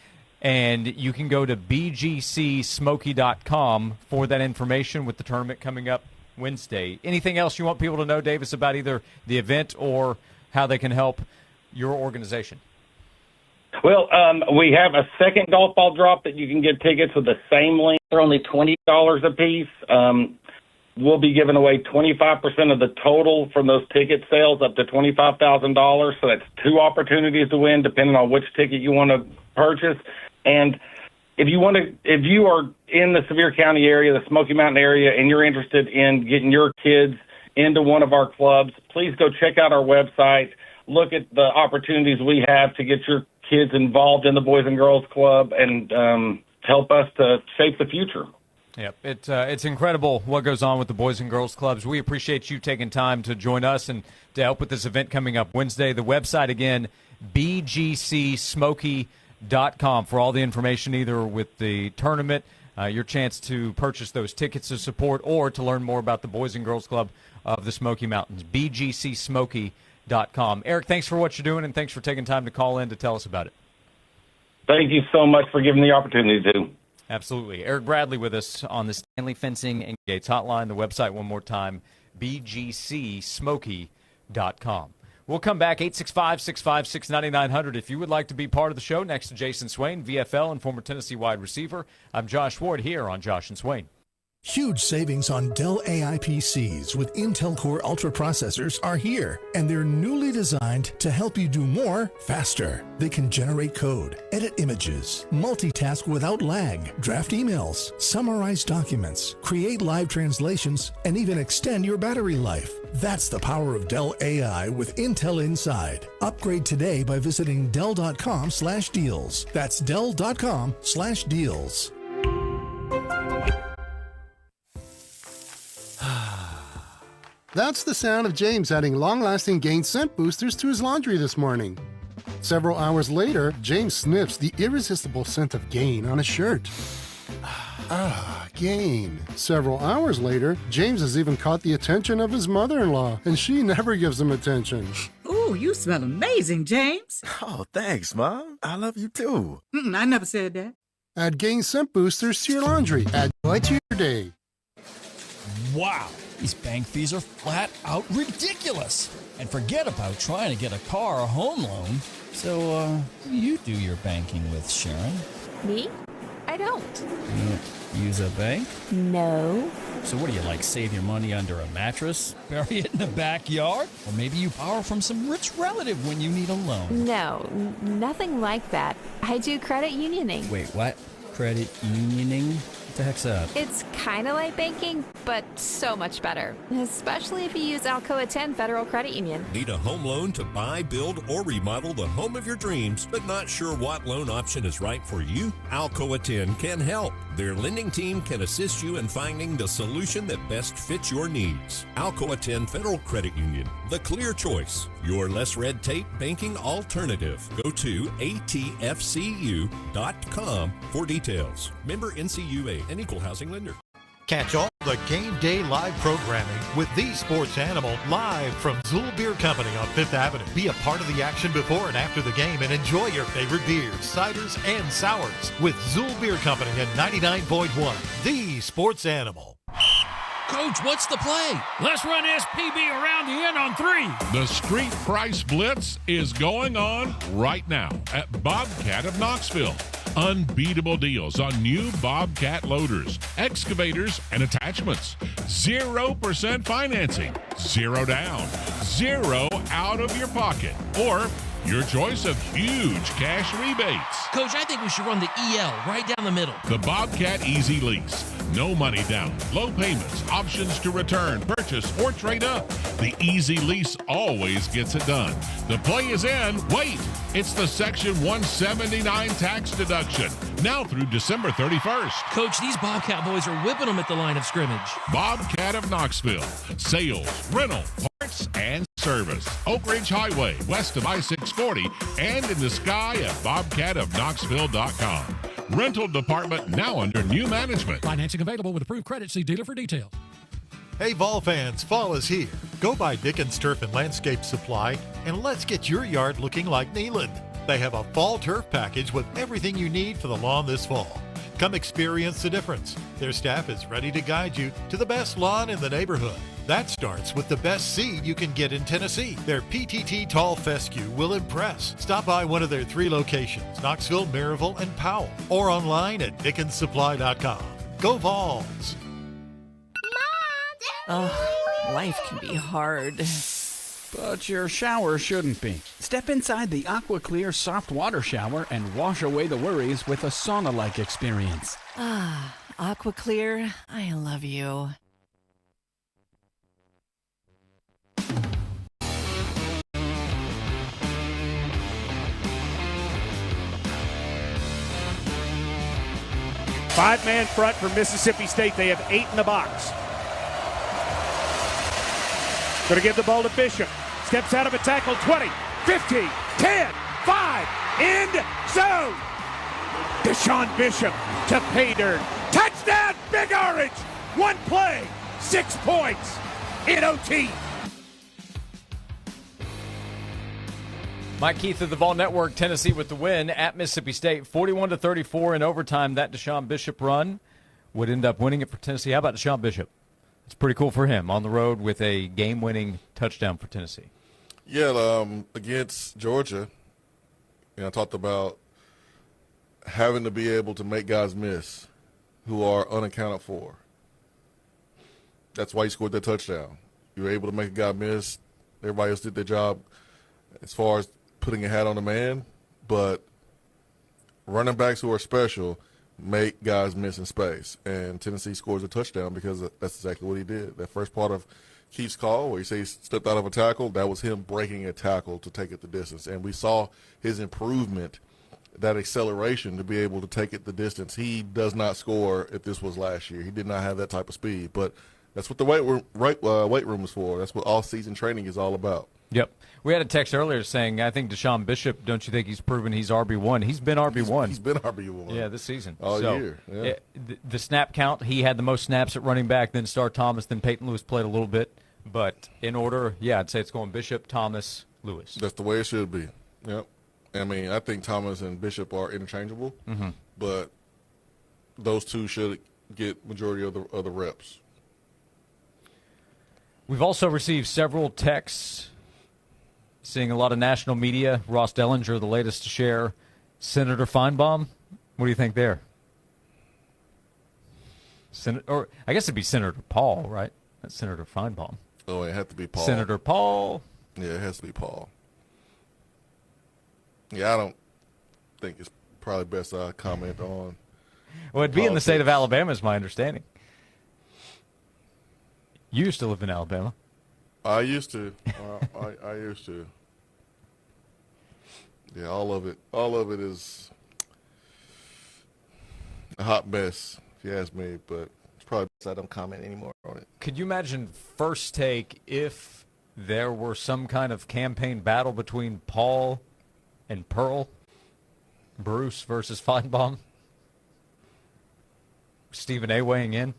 And you can go to bgcsmoky.com for that information with the tournament coming up Wednesday. Anything else you want people to know, Davis, about either the event or how they can help your organization? Well, we have a second golf ball drop that you can get tickets with the same link. They're only $20 a piece. We'll be giving away 25% of the total from those ticket sales up to $25,000. So that's 2 opportunities to win, depending on which ticket you want to purchase. And if you are in the Sevier County area, the Smoky Mountain area, and you're interested in getting your kids into one of our clubs, please go check out our website. Look at the opportunities we have to get your kids involved in the Boys and Girls Club and help us to shape the future. Yep, it's incredible what goes on with the Boys and Girls Clubs. We appreciate you taking time to join us and to help with this event coming up Wednesday. The website, again, bgcsmoky.com for all the information, either with the tournament, your chance to purchase those tickets to support, or to learn more about the Boys and Girls Club of the Smoky Mountains, bgcsmoky.com. Eric, thanks for what you're doing, and thanks for taking time to call in to tell us about it. Thank you so much for giving the opportunity to. Absolutely. Eric Bradley with us on the Stanley Fencing and Gates Hotline. The website, one more time, bgcsmoky.com. We'll come back, 865-656-9900, if you would like to be part of the show. Next to Jason Swain, VFL and former Tennessee wide receiver. I'm Josh Ward here on Josh and Swain. Huge savings on Dell AI PCs with Intel Core Ultra processors are here, and they're newly designed to help you do more faster. They can generate code, edit images, multitask without lag, draft emails, summarize documents, create live translations, and even extend your battery life. That's the power of Dell AI with Intel inside. Upgrade today by visiting Dell.com/deals. That's Dell.com/deals. That's the sound of James adding long-lasting Gain scent boosters to his laundry this morning. Several hours later, James sniffs the irresistible scent of Gain on his shirt. Gain. Several hours later, James has even caught the attention of his mother-in-law, and she never gives him attention. Ooh, you smell amazing, James. Oh, thanks, Mom. I love you too. I never said that. Add Gain scent boosters to your laundry. Add joy to your day. Wow, these bank fees are flat out ridiculous. And forget about trying to get a car or home loan. So, who do you do your banking with, Sharon? Me? I don't. You don't use a bank? No. So what do you, like, save your money under a mattress? Bury it in the backyard? Or maybe you borrow from some rich relative when you need a loan? No, nothing like that. I do credit unioning. Wait, what? Credit unioning? What the heck's that? It's kind of like banking, but so much better. Especially if you use Alcoa 10 Federal Credit Union. Need a home loan to buy, build, or remodel the home of your dreams, but not sure what loan option is right for you? Alcoa 10 can help. Their lending team can assist you in finding the solution that best fits your needs. Alcoa 10 Federal Credit Union, the clear choice. Your less red tape banking alternative. Go to atfcu.com for details. Member NCUA, an equal housing lender. Catch all the game day live programming with the Sports Animal live from Zool Beer Company on Fifth Avenue. Be a part of the action before and after the game and enjoy your favorite beers, ciders, and sours with Zool Beer Company at 99.1, the Sports Animal. Coach, what's the play? Let's run SPB around the end on 3. The Street Price Blitz is going on right now at Bobcat of Knoxville. Unbeatable deals on new Bobcat loaders, excavators, and attachments. 0% financing, 0 down, 0 out of your pocket, or your choice of huge cash rebates. Coach, I think we should run the EL right down the middle. The Bobcat Easy Lease. No money down, low payments, options to return, purchase, or trade up. The Easy Lease always gets it done. The play is in. Wait, it's the Section 179 tax deduction. Now through December 31st. Coach, these Bobcat boys are whipping them at the line of scrimmage. Bobcat of Knoxville. Sales, rental, parts, and service. Oak Ridge Highway, west of I-640, and in the sky at bobcatofknoxville.com. Rental department now under new management. Financing available with approved credit. See dealer for details. Hey, Vol fans, fall is here. Go by Dickens Turf and Landscape Supply, and let's get your yard looking like Neyland. They have a fall turf package with everything you need for the lawn this fall. Come experience the difference. Their staff is ready to guide you to the best lawn in the neighborhood. That starts with the best seed you can get in Tennessee. Their PTT Tall Fescue will impress. Stop by one of their 3 locations, Knoxville, Maryville, and Powell, or online at dickenssupply.com. Go Vols! Life can be hard. But your shower shouldn't be. Step inside the AquaClear soft water shower and wash away the worries with a sauna-like experience. AquaClear, I love you. Five-man front for Mississippi State. They have 8 in the box. Going to give the ball to Bishop. Steps out of a tackle, 20, 15, 10, 5, end zone. Deshaun Bishop to pay dirt. Touchdown, Big Orange. 1 play, 6 points in OT. Mike Keith of the Vol Network, Tennessee with the win at Mississippi State, 41-34 in overtime. That Deshaun Bishop run would end up winning it for Tennessee. How about Deshaun Bishop? It's pretty cool for him on the road with a game-winning touchdown for Tennessee. Yeah, against Georgia, I talked about having to be able to make guys miss who are unaccounted for. That's why he scored that touchdown. You were able to make a guy miss. Everybody else did their job as far as putting a hat on the man, but running backs who are special make guys miss in space. And Tennessee scores a touchdown because that's exactly what he did. That first part of Keith's call where he says he stepped out of a tackle, that was him breaking a tackle to take it the distance. And we saw his improvement, that acceleration to be able to take it the distance. He does not score if this was last year. He did not have that type of speed. But that's what the weight room is for. That's what all-season training is all about. Yep. We had a text earlier saying, I think Deshaun Bishop, don't you think he's proven he's RB1? He's been RB1. He's been RB1. Yeah, this season. All year. Yeah. The snap count, he had the most snaps at running back, then Star Thomas, then Peyton Lewis played a little bit. But in order, I'd say it's going Bishop, Thomas, Lewis. That's the way it should be. Yep. I mean, I think Thomas and Bishop are interchangeable, but those two should get majority of the reps. We've also received several texts. Seeing a lot of national media. Ross Dellinger, the latest to share. Senator Feinbaum, what do you think there? Or I guess it'd be Senator Paul, right? That's Senator Feinbaum. Oh, it had to be Paul. Senator Paul. Yeah, it has to be Paul. Yeah, I don't think it's probably best I comment on. Well, it'd be in the state of Alabama, is my understanding. You used to live in Alabama. I used to. I used to. Yeah, all of it is a hot mess if you ask me. But it's probably best I don't comment anymore on it. Could you imagine First Take if there were some kind of campaign battle between Paul and Pearl? Bruce versus Feinbaum? Stephen A. weighing in?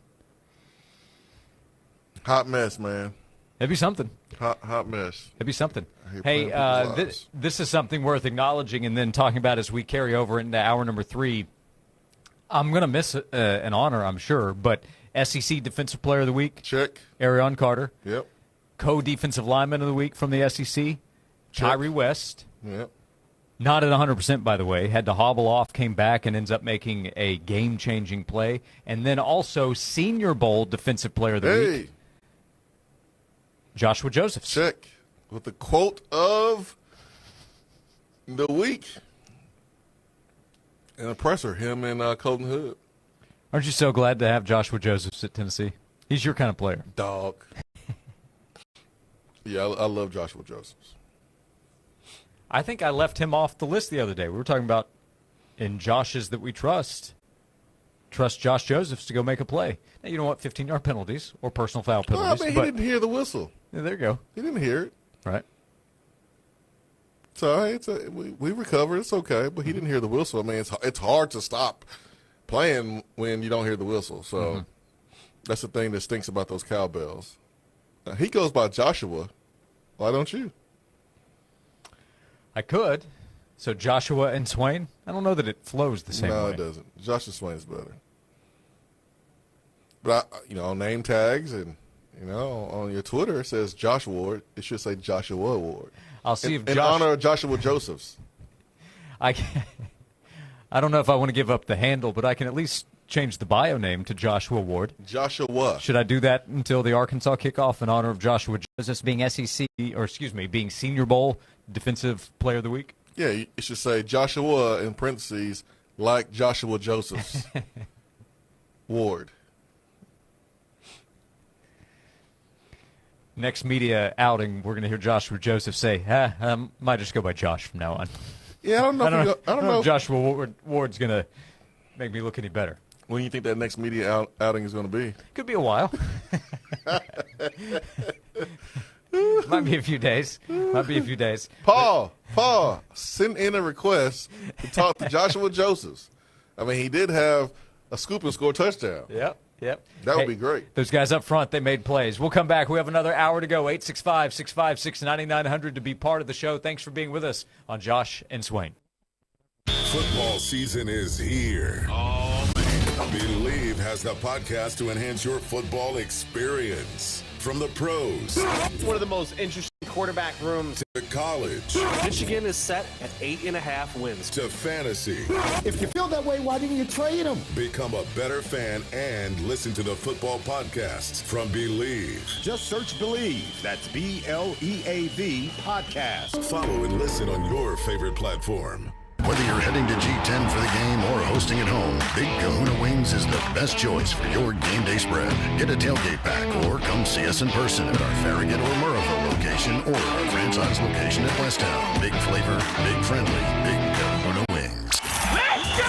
Hot mess, man. It'd be something. Hot mess. It'd be something. Hey, This is something worth acknowledging and then talking about as we carry over into hour number 3. I'm going to miss an honor, I'm sure, but SEC Defensive Player of the Week. Check. Arion Carter. Yep. Co-Defensive Lineman of the Week from the SEC. Tyree West. Yep. Not at 100%, by the way. Had to hobble off, came back, and ends up making a game-changing play. And then also Senior Bowl Defensive Player of the Week. Joshua Josephs. Check. With the quote of the week. An oppressor, him and Colton Hood. Aren't you so glad to have Joshua Josephs at Tennessee? He's your kind of player. Dog. Yeah, I love Joshua Josephs. I think I left him off the list the other day. We were talking about in Josh's that we trust Josh Josephs to go make a play. Now, you don't want 15-yard penalties or personal foul penalties. He didn't hear the whistle. Yeah, there you go. He didn't hear it. Right. It's all right. We recovered. It's okay. But he didn't hear the whistle. I mean, it's hard to stop playing when you don't hear the whistle. So that's the thing that stinks about those cowbells. Now, he goes by Joshua. Why don't you? I could. So Joshua and Swain? I don't know that it flows the same way. No, it doesn't. Joshua Swain's better. But, on name tags and, on your Twitter, it says Josh Ward. It should say Joshua Ward. I'll see if in honor of Joshua Josephs. I don't know if I want to give up the handle, but I can at least change the bio name to Joshua Ward. Joshua. Should I do that until the Arkansas kickoff in honor of Joshua Josephs being being Senior Bowl Defensive Player of the Week? Yeah, it should say Joshua in parentheses, like Joshua Josephs. Ward. Next media outing, we're going to hear Joshua Joseph say, I might just go by Josh from now on. Yeah, I don't know. I don't know if Joshua Ward's going to make me look any better. When do you think that next media outing is going to be? Could be a while. Might be a few days. Paul, send in a request to talk to Joshua Josephs. I mean, he did have a scoop and score touchdown. Yep. That would be great. Those guys up front, they made plays. We'll come back. We have another hour to go. 865-656-9900 to be part of the show. Thanks for being with us on Josh and Swain. Football season is here. Oh, man. Believe has the podcast to enhance your football experience. From the pros. It's one of the most interesting quarterback rooms. To college. Michigan is set at 8.5 wins. To fantasy. If you feel that way, why didn't you trade him? Become a better fan and listen to the football podcasts from Believe. Just search Believe. That's BLEAV podcast. Follow and listen on your favorite platform. Whether you're heading to G10 for the game or hosting at home, Big Kahuna Wings is the best choice for your game day spread. Get a tailgate pack or come see us in person at our Farragut or Murrayville location or our franchise location at Westtown. Big flavor, big friendly, Big Kahuna Wings. Let's go!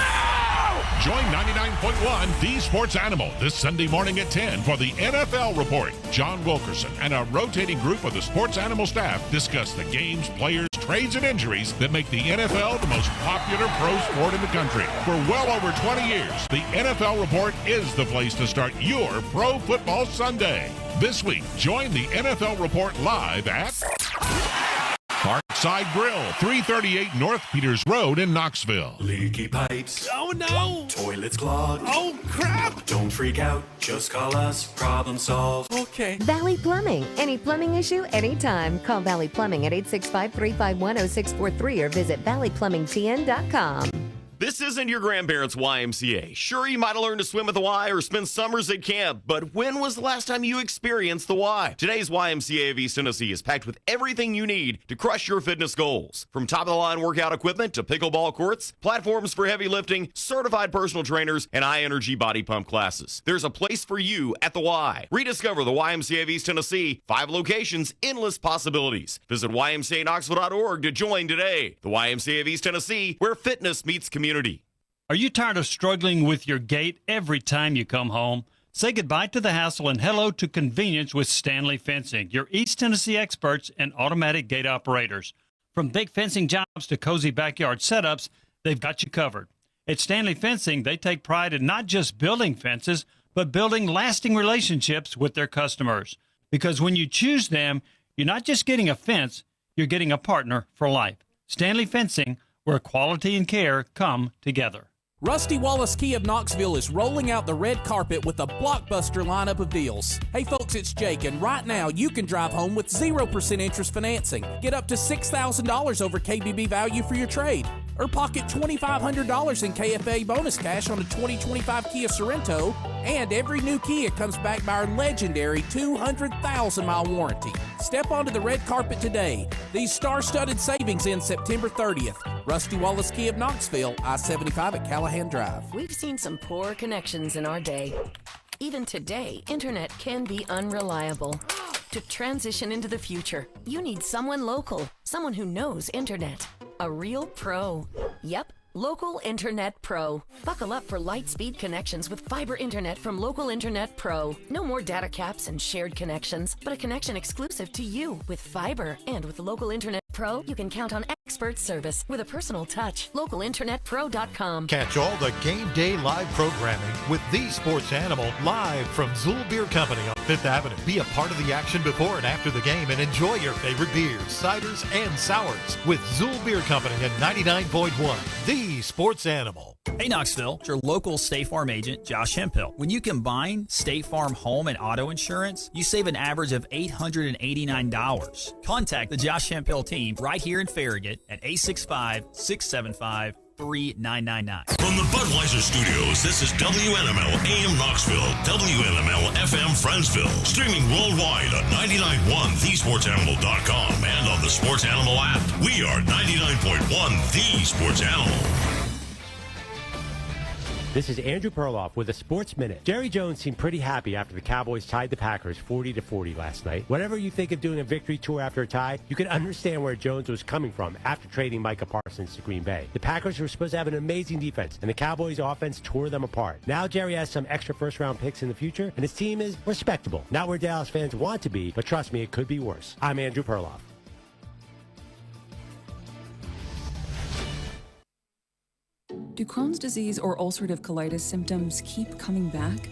Join 99.1 The Sports Animal this Sunday morning at 10 for the NFL Report. John Wilkerson and a rotating group of the Sports Animal staff discuss the games, players, trades, and injuries that make the NFL the most popular pro sport in the country. For well over 20 years, the NFL Report is the place to start your pro football Sunday. This week, join the NFL Report live at Parkside Grill, 338 North Peters Road in Knoxville. Leaky pipes. Oh, no. Toilets clogged. Oh, crap. Don't freak out. Just call us. Problem solved. Okay. Valley Plumbing. Any plumbing issue, anytime. Call Valley Plumbing at 865-351-0643 or visit valleyplumbingtn.com. This isn't your grandparents' YMCA. Sure, you might have learned to swim at the Y or spend summers at camp, but when was the last time you experienced the Y? Today's YMCA of East Tennessee is packed with everything you need to crush your fitness goals. From top-of-the-line workout equipment to pickleball courts, platforms for heavy lifting, certified personal trainers, and high-energy body pump classes. There's a place for you at the Y. Rediscover the YMCA of East Tennessee. 5 locations, endless possibilities. Visit ymcaknoxville.org to join today. The YMCA of East Tennessee, where fitness meets community. Are you tired of struggling with your gate every time you come home? Say goodbye to the hassle and hello to convenience with Stanley Fencing, your East Tennessee experts in automatic gate operators. From big fencing jobs to cozy backyard setups, they've got you covered. At Stanley Fencing, they take pride in not just building fences, but building lasting relationships with their customers. Because when you choose them, you're not just getting a fence, you're getting a partner for life. Stanley Fencing, where quality and care come together. Rusty Wallace Key of Knoxville is rolling out the red carpet with a blockbuster lineup of deals. Hey folks, it's Jake, and right now you can drive home with 0% interest financing. Get up to $6,000 over KBB value for your trade. Or pocket $2,500 in KFA bonus cash on a 2025 Kia Sorrento, and every new Kia comes back by our legendary 200,000-mile warranty. Step onto the red carpet today. These star-studded savings end September 30th. Rusty Wallace Key of Knoxville, I-75 at Callahan Drive. We've seen some poor connections in our day. Even today, internet can be unreliable. To transition into the future, you need someone local, someone who knows internet. A real pro. Yep, Local Internet Pro. Buckle up for light-speed connections with fiber internet from Local Internet Pro. No more data caps and shared connections, but a connection exclusive to you with fiber. And with Local Internet Pro, you can count on expert service with a personal touch. LocalInternetPro.com. Catch all the game day live programming with the Sports Animal live from Zool Beer Company on 5th Avenue. Be a part of the action before and after the game and enjoy your favorite beers, ciders, and sours with Zool Beer Company at 99.1. The Sports Animal. Hey Knoxville, it's your local State Farm agent, Josh Hemphill. When you combine State Farm home and auto insurance, you save an average of $889. Contact the Josh Hemphill team right here in Farragut at 865-675-3999. From the Budweiser Studios, this is WNML AM Knoxville, WNML FM Friendsville. Streaming worldwide at 99.1 thesportsanimal.com and on the Sports Animal app. We are 99.1 The Sports Animal. This is Andrew Perloff with a Sports Minute. Jerry Jones seemed pretty happy after the Cowboys tied the Packers 40-40 last night. Whatever you think of doing a victory tour after a tie, you can understand where Jones was coming from after trading Micah Parsons to Green Bay. The Packers were supposed to have an amazing defense, and the Cowboys' offense tore them apart. Now Jerry has some extra first-round picks in the future, and his team is respectable. Not where Dallas fans want to be, but trust me, it could be worse. I'm Andrew Perloff. Do Crohn's disease or ulcerative colitis symptoms keep coming back?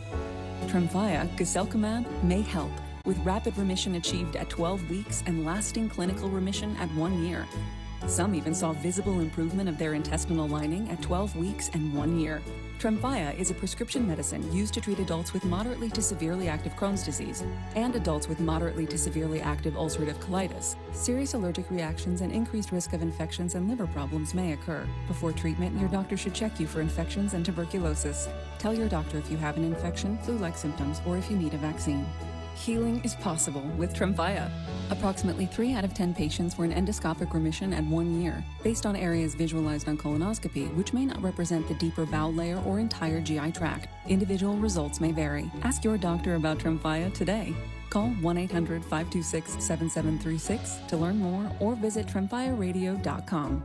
Tremfya, guselkumab, may help, with rapid remission achieved at 12 weeks and lasting clinical remission at 1 year. Some even saw visible improvement of their intestinal lining at 12 weeks and 1 year. Tremfya is a prescription medicine used to treat adults with moderately to severely active Crohn's disease and adults with moderately to severely active ulcerative colitis. Serious allergic reactions and increased risk of infections and liver problems may occur. Before treatment, your doctor should check you for infections and tuberculosis. Tell your doctor if you have an infection, flu-like symptoms, or if you need a vaccine. Healing is possible with Tremfya. Approximately 3 out of 10 patients were in endoscopic remission at 1 year, based on areas visualized on colonoscopy, which may not represent the deeper bowel layer or entire GI tract. Individual results may vary. Ask your doctor about Tremfya today. Call 1-800-526-7736 to learn more or visit tremfyaradio.com.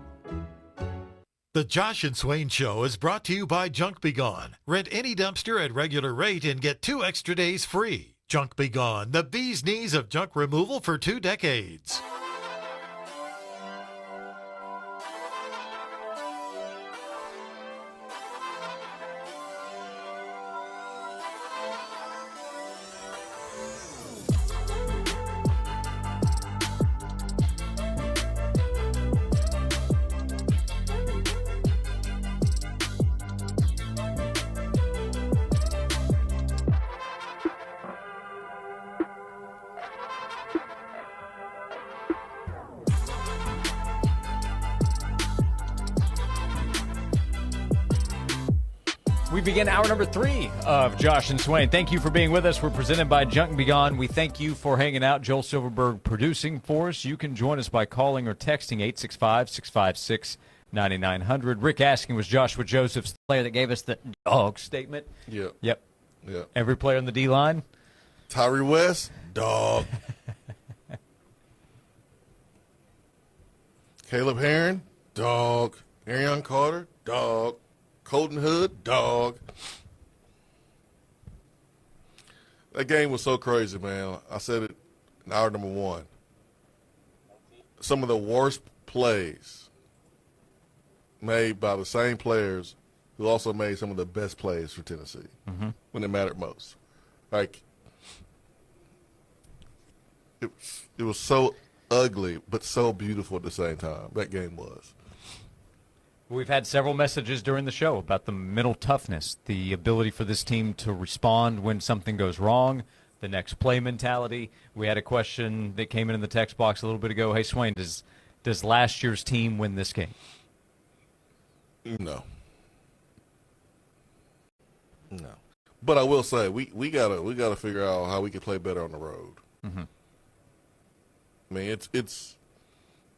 The Josh and Swain Show is brought to you by Junk Be Gone. Rent any dumpster at regular rate and get 2 extra days free. Junk Be Gone, the bee's knees of junk removal for 2 decades. We begin hour number 3 of Josh and Swain. Thank you for being with us. We're presented by Junk Be Gone. We thank you for hanging out. Joel Silverberg producing for us. You can join us by calling or texting 865-656-9900. Rick Asking was Joshua Joseph's player that gave us the dog statement. Yep. Yep. Yep. Every player on the D-line. Tyree West, dog. Caleb Herron, dog. Arion Carter, dog. Colton Hood, dog. That game was so crazy, man. I said it in hour number one. Some of the worst plays made by the same players who also made some of the best plays for Tennessee when it mattered most. Like, it was so ugly but so beautiful at the same time. That game was. We've had several messages during the show about the mental toughness, the ability for this team to respond when something goes wrong, the next play mentality. We had a question that came in the text box a little bit ago. Hey, Swain, does last year's team win this game? No. But I will say we gotta figure out how we can play better on the road. Mm-hmm. I mean,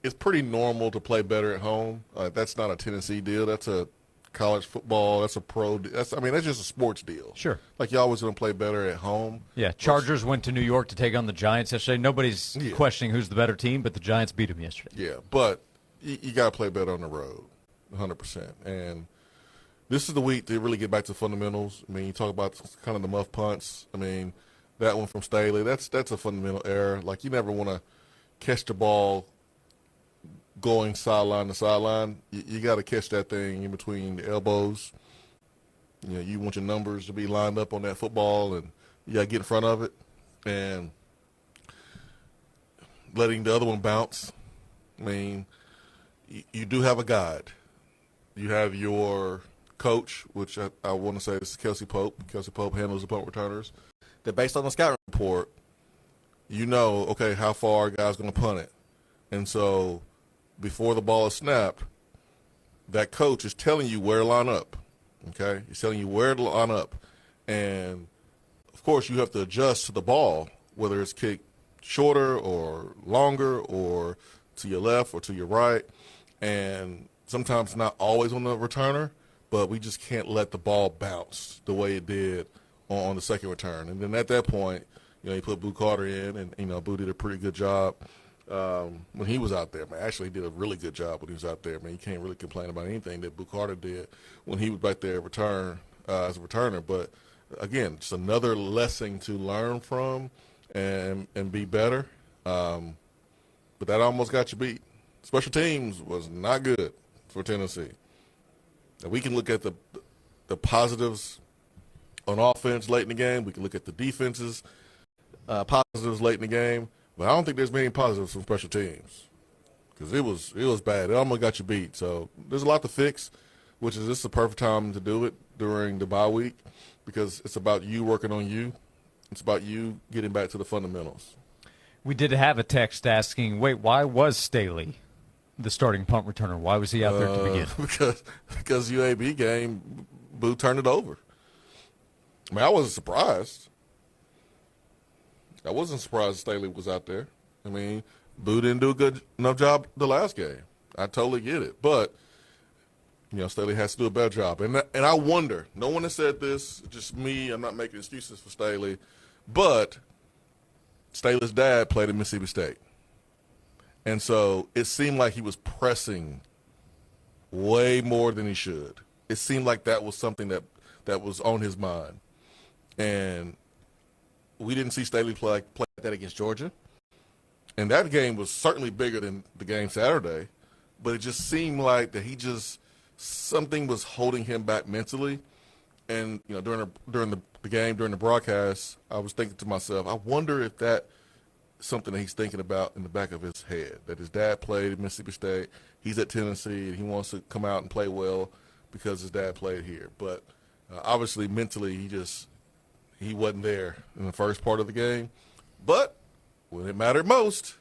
it's pretty normal to play better at home. That's not a Tennessee deal. That's a college football. That's a pro. That's just a sports deal. Sure. Like, you're always going to play better at home. Yeah, Chargers went to New York to take on the Giants yesterday. Nobody's questioning who's the better team, but the Giants beat them yesterday. Yeah, but you got to play better on the road, 100%. And this is the week to really get back to fundamentals. I mean, you talk about kind of the muff punts. I mean, that one from Staley, that's a fundamental error. Like, you never want to catch the ball going sideline to sideline. You got to catch that thing in between the elbows. You know, you want your numbers to be lined up on that football, and you got to get in front of it. And letting the other one bounce. I mean, you do have a guide. You have your coach, which I want to say this is Kelsey Pope. Kelsey Pope handles the punt returners. That based on the scouting report, you know, okay, how far a guy's going to punt it. And so before the ball is snapped, that coach is telling you where to line up, okay? He's telling you where to line up. And, of course, you have to adjust to the ball, whether it's kicked shorter or longer or to your left or to your right. And sometimes not always on the returner, but we just can't let the ball bounce the way it did on the second return. And then at that point, you know, you put Boo Carter in, and, you know, Boo did a pretty good job when he was out there. Man, actually did a really good job when he was out there. Man, you can't really complain about anything that Boo Carter did when he was back there as a returner. But, again, just another lesson to learn from and be better. But that almost got you beat. Special teams was not good for Tennessee. Now, we can look at the positives on offense late in the game. We can look at the defenses positives late in the game. But I don't think there's many positives from special teams because it was bad. It almost got you beat. So there's a lot to fix, which is this is the perfect time to do it during the bye week because it's about you working on you. It's about you getting back to the fundamentals. We did have a text asking, wait, why was Staley the starting punt returner? Why was he out there to begin? Because UAB game, Boo turned it over. I mean, I wasn't surprised. I wasn't surprised Staley was out there. I mean, Boo didn't do a good enough job the last game. I totally get it. But, you know, Staley has to do a better job. And I wonder, no one has said this, just me, I'm not making excuses for Staley, but Staley's dad played at Mississippi State. And so it seemed like he was pressing way more than he should. It seemed like that was something that was on his mind. And we didn't see Staley play that against Georgia. And that game was certainly bigger than the game Saturday. But it just seemed like that something was holding him back mentally. And, you know, during the game, during the broadcast, I was thinking to myself, I wonder if that's something that he's thinking about in the back of his head, that his dad played at Mississippi State, he's at Tennessee, and he wants to come out and play well because his dad played here. But obviously mentally he wasn't there in the first part of the game. But when it mattered most,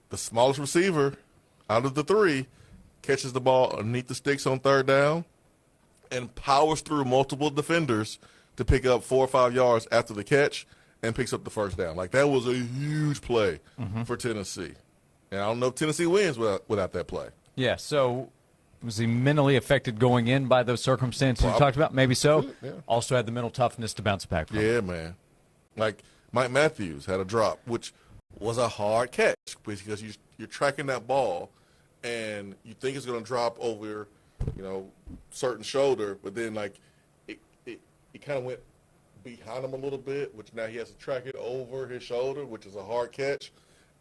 the smallest receiver out of the three catches the ball underneath the sticks on third down and powers through multiple defenders to pick up 4 or 5 yards after the catch and picks up the first down. Like, that was a huge play for Tennessee. And I don't know if Tennessee wins without that play. Yeah, so was he mentally affected going in by those circumstances you talked about? Maybe so. Yeah. Also had the mental toughness to bounce back from. Yeah, man. Like, Mike Matthews had a drop, which was a hard catch because you're tracking that ball, and you think it's going to drop over certain shoulder, but then like it kind of went behind him a little bit, which now he has to track it over his shoulder, which is a hard catch,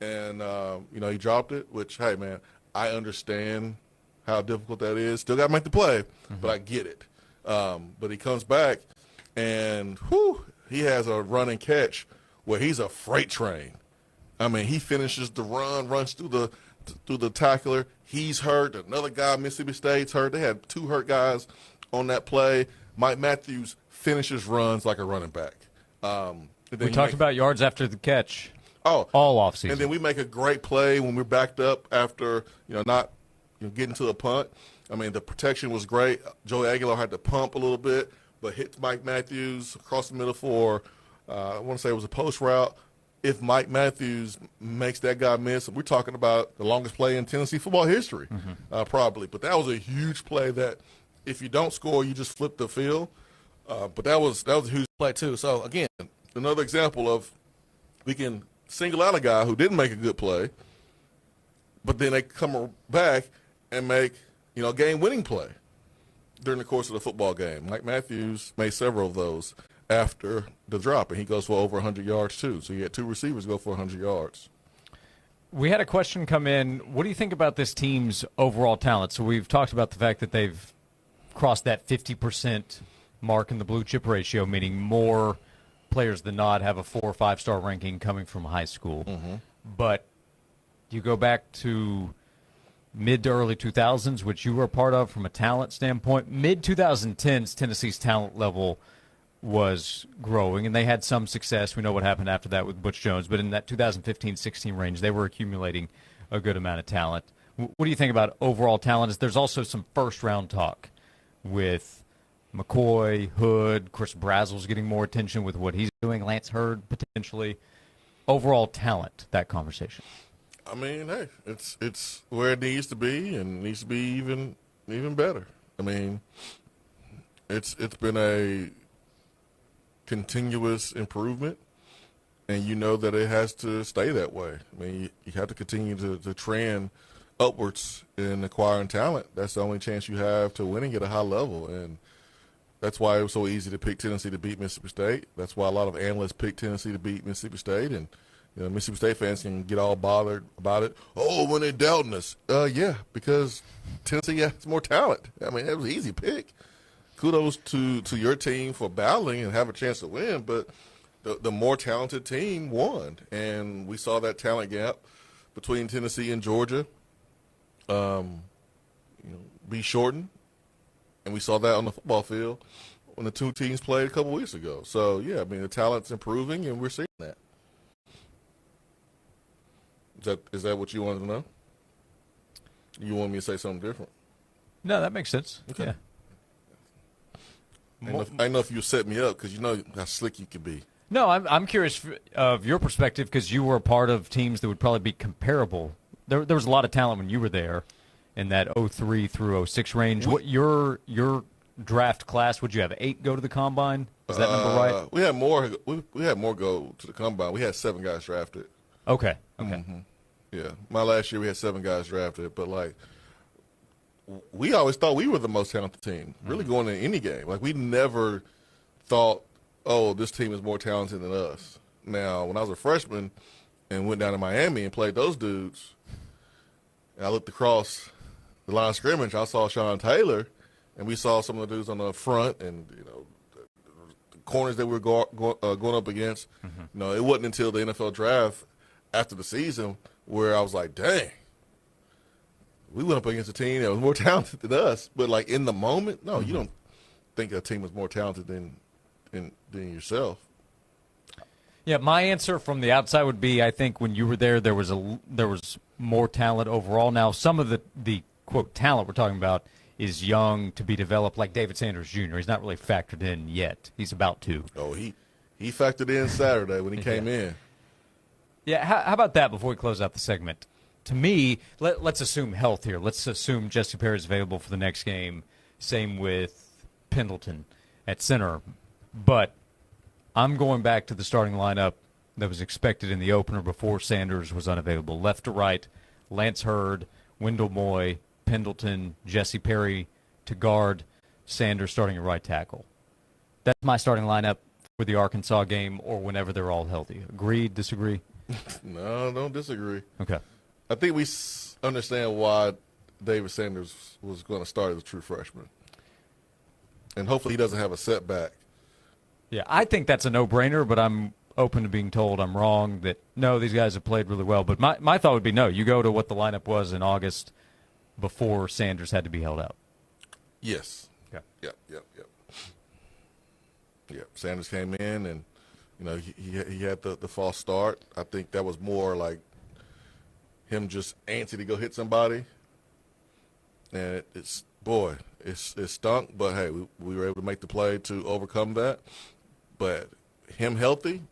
and he dropped it. Which, hey man, I understand how difficult that is. Still got to make the play, but I get it. But he comes back, and he has a running catch where he's a freight train. I mean, he finishes the run, runs through the tackler. He's hurt. Another guy, Mississippi State's hurt. They had 2 hurt guys on that play. Mike Matthews finishes runs like a running back. We talked about yards after the catch. All offseason. And then we make a great play when we're backed up after not getting to a punt. I mean, the protection was great. Joey Aguilar had to pump a little bit, but hit Mike Matthews across the middle for, I want to say it was a post route. If Mike Matthews makes that guy miss, we're talking about the longest play in Tennessee football history, probably. But that was a huge play that if you don't score, you just flip the field. But that was a huge play too. So, again, another example of we can single out a guy who didn't make a good play, but then they come back and make a game-winning play during the course of the football game. Mike Matthews made several of those after the drop, and he goes for over 100 yards too. So you had 2 receivers go for 100 yards. We had a question come in. What do you think about this team's overall talent? So we've talked about the fact that they've crossed that 50% mark in the blue chip ratio, meaning more players than not have a 4 or 5 star ranking coming from high school. But you go back to mid to early 2000s, which you were a part of from a talent standpoint. Mid 2010s, Tennessee's talent level was growing, and they had some success. We know what happened after that with Butch Jones, but in that 2015-16 range, they were accumulating a good amount of talent. What do you think about overall talent? There's also some first-round talk with McCoy, Hood, Chris Brazel's getting more attention with what he's doing, Lance Hurd potentially. Overall talent, that conversation. I mean, hey, it's where it needs to be, and it needs to be even better. I mean, it's been a continuous improvement, and you know that it has to stay that way. I mean, you have to continue to trend upwards in acquiring talent. That's the only chance you have to winning at a high level, and that's why it was so easy to pick Tennessee to beat Mississippi State. That's why a lot of analysts pick Tennessee to beat Mississippi State, and Mississippi State fans can get all bothered about it. Oh, when they're doubting us. Yeah, because Tennessee has more talent. I mean, it was an easy pick. Kudos to your team for battling and have a chance to win, but the more talented team won, and we saw that talent gap between Tennessee and Georgia be shortened, and we saw that on the football field when the 2 teams played a couple weeks ago. So, yeah, I mean, the talent's improving, and we're seeing that. Is that what you wanted to know? You want me to say something different? No, that makes sense. Okay. Yeah. I know if you set me up because you know how slick you can be. No, I'm curious of your perspective because you were a part of teams that would probably be comparable. There was a lot of talent when you were there in that 03 through 06 range. What your draft class, would you have 8 go to the combine? Is that number right? We had more. We had more go to the combine. We had 7 guys drafted. Okay. Yeah, my last year we had 7 guys drafted, but like we always thought we were the most talented team. Really going in any game, like we never thought, oh, this team is more talented than us. Now, when I was a freshman and went down to Miami and played those dudes, and I looked across the line of scrimmage, I saw Sean Taylor, and we saw some of the dudes on the front, and the corners that we were going up against. It wasn't until the NFL draft after the season where I was like, dang, we went up against a team that was more talented than us. But, like, in the moment, no, you don't think a team was more talented than yourself. Yeah, my answer from the outside would be I think when you were there was more talent overall. Now, some of the quote, talent we're talking about is young to be developed, like David Sanders Jr. He's not really factored in yet. He's about to. Oh, he factored in Saturday when he came in. Yeah, how about that before we close out the segment? To me, let's assume health here. Let's assume Jesse Perry is available for the next game. Same with Pendleton at center. But I'm going back to the starting lineup that was expected in the opener before Sanders was unavailable. Left to right, Lance Hurd, Wendell Moy, Pendleton, Jesse Perry, to guard Sanders starting at right tackle. That's my starting lineup for the Arkansas game or whenever they're all healthy. Agree, disagree? No, don't disagree. Okay. I think we understand why David Sanders was going to start as a true freshman. And hopefully he doesn't have a setback. Yeah, I think that's a no-brainer, but I'm open to being told I'm wrong, that, no, these guys have played really well. But my thought would be no. You go to what the lineup was in August before Sanders had to be held out. Yes. Okay. Yep. Sanders came in, and he had the false start. I think that was more like him just antsy to go hit somebody, and it stunk. But hey, we were able to make the play to overcome that. But him healthy,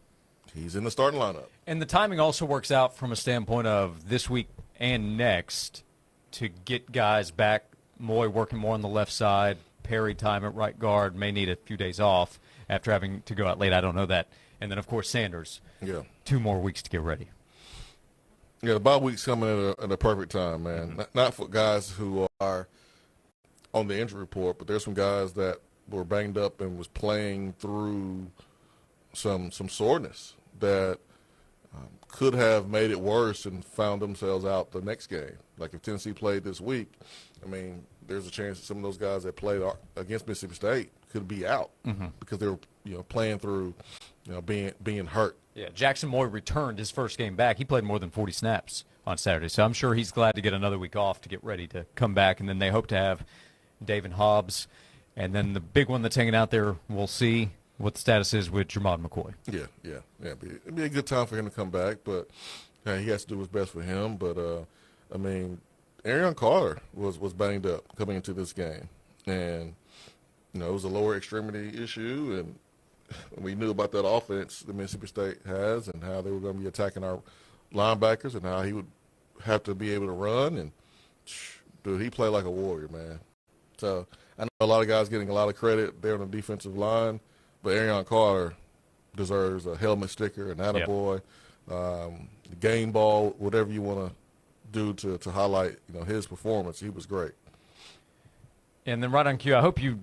he's in the starting lineup. And the timing also works out from a standpoint of this week and next to get guys back. Moy working more on the left side. Perry time at right guard, may need a few days off after having to go out late. I don't know that. And then, of course, Sanders. Yeah. 2 more weeks to get ready. Yeah, the bye week's coming at a perfect time, man. Mm-hmm. Not for guys who are on the injury report, but there's some guys that were banged up and was playing through some soreness that could have made it worse and found themselves out the next game. Like if Tennessee played this week, I mean, there's a chance that some of those guys that played against Mississippi State could be out because they were playing through being hurt. Yeah, Jackson Moy returned his first game back. He played more than 40 snaps on Saturday, so I'm sure he's glad to get another week off to get ready to come back. And then they hope to have David Hobbs. And then the big one that's hanging out there, we'll see what the status is with Jermod McCoy. Yeah. It'd be a good time for him to come back, but he has to do what's best for him. But, I mean, Arion Carter was banged up coming into this game. And, it was a lower extremity issue, and we knew about that offense that Mississippi State has and how they were going to be attacking our linebackers and how he would have to be able to run. And, dude, he played like a warrior, man. So I know a lot of guys getting a lot of credit there on the defensive line, but Arion Carter deserves a helmet sticker, an attaboy, game ball, whatever you want to do to highlight his performance. He was great. And then right on cue, I hope you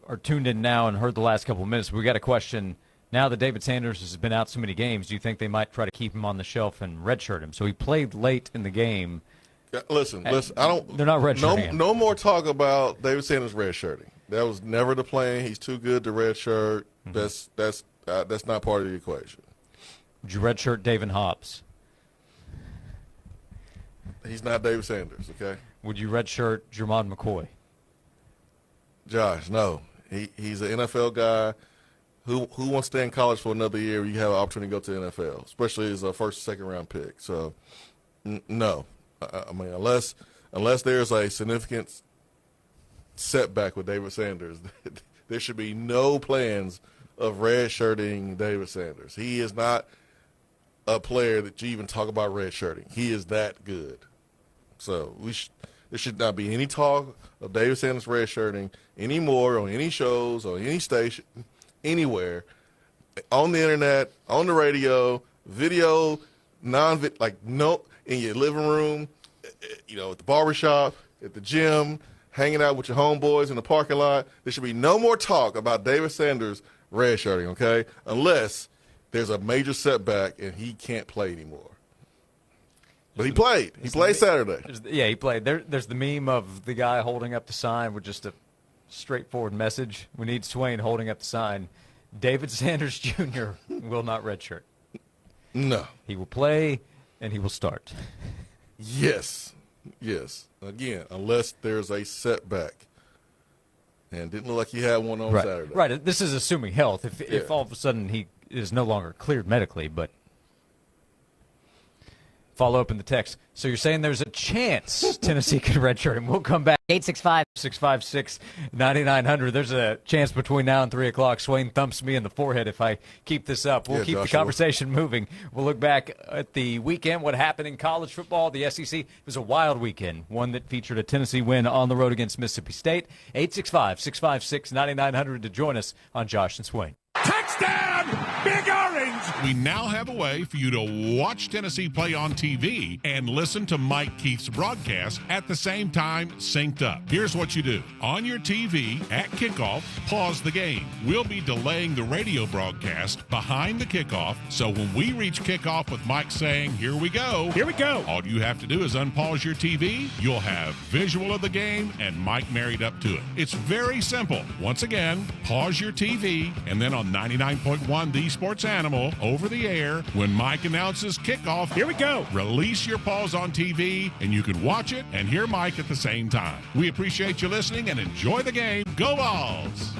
are tuned in now and heard the last couple of minutes. We got a question. Now that David Sanders has been out so many games, do you think they might try to keep him on the shelf and redshirt him? So he played late in the game. Yeah, listen. I don't. They're not redshirting him. No more talk about David Sanders redshirting. That was never the plan. He's too good to redshirt. That's not part of the equation. Would you redshirt David Hobbs? He's not David Sanders. Okay. Would you redshirt Jermod McCoy? Josh, no. He's an NFL guy who wants to stay in college for another year. You have an opportunity to go to the NFL, especially as a first, second round pick. So, no. I mean, unless there's a significant setback with David Sanders, there should be no plans of redshirting David Sanders. He is not a player that you even talk about redshirting. He is that good. So there should not be any talk of David Sanders redshirting anymore on any shows, on any station, anywhere, on the internet, on the radio, video, in your living room, at the barbershop, at the gym, hanging out with your homeboys in the parking lot. There should be no more talk about David Sanders redshirting, okay? Unless there's a major setback and he can't play anymore. But he played. He played Saturday. Yeah, he played. There's the meme of the guy holding up the sign with just a straightforward message. We need Swain holding up the sign. David Sanders Jr. will not redshirt. No. He will play, and he will start. Yes. Again, unless there's a setback. And didn't look like he had one on Saturday. Right. This is assuming health. If all of a sudden he is no longer cleared medically, but follow up in the text. So you're saying there's a chance Tennessee can redshirt him. We'll come back. 865-656-9900. There's a chance between now and 3 o'clock. Swain thumps me in the forehead if I keep this up. We'll keep the conversation moving. We'll look back at the weekend, what happened in college football, the SEC. It was a wild weekend, one that featured a Tennessee win on the road against Mississippi State. 865-656-9900 to join us on Josh and Swain. Touchdown, Big Orange! we now have a way for you to watch Tennessee play on TV and listen to Mike Keith's broadcast at the same time, synced up. Here's what you do. On your TV at kickoff, pause the game. We'll be delaying the radio broadcast behind the kickoff, so when we reach kickoff with Mike saying, here we go, all you have to do is unpause your TV. You'll have visual of the game and Mike married up to it. It's very simple. Once again, pause your TV, and then on 99.1 The Sports Animal, over the air, when Mike announces kickoff, here we go, release your pause on TV, and you can watch it and hear Mike at the same time. We appreciate you listening and enjoy the game. Go Vols!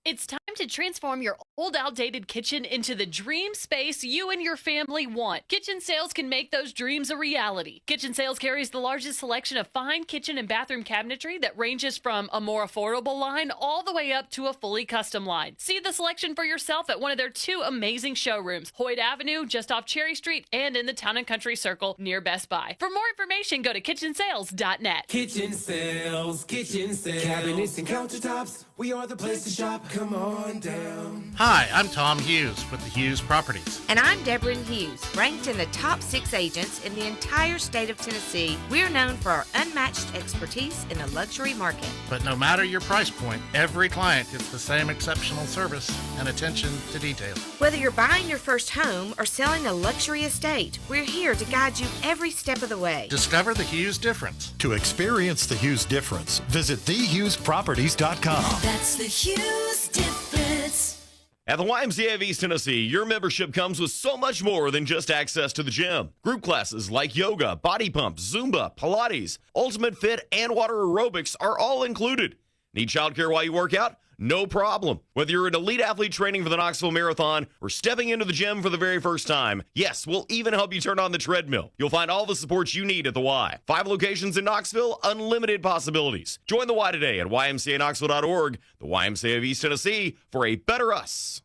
It's time to transform your old, outdated kitchen into the dream space you and your family want. Kitchen Sales can make those dreams a reality. Kitchen Sales carries the largest selection of fine kitchen and bathroom cabinetry that ranges from a more affordable line all the way up to a fully custom line. See the selection for yourself at one of their 2 amazing showrooms, Hoyt Avenue, just off Cherry Street, and in the Town and Country Circle near Best Buy. For more information, go to kitchensales.net. Kitchen Sales, cabinets and countertops. We are the place to shop. Come on down. Hi, I'm Tom Hughes with the Hughes Properties. And I'm Deborah Hughes, ranked in the top 6 agents in the entire state of Tennessee. We're known for our unmatched expertise in the luxury market. But no matter your price point, every client gets the same exceptional service and attention to detail. Whether you're buying your first home or selling a luxury estate, we're here to guide you every step of the way. Discover the Hughes difference. To experience the Hughes difference, visit thehughesproperties.com. That's the Hughes difference. At the YMCA of East Tennessee, your membership comes with so much more than just access to the gym. Group classes like yoga, body pump, Zumba, Pilates, Ultimate Fit, and water aerobics are all included. Need childcare while you work out? No problem. Whether you're an elite athlete training for the Knoxville Marathon or stepping into the gym for the very first time, yes, we'll even help you turn on the treadmill. You'll find all the support you need at the Y. 5 locations in Knoxville, unlimited possibilities. Join the Y today at ymcaknoxville.org, the YMCA of East Tennessee, for a better us.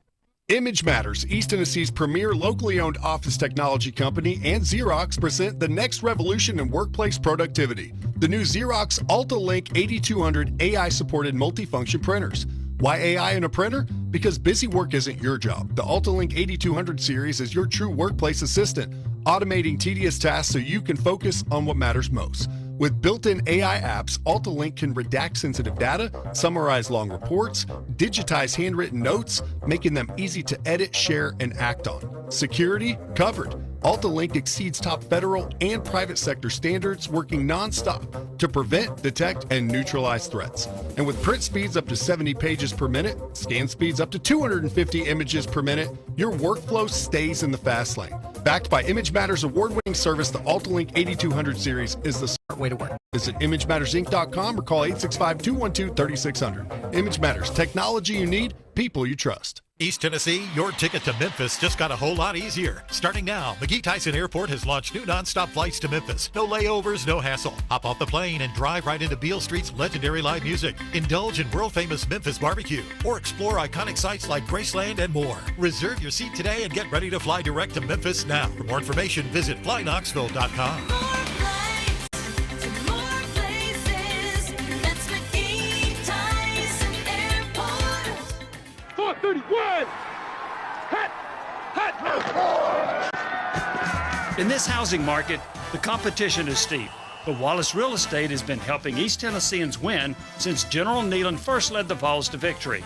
Image Matters, East Tennessee's premier locally owned office technology company, and Xerox present the next revolution in workplace productivity. The new Xerox AltaLink 8200 AI-supported multifunction printers. Why AI in a printer? Because busy work isn't your job. The AltaLink 8200 series is your true workplace assistant, automating tedious tasks so you can focus on what matters most. With built-in AI apps, AltaLink can redact sensitive data, summarize long reports, digitize handwritten notes, making them easy to edit, share, and act on. Security? Covered. AltaLink exceeds top federal and private sector standards, working nonstop to prevent, detect, and neutralize threats. And with print speeds up to 70 pages per minute, scan speeds up to 250 images per minute, your workflow stays in the fast lane. Backed by Image Matters award-winning service, the AltaLink 8200 series is the smart way to work. Visit ImageMattersInc.com or call 865-212-3600. Image Matters, technology you need, people you trust. East Tennessee, your ticket to Memphis just got a whole lot easier. Starting now, McGee-Tyson Airport has launched new nonstop flights to Memphis. No layovers, no hassle. Hop off the plane and drive right into Beale Street's legendary live music. Indulge in world-famous Memphis barbecue or explore iconic sites like Graceland and more. Reserve your seat today and get ready to fly direct to Memphis now. For more information, visit flyknoxville.com. 31! In this housing market, the competition is steep. But Wallace Real Estate has been helping East Tennesseans win since General Nealon first led the Vols to victory.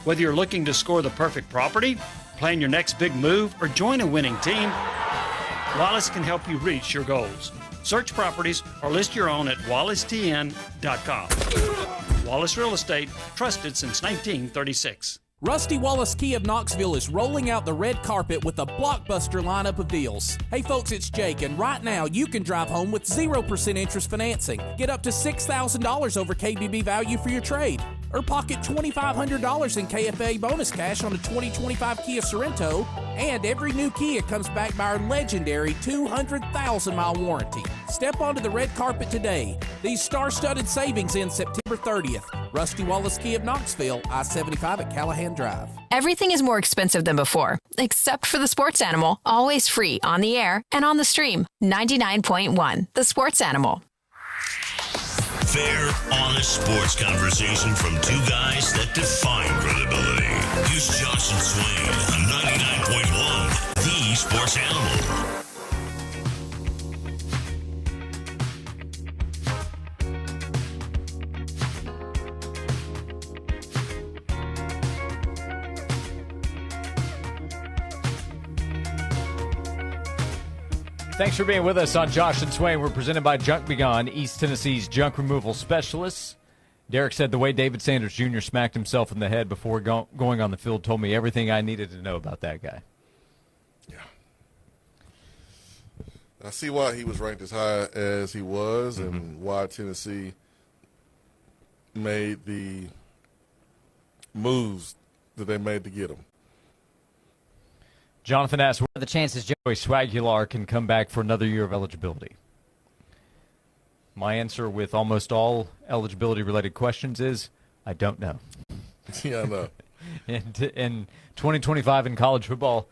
Whether you're looking to score the perfect property, plan your next big move, or join a winning team, Wallace can help you reach your goals. Search properties or list your own at wallacetn.com. Wallace Real Estate, trusted since 1936. Rusty Wallace Key of Knoxville is rolling out the red carpet with a blockbuster lineup of deals. Hey folks, it's Jake, and right now you can drive home with 0% interest financing. Get up to $6,000 over KBB value for your trade. Or pocket $2,500 in KFA bonus cash on a 2025 Kia Sorento. And every new Kia comes back by our legendary 200,000-mile warranty. Step onto the red carpet today. These star-studded savings end September 30th. Rusty Wallace Key of Knoxville, I-75 at Callahan Drive. Everything is more expensive than before, except for the Sports Animal, always free on the air and on the stream. 99.1, the Sports Animal. Fair, honest sports conversation from two guys that define credibility. Here's Josh and Swain on 99.1 The Sports Animal. Thanks for being with us on Josh and Swain. We're presented by Junk Be Gone, East Tennessee's junk removal specialists. Derek said the way David Sanders Jr. smacked himself in the head before going on the field told me everything I needed to know about that guy. Yeah. I see why he was ranked as high as he was and why Tennessee made the moves that they made to get him. Jonathan asks, what are the chances Joey Swagular can come back for another year of eligibility? My answer with almost all eligibility-related questions is, I don't know. Yeah, I know. In 2025 in college football,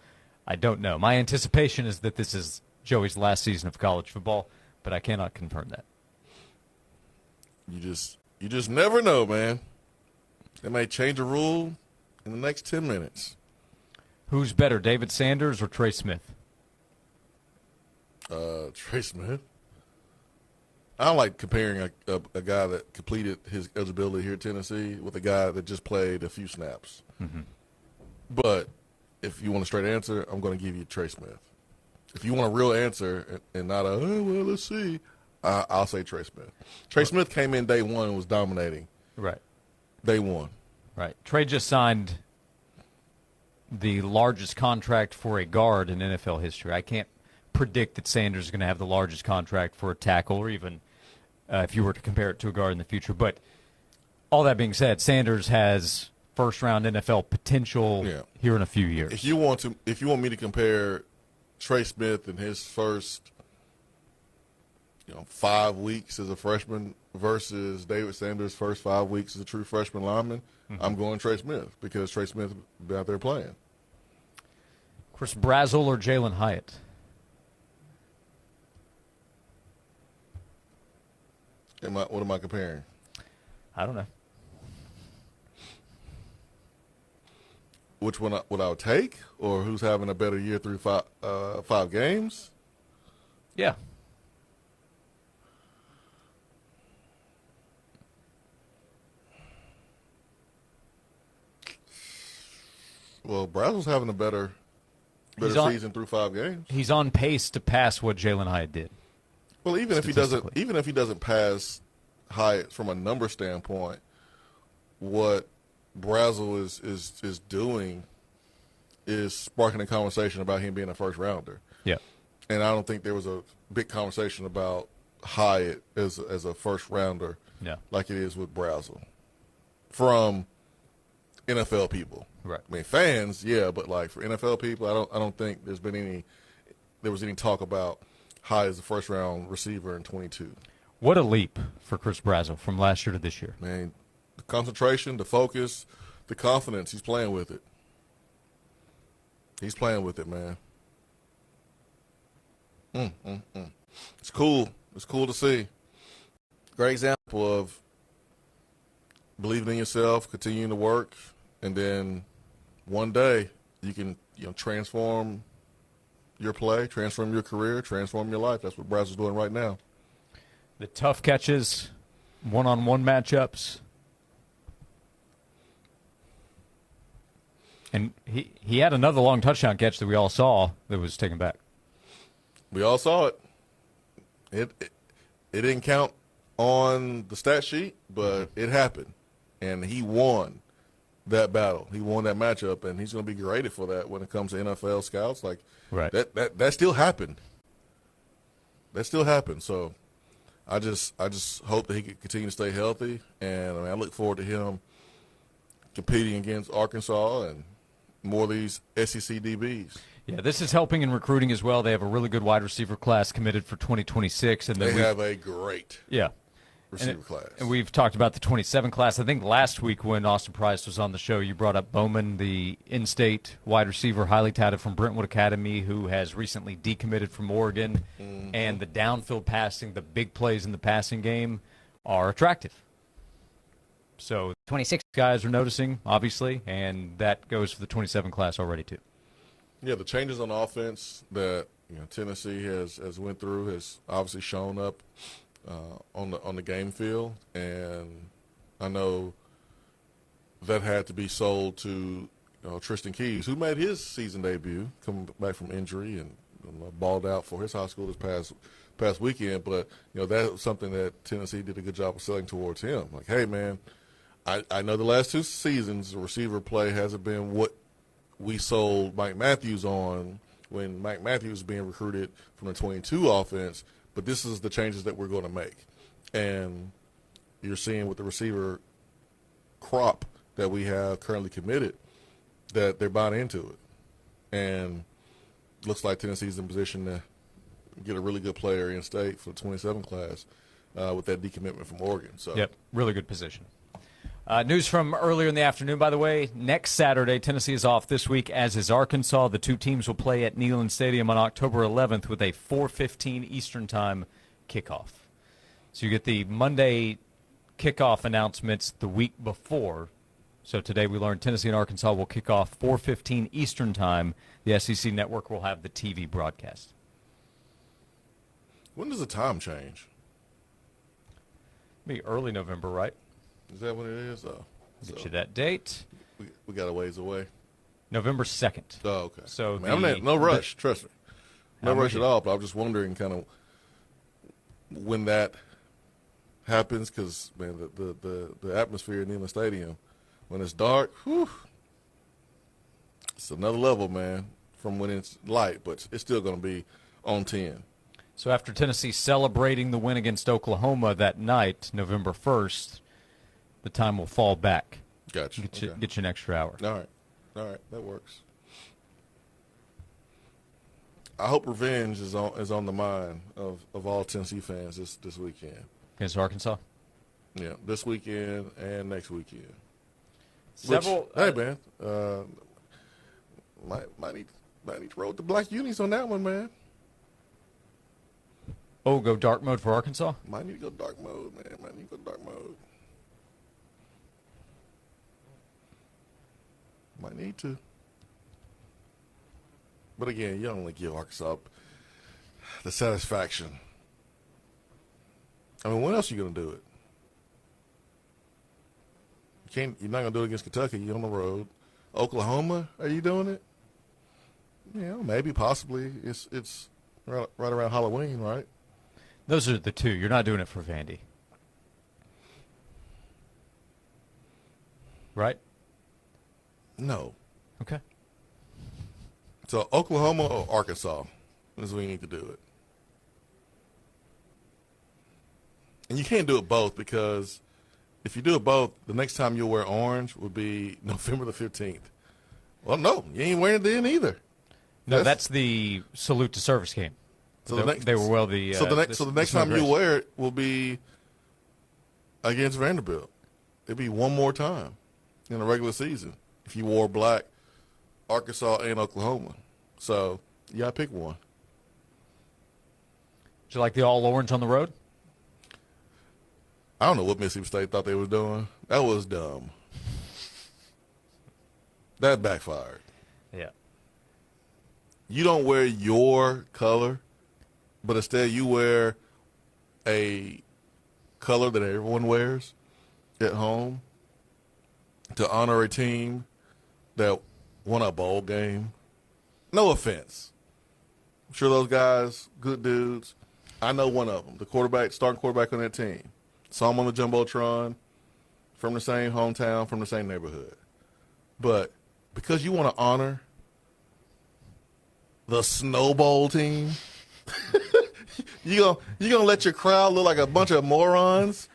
I don't know. My anticipation is that this is Joey's last season of college football, but I cannot confirm that. You just never know, man. They may change a rule in the next 10 minutes. Who's better, David Sanders or Trey Smith? Trey Smith. I don't like comparing a guy that completed his eligibility here at Tennessee with a guy that just played a few snaps. Mm-hmm. But if you want a straight answer, I'm going to give you Trey Smith. If you want a real answer and not a, oh, well, let's see, I'll say Trey Smith. Trey Smith came in day one and was dominating. Right. Day one. Right. Trey just signed the largest contract for a guard in NFL history. I can't predict that Sanders is going to have the largest contract for a tackle or even if you were to compare it to a guard in the future. But all that being said, Sanders has first-round NFL potential here in a few years. If you want me to compare Trey Smith in his first 5 weeks as a freshman versus David Sanders' first 5 weeks as a true freshman lineman, I'm going Trey Smith because Trey Smith been out there playing. Chris Brazel or Jalen Hyatt? What am I comparing? I don't know. Which one would I take, or who's having a better year through five games? Yeah. Well, Brazel's having a better season through 5 games. He's on pace to pass what Jalen Hyatt did. Well, even if he doesn't pass Hyatt from a number standpoint, what Brazel is doing is sparking a conversation about him being a first rounder. Yeah. And I don't think there was a big conversation about Hyatt as a first rounder like it is with Brazel from NFL people. Right. I mean, fans, yeah, but like for NFL people, I don't think there was any talk about Hyatt as a first round receiver in 22. What a leap for Chris Brazel from last year to this year. Man, the concentration, the focus, the confidence, he's playing with it. He's playing with it, man. It's cool. It's cool to see. Great example of believing in yourself, continuing to work, and then one day you can transform your play, transform your career, transform your life. That's what Brazel's doing right now. The tough catches, one-on-one matchups. And he had another long touchdown catch that we all saw that was taken back. We all saw it. It didn't count on the stat sheet, but it happened. And he won that battle. He won that matchup, and he's going to be graded for that when it comes to NFL scouts. Like, right. That still happened. That still happened. So I just hope that he can continue to stay healthy, and I look forward to him competing against Arkansas and more of these SEC DBs. Yeah, this is helping in recruiting as well. They have a really good wide receiver class committed for 2026. And they have a great receiver class. And we've talked about the 27 class. I think last week when Austin Price was on the show, you brought up Bowman, the in-state wide receiver, highly touted from Brentwood Academy, who has recently decommitted from Oregon. Mm-hmm. And the downfield passing, the big plays in the passing game are attractive. So 26 guys are noticing, obviously, and that goes for the 27 class already, too. Yeah, the changes on offense that Tennessee has went through has obviously shown up on the game field, and I know that had to be sold to Tristan Keys, who made his season debut coming back from injury and balled out for his high school this past weekend. But that was something that Tennessee did a good job of selling towards him. Like, hey man, I know the last 2 seasons the receiver play hasn't been what we sold Mike Matthews on when Mike Matthews was being recruited from the 22 offense, but this is the changes that we're going to make. And you're seeing with the receiver crop that we have currently committed that they're buying into it. And looks like Tennessee's in position to get a really good player in state for the 27 class with that decommitment from Oregon. So yep, really good position. News from earlier in the afternoon, by the way. Next Saturday, Tennessee is off this week, as is Arkansas. The 2 teams will play at Neyland Stadium on October 11th with a 4:15 Eastern Time kickoff. So you get the Monday kickoff announcements the week before. So today we learned Tennessee and Arkansas will kick off 4:15 Eastern Time. The SEC Network will have the TV broadcast. When does the time change? Be early November, right? Is that what it is? Oh, get you that date. We got a ways away. November 2nd. Oh, okay. So I'm no rush, trust me. No rush at all, but I'm just wondering kind of when that happens because, man, the atmosphere in Neyland Stadium, when it's dark, whew, it's another level, man, from when it's light, but it's still going to be on 10. So after Tennessee celebrating the win against Oklahoma that night, November 1st, the time will fall back. Gotcha. Get you an extra hour. All right, that works. I hope revenge is on the mind of all Tennessee fans this weekend. Against Arkansas? Yeah, this weekend and next weekend. Several. Hey man, might need to roll with the black unis on that one, man. Oh, go dark mode for Arkansas? Might need to go dark mode, man. Might need to go dark mode. Might need to. But again, you don't only give Arkansas the satisfaction. I mean, when else are you going to do it? You're not going to do it against Kentucky. You're on the road. Oklahoma, are you doing it? Yeah, maybe, possibly. It's right around Halloween, right? Those are the 2. You're not doing it for Vandy. Right? No. Okay. So Oklahoma or Arkansas is when you need to do it. And you can't do it both because if you do it both, the next time you'll wear orange would be November the 15th. Well, no, you ain't wearing it then either. No, that's the salute to service game. So they were well the. So the next time you wear it will be against Vanderbilt. It'll be one more time in the regular season if you wore black, Arkansas and Oklahoma. So you gotta pick one. Did you like the all orange on the road? I don't know what Mississippi State thought they was doing. That was dumb. That backfired. Yeah. You don't wear your color, but instead you wear a color that everyone wears at home to honor a team that won a bowl game. No offense. I'm sure those guys, good dudes. I know one of them, the quarterback, starting quarterback on that team. Saw him on the Jumbotron, from the same hometown, from the same neighborhood. But because you want to honor the Snow Bowl team, you gonna let your crowd look like a bunch of morons,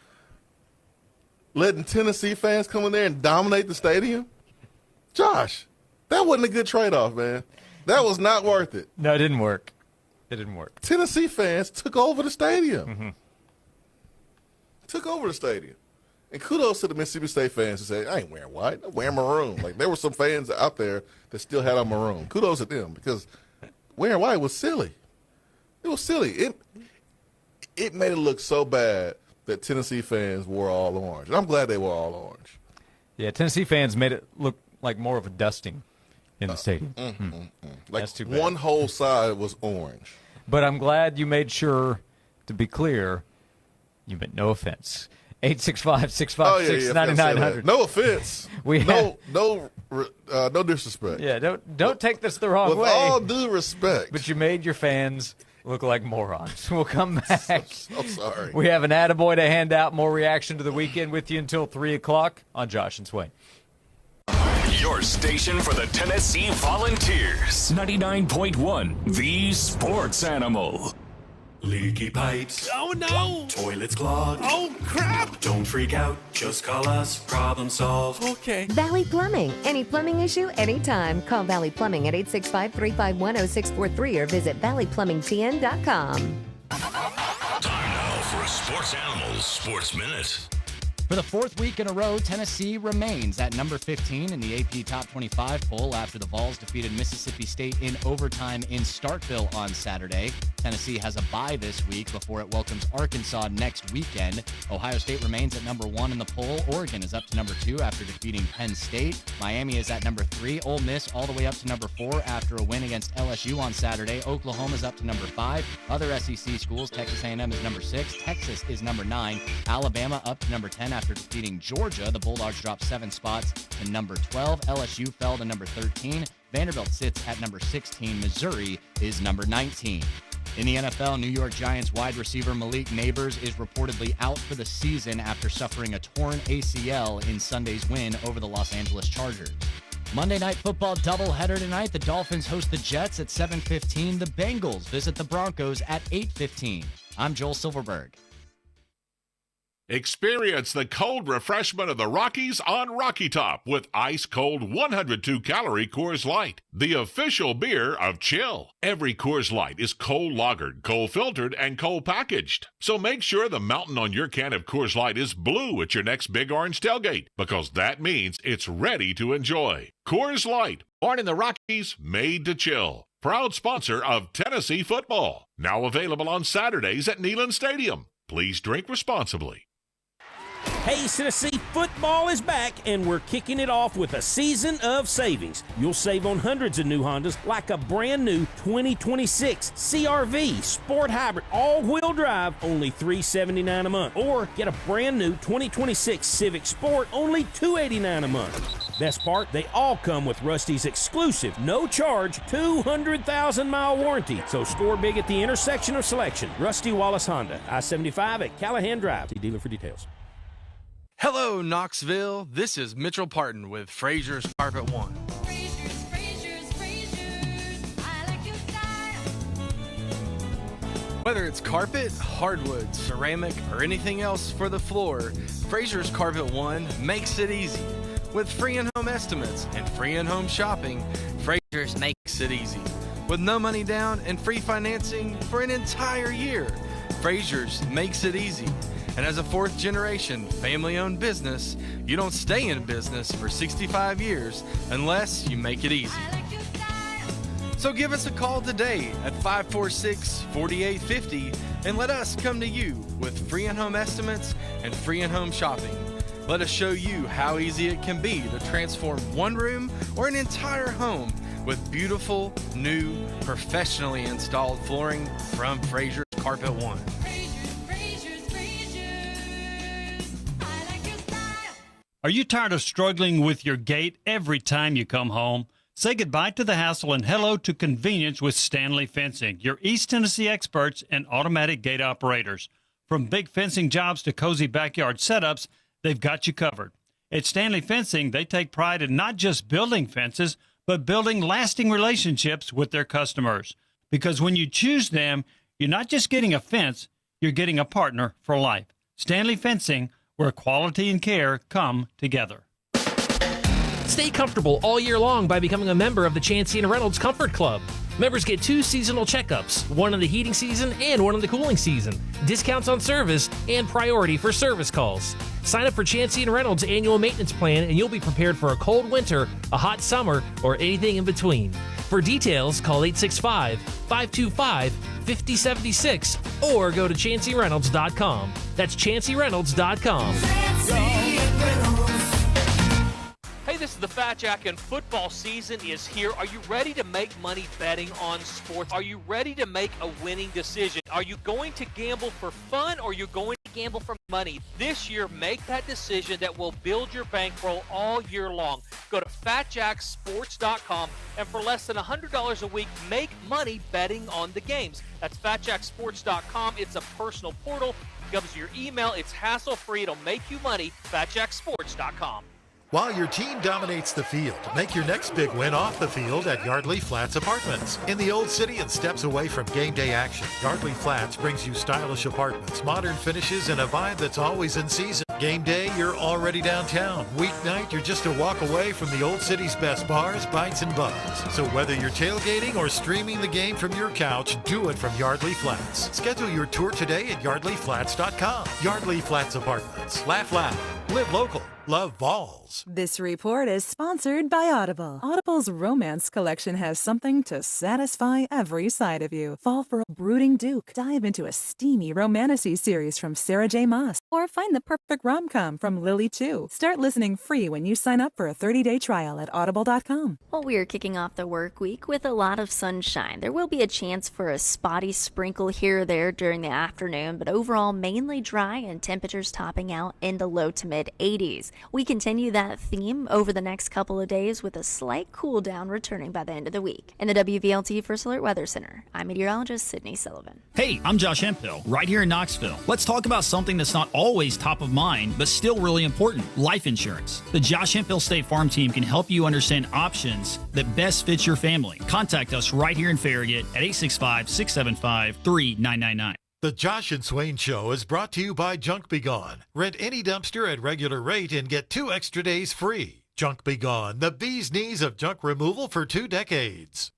letting Tennessee fans come in there and dominate the stadium? Josh, that wasn't a good trade-off, man. That was not worth it. No, it didn't work. It didn't work. Tennessee fans took over the stadium. Mm-hmm. Took over the stadium. And kudos to the Mississippi State fans who say, I ain't wearing white, I'm wearing maroon. Like, there were some fans out there that still had on maroon. Kudos to them because wearing white was silly. It was silly. It made it look so bad that Tennessee fans wore all orange. And I'm glad they wore all orange. Yeah, Tennessee fans made it look like more of a dusting. in the stadium. Like That's too bad. one whole side was orange. But I'm glad you made sure to be clear. You meant no offense. 865-656-9900. No offense. No disrespect. Yeah, don't take this the wrong way. With all due respect. But you made your fans look like morons. We'll come back. I'm sorry. We have an attaboy to hand out. More reaction to the weekend with you until 3 o'clock on Josh and Swain. Your station for the Tennessee Volunteers. 99.1, the sports animal. Leaky pipes. Oh, no. Toilets clogged. Oh, crap. Don't freak out. Just call us. Problem solved. Okay. Valley Plumbing. Any plumbing issue, anytime. Call Valley Plumbing at 865-351-0643 or visit valleyplumbingtn.com. Time now for a Sports Animals Sports Minute. For the fourth week in a row, Tennessee remains at number 15 in the AP Top 25 poll after the Vols defeated Mississippi State in overtime in Starkville on Saturday. Tennessee has a bye this week before it welcomes Arkansas next weekend. Ohio State remains at number 1 in the poll. Oregon is up to number 2 after defeating Penn State. Miami is at number 3. Ole Miss all the way up to number 4 after a win against LSU on Saturday. Oklahoma is up to number 5. Other SEC schools, Texas A&M is number 6. Texas is number 9. Alabama up to number 10 after defeating Georgia. The Bulldogs dropped 7 spots to number 12. LSU fell to number 13. Vanderbilt sits at number 16. Missouri is number 19. In the NFL, New York Giants wide receiver Malik Neighbors is reportedly out for the season after suffering a torn ACL in Sunday's win over the Los Angeles Chargers. Monday Night Football doubleheader tonight. The Dolphins host the Jets at 7:15. The Bengals visit the Broncos at 8:15. I'm Joel Silverberg. Experience the cold refreshment of the Rockies on Rocky Top with ice-cold 102-calorie Coors Light, the official beer of chill. Every Coors Light is cold lagered, cold filtered, and cold packaged. So make sure the mountain on your can of Coors Light is blue at your next Big Orange tailgate, because that means it's ready to enjoy. Coors Light, born in the Rockies, made to chill. Proud sponsor of Tennessee football. Now available on Saturdays at Neyland Stadium. Please drink responsibly. Hey, Tennessee, football is back, and we're kicking it off with a season of savings. You'll save on hundreds of new Hondas, like a brand new 2026 CRV Sport Hybrid all-wheel drive, only $379 a month. Or get a brand new 2026 Civic Sport, only $289 a month. Best part, they all come with Rusty's exclusive, no-charge, 200,000-mile warranty. So score big at the intersection of selection. Rusty Wallace Honda, I-75 at Callahan Drive. See dealer for details. Hello, Knoxville. This is Mitchell Parton with Frazier's Carpet One. Whether it's carpet, hardwood, ceramic, or anything else for the floor, Frazier's Carpet One makes it easy. With free in-home estimates and free in-home shopping, Frazier's makes it easy. With no money down and free financing for an entire year, Frazier's makes it easy. And as a fourth-generation, family-owned business, you don't stay in business for 65 years unless you make it easy. So give us a call today at 546-4850 and let us come to you with free in-home estimates and free in-home shopping. Let us show you how easy it can be to transform one room or an entire home with beautiful, new, professionally installed flooring from Frazier's Carpet One. Are you tired of struggling with your gate every time you come home? Say goodbye to the hassle and hello to convenience with Stanley Fencing, your East Tennessee experts and automatic gate operators. From big fencing jobs to cozy backyard setups, they've got you covered. At Stanley Fencing, they take pride in not just building fences, but building lasting relationships with their customers. Because when you choose them, you're not just getting a fence, you're getting a partner for life. Stanley Fencing, where quality and care come together. Stay comfortable all year long by becoming a member of the Chancey & Reynolds Comfort Club. Members get 2 seasonal checkups, one in the heating season and one in the cooling season, discounts on service, and priority for service calls. Sign up for Chancey & Reynolds' annual maintenance plan and you'll be prepared for a cold winter, a hot summer, or anything in between. For details, call 865-525-5076 or go to ChanceyReynolds.com. That's ChanceyReynolds.com. Hey, this This is the Fat Jack, and football season is here. Are you ready to make money betting on sports? Are you ready to make a winning decision? Are you going to gamble for fun, or are you going to gamble for money? This year, make that decision that will build your bankroll all year long. Go to FatJackSports.com, and for less than $100 a week, make money betting on the games. That's FatJackSports.com. It's a personal portal. It comes to your email. It's hassle-free. It'll make you money. FatJackSports.com. While your team dominates the field, make your next big win off the field at Yardley Flats Apartments. In the Old City and steps away from game day action, Yardley Flats brings you stylish apartments, modern finishes, and a vibe that's always in season. Game day, you're already downtown. Weeknight, you're just a walk away from the Old City's best bars, bites, and buns. So whether you're tailgating or streaming the game from your couch, do it from Yardley Flats. Schedule your tour today at yardleyflats.com. Yardley Flats Apartments. Laugh loud. Live local. Love Vols. This report is sponsored by Audible. Audible's romance collection has something to satisfy every side of you. Fall for a brooding duke. Dive into a steamy romantasy series from Sarah J. Maas. Or find the perfect rom-com from Lily Chu. Start listening free when you sign up for a 30-day trial at audible.com. Well, we are kicking off the work week with a lot of sunshine. There will be a chance for a spotty sprinkle here or there during the afternoon, but overall mainly dry and temperatures topping out in the low to mid 80s. We continue that theme over the next couple of days with a slight cool down returning by the end of the week. In the WVLT First Alert Weather Center, I'm meteorologist Sydney Sullivan. Hey, I'm Josh Hemphill, right here in Knoxville. Let's talk about something that's not always top of mind, but still really important: life insurance. The Josh Hemphill State Farm team can help you understand options that best fit your family. Contact us right here in Farragut at 865-675-3999. The Josh and Swain Show is brought to you by Junk Be Gone. Rent any dumpster at regular rate and get 2 extra days free. Junk Be Gone, the bee's knees of junk removal for 2 decades.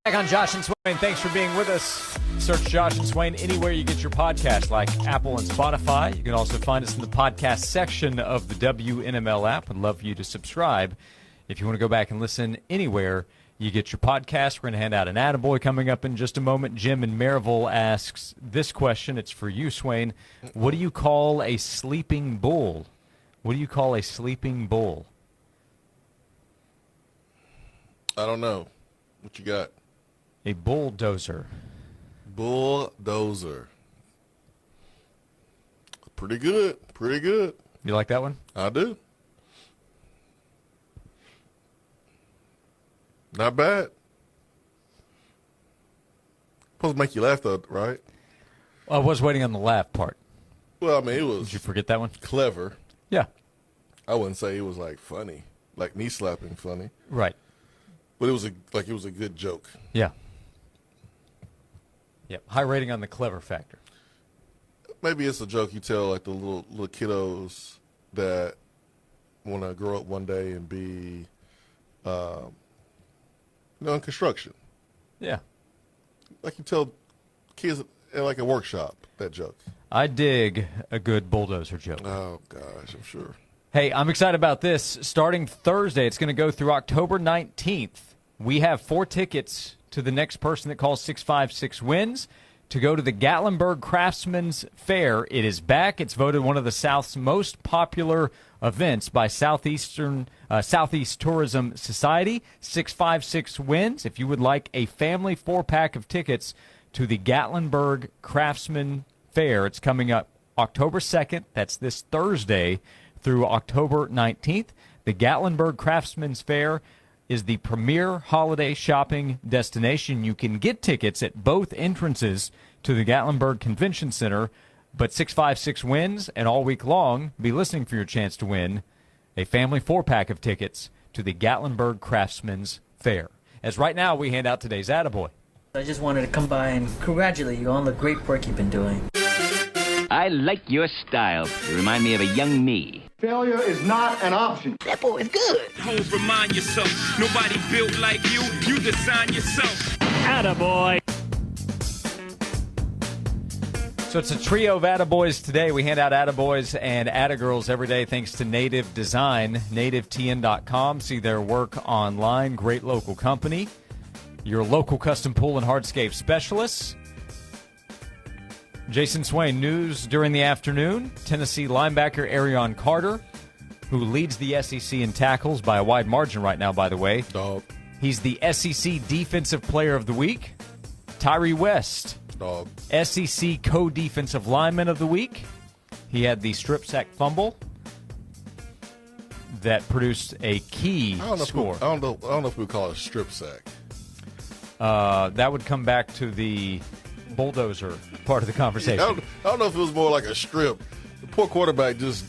Back on Josh and Swain. Thanks for being with us. Search Josh and Swain anywhere you get your podcast, like Apple and Spotify. You can also find us in the podcast section of the WNML app. I'd love for you to subscribe. If you want to go back and listen anywhere you get your podcast, we're going to hand out an attaboy coming up in just a moment. Jim in Maryville asks this question. It's for you, Swain. What do you call a sleeping bull? What do you call a sleeping bull? I don't know. What you got? A bulldozer. Bulldozer. Pretty good. Pretty good. You like that one? I do. Not bad. Supposed to make you laugh, though, right? I was waiting on the laugh part. Well, I mean, it was. Did you forget that one? Clever. Yeah. I wouldn't say it was like funny, like knee slapping funny. Right. But it was a good joke. Yeah. Yep. High rating on the clever factor. Maybe it's a joke you tell like the little kiddos that want to grow up one day and be, in construction. Yeah. Like you tell kids at like a workshop, that joke. I dig a good bulldozer joke. Oh, gosh, I'm sure. Hey, I'm excited about this. Starting Thursday, it's going to go through October 19th. We have 4 tickets to the next person that calls 656 wins to go to the Gatlinburg Craftsman's Fair. It is back. It's voted one of the South's most popular events by Southeast Tourism Society. 656 wins. If you would like a family 4-pack of tickets to the Gatlinburg Craftsman Fair, it's coming up October 2nd. That's this Thursday through October 19th. The Gatlinburg Craftsman's Fair is the premier holiday shopping destination. You can get tickets at both entrances to the Gatlinburg Convention Center, but 656 wins, and all week long, be listening for your chance to win a family 4-pack of tickets to the Gatlinburg Craftsman's Fair. As right now, we hand out today's attaboy. I just wanted to come by and congratulate you on the great work you've been doing. I like your style. You remind me of a young me. Failure is not an option. That boy is good. Homes, remind yourself, nobody built like you. You design yourself. Attaboy. So it's a trio of attaboys today. We hand out attaboys and attagirls every day thanks to Native Design, nativetn.com. See their work online. Great local company. Your local custom pool and hardscape specialists. Jason Swain, news during the afternoon. Tennessee linebacker Arion Carter, who leads the SEC in tackles by a wide margin right now, by the way. Dog. He's the SEC Defensive Player of the Week. Tyree West, Dog. SEC Co-Defensive Lineman of the Week. He had the strip sack fumble that produced a key score. I don't know if we would call it a strip sack. That would come back to the bulldozer part of the conversation. I don't know if it was more like a strip. The poor quarterback just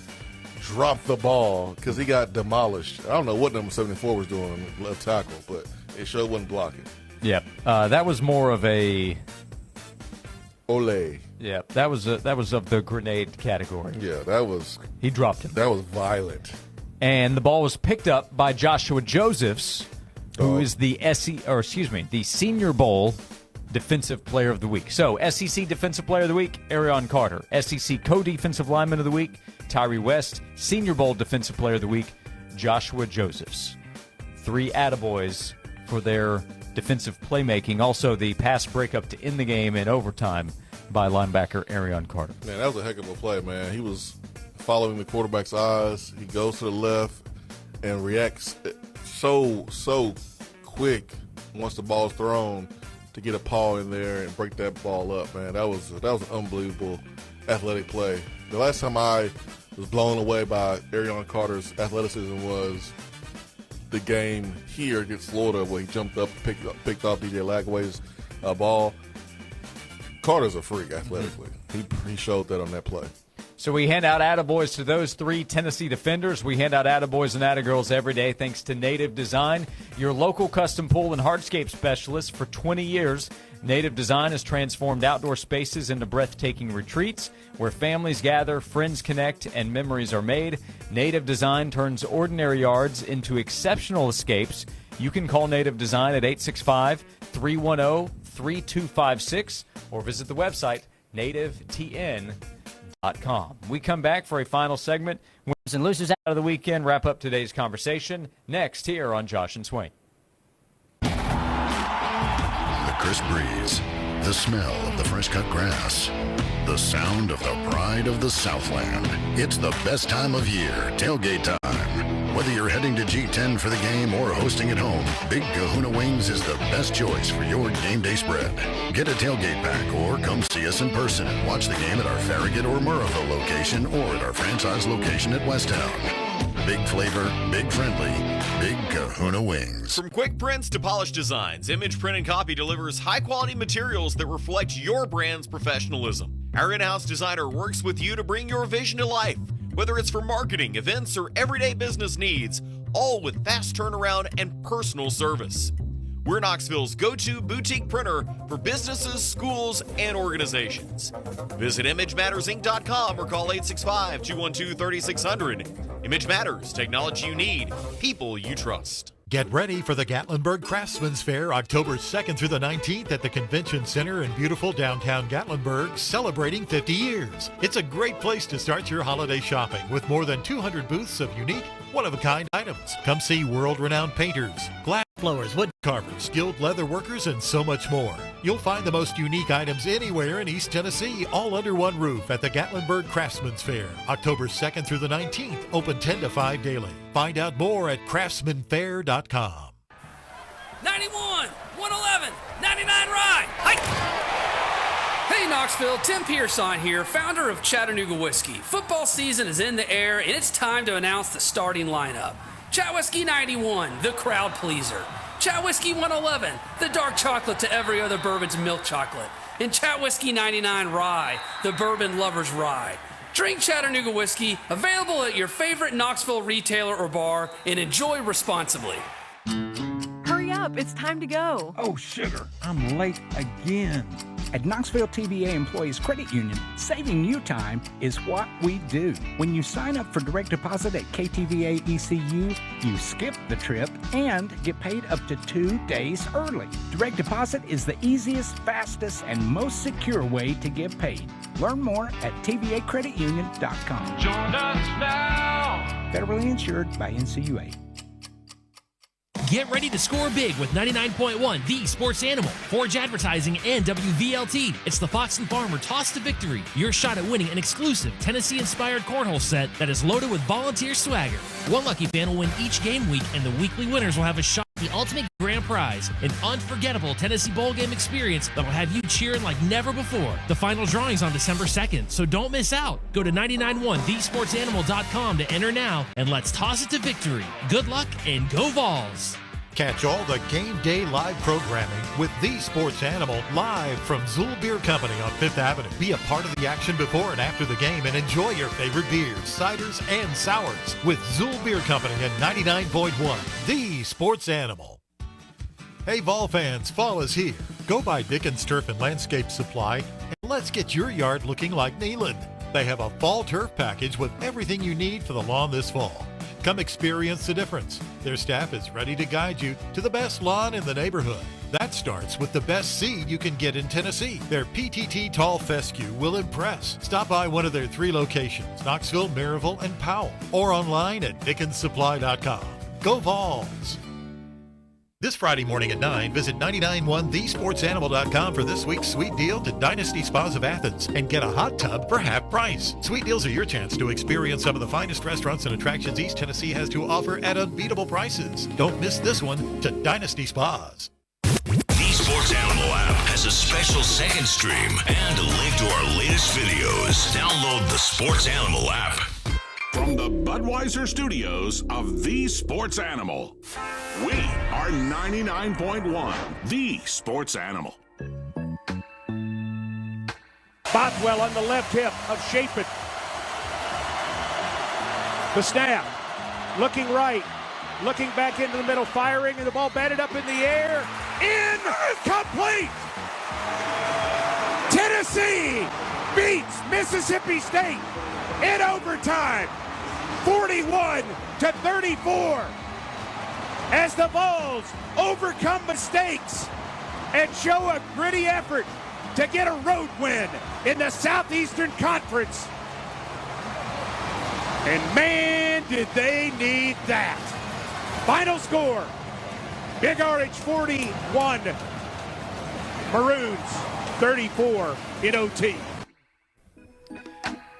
dropped the ball because he got demolished. I don't know what number 74 was doing left tackle, but it sure wasn't blocking. Yep. That was more of a ole. Yeah, that was of the grenade category. Yeah, he dropped him. That was violent. And the ball was picked up by Joshua Josephs, who is the Senior Bowl Defensive Player of the Week. So, SEC Defensive Player of the Week, Arion Carter. SEC Co-Defensive Lineman of the Week, Tyree West. Senior Bowl Defensive Player of the Week, Joshua Josephs. 3 attaboys for their defensive playmaking. Also, the pass breakup to end the game in overtime by linebacker Arion Carter. Man, that was a heck of a play, man. He was following the quarterback's eyes. He goes to the left and reacts so quick once the ball's thrown to get a paw in there and break that ball up, man. That was an unbelievable athletic play. The last time I was blown away by Arion Carter's athleticism was the game here against Florida where he jumped up, picked off DJ Lagway's ball. Carter's a freak athletically. He showed that on that play. So we hand out attaboys to those 3 Tennessee defenders. We hand out attaboys and attagirls every day thanks to Native Design, your local custom pool and hardscape specialist for 20 years. Native Design has transformed outdoor spaces into breathtaking retreats where families gather, friends connect, and memories are made. Native Design turns ordinary yards into exceptional escapes. You can call Native Design at 865-310-3256 or visit the website nativetn.com. We come back for a final segment. Winners and losers out of the weekend. Wrap up today's conversation next here on Josh and Swain. The crisp breeze, the smell of the fresh-cut grass, the sound of the pride of the Southland. It's the best time of year, tailgate time. Whether you're heading to G10 for the game or hosting at home, Big Kahuna Wings is the best choice for your game day spread. Get a tailgate pack or come see us in person and watch the game at our Farragut or Murrayville location or at our franchise location at Westtown. Big flavor, big friendly, Big Kahuna Wings. From quick prints to polished designs, Image Print and Copy delivers high-quality materials that reflect your brand's professionalism. Our in-house designer works with you to bring your vision to life. Whether it's for marketing, events, or everyday business needs, all with fast turnaround and personal service. We're Knoxville's go-to boutique printer for businesses, schools, and organizations. Visit ImageMattersInc.com or call 865-212-3600. Image Matters, technology you need, people you trust. Get ready for the Gatlinburg Craftsman's Fair October 2nd through the 19th at the Convention Center in beautiful downtown Gatlinburg, celebrating 50 years. It's a great place to start your holiday shopping with more than 200 booths of unique, one-of-a-kind items. Come see world-renowned painters, glass blowers, wood carvers, skilled leather workers, and so much more. You'll find the most unique items anywhere in East Tennessee, all under one roof at the Gatlinburg Craftsman's Fair, October 2nd through the 19th, open 10 to 5 daily. Find out more at craftsmanfair.com. 91, 111, 99 Rye. Hike! Hey Knoxville, Tim Pearson here, founder of Chattanooga Whiskey. Football season is in the air and it's time to announce the starting lineup. Chat Whiskey 91, the crowd pleaser. Chat Whiskey 111, the dark chocolate to every other bourbon's milk chocolate. And Chat Whiskey 99 Rye, the bourbon lover's rye. Drink Chattanooga Whiskey, available at your favorite Knoxville retailer or bar, and enjoy responsibly. Hurry up, it's time to go. Oh, sugar, I'm late again. At Knoxville TVA Employees Credit Union, saving you time is what we do. When you sign up for direct deposit at KTVA ECU, you skip the trip and get paid up to 2 days early. Direct deposit is the easiest, fastest, and most secure way to get paid. Learn more at tvacreditunion.com. Join us now. Federally insured by NCUA. Get ready to score big with 99.1 The Sports Animal, Forge Advertising, and WVLT. It's the Fox and Farmer Toss to Victory, your shot at winning an exclusive Tennessee-inspired cornhole set that is loaded with volunteer swagger. One lucky fan will win each game week, and the weekly winners will have a shot at the ultimate grand prize, an unforgettable Tennessee bowl game experience that will have you cheering like never before. The final drawing is on December 2nd, so don't miss out. Go to 991thesportsanimal.com to enter now, and let's toss it to victory. Good luck and go Vols! Catch all the game day live programming with The Sports Animal live from Zool Beer Company on 5th Avenue. Be a part of the action before and after the game and enjoy your favorite beers, ciders, and sours with Zool Beer Company at 99.1 The Sports Animal. Hey Vol fans, fall is here. Go by Dickens Turf and Landscape Supply and let's get your yard looking like Neyland. They have a fall turf package with everything you need for the lawn this fall. Come experience the difference. Their staff is ready to guide you to the best lawn in the neighborhood. That starts with the best seed you can get in Tennessee. Their PTT Tall Fescue will impress. Stop by one of their 3 locations, Knoxville, Maryville, and Powell, or online at DickensSupply.com. Go Vols! This Friday morning at 9, visit 991thesportsanimal.com for this week's sweet deal to Dynasty Spas of Athens and get a hot tub for half price. Sweet deals are your chance to experience some of the finest restaurants and attractions East Tennessee has to offer at unbeatable prices. Don't miss this one to Dynasty Spas. The Sports Animal app has a special second stream and a link to our latest videos. Download the Sports Animal app. From the Budweiser studios of The Sports Animal, we are 99.1 The Sports Animal. Bothwell on the left hip of Chapin. The snap, looking right, looking back into the middle, firing, and the ball batted up in the air. Incomplete! Tennessee beats Mississippi State in overtime, 41-34, as the Vols overcome mistakes and show a gritty effort to get a road win in the Southeastern Conference. And man, did they need that. Final score, Big RH 41, Maroons 34 in OT.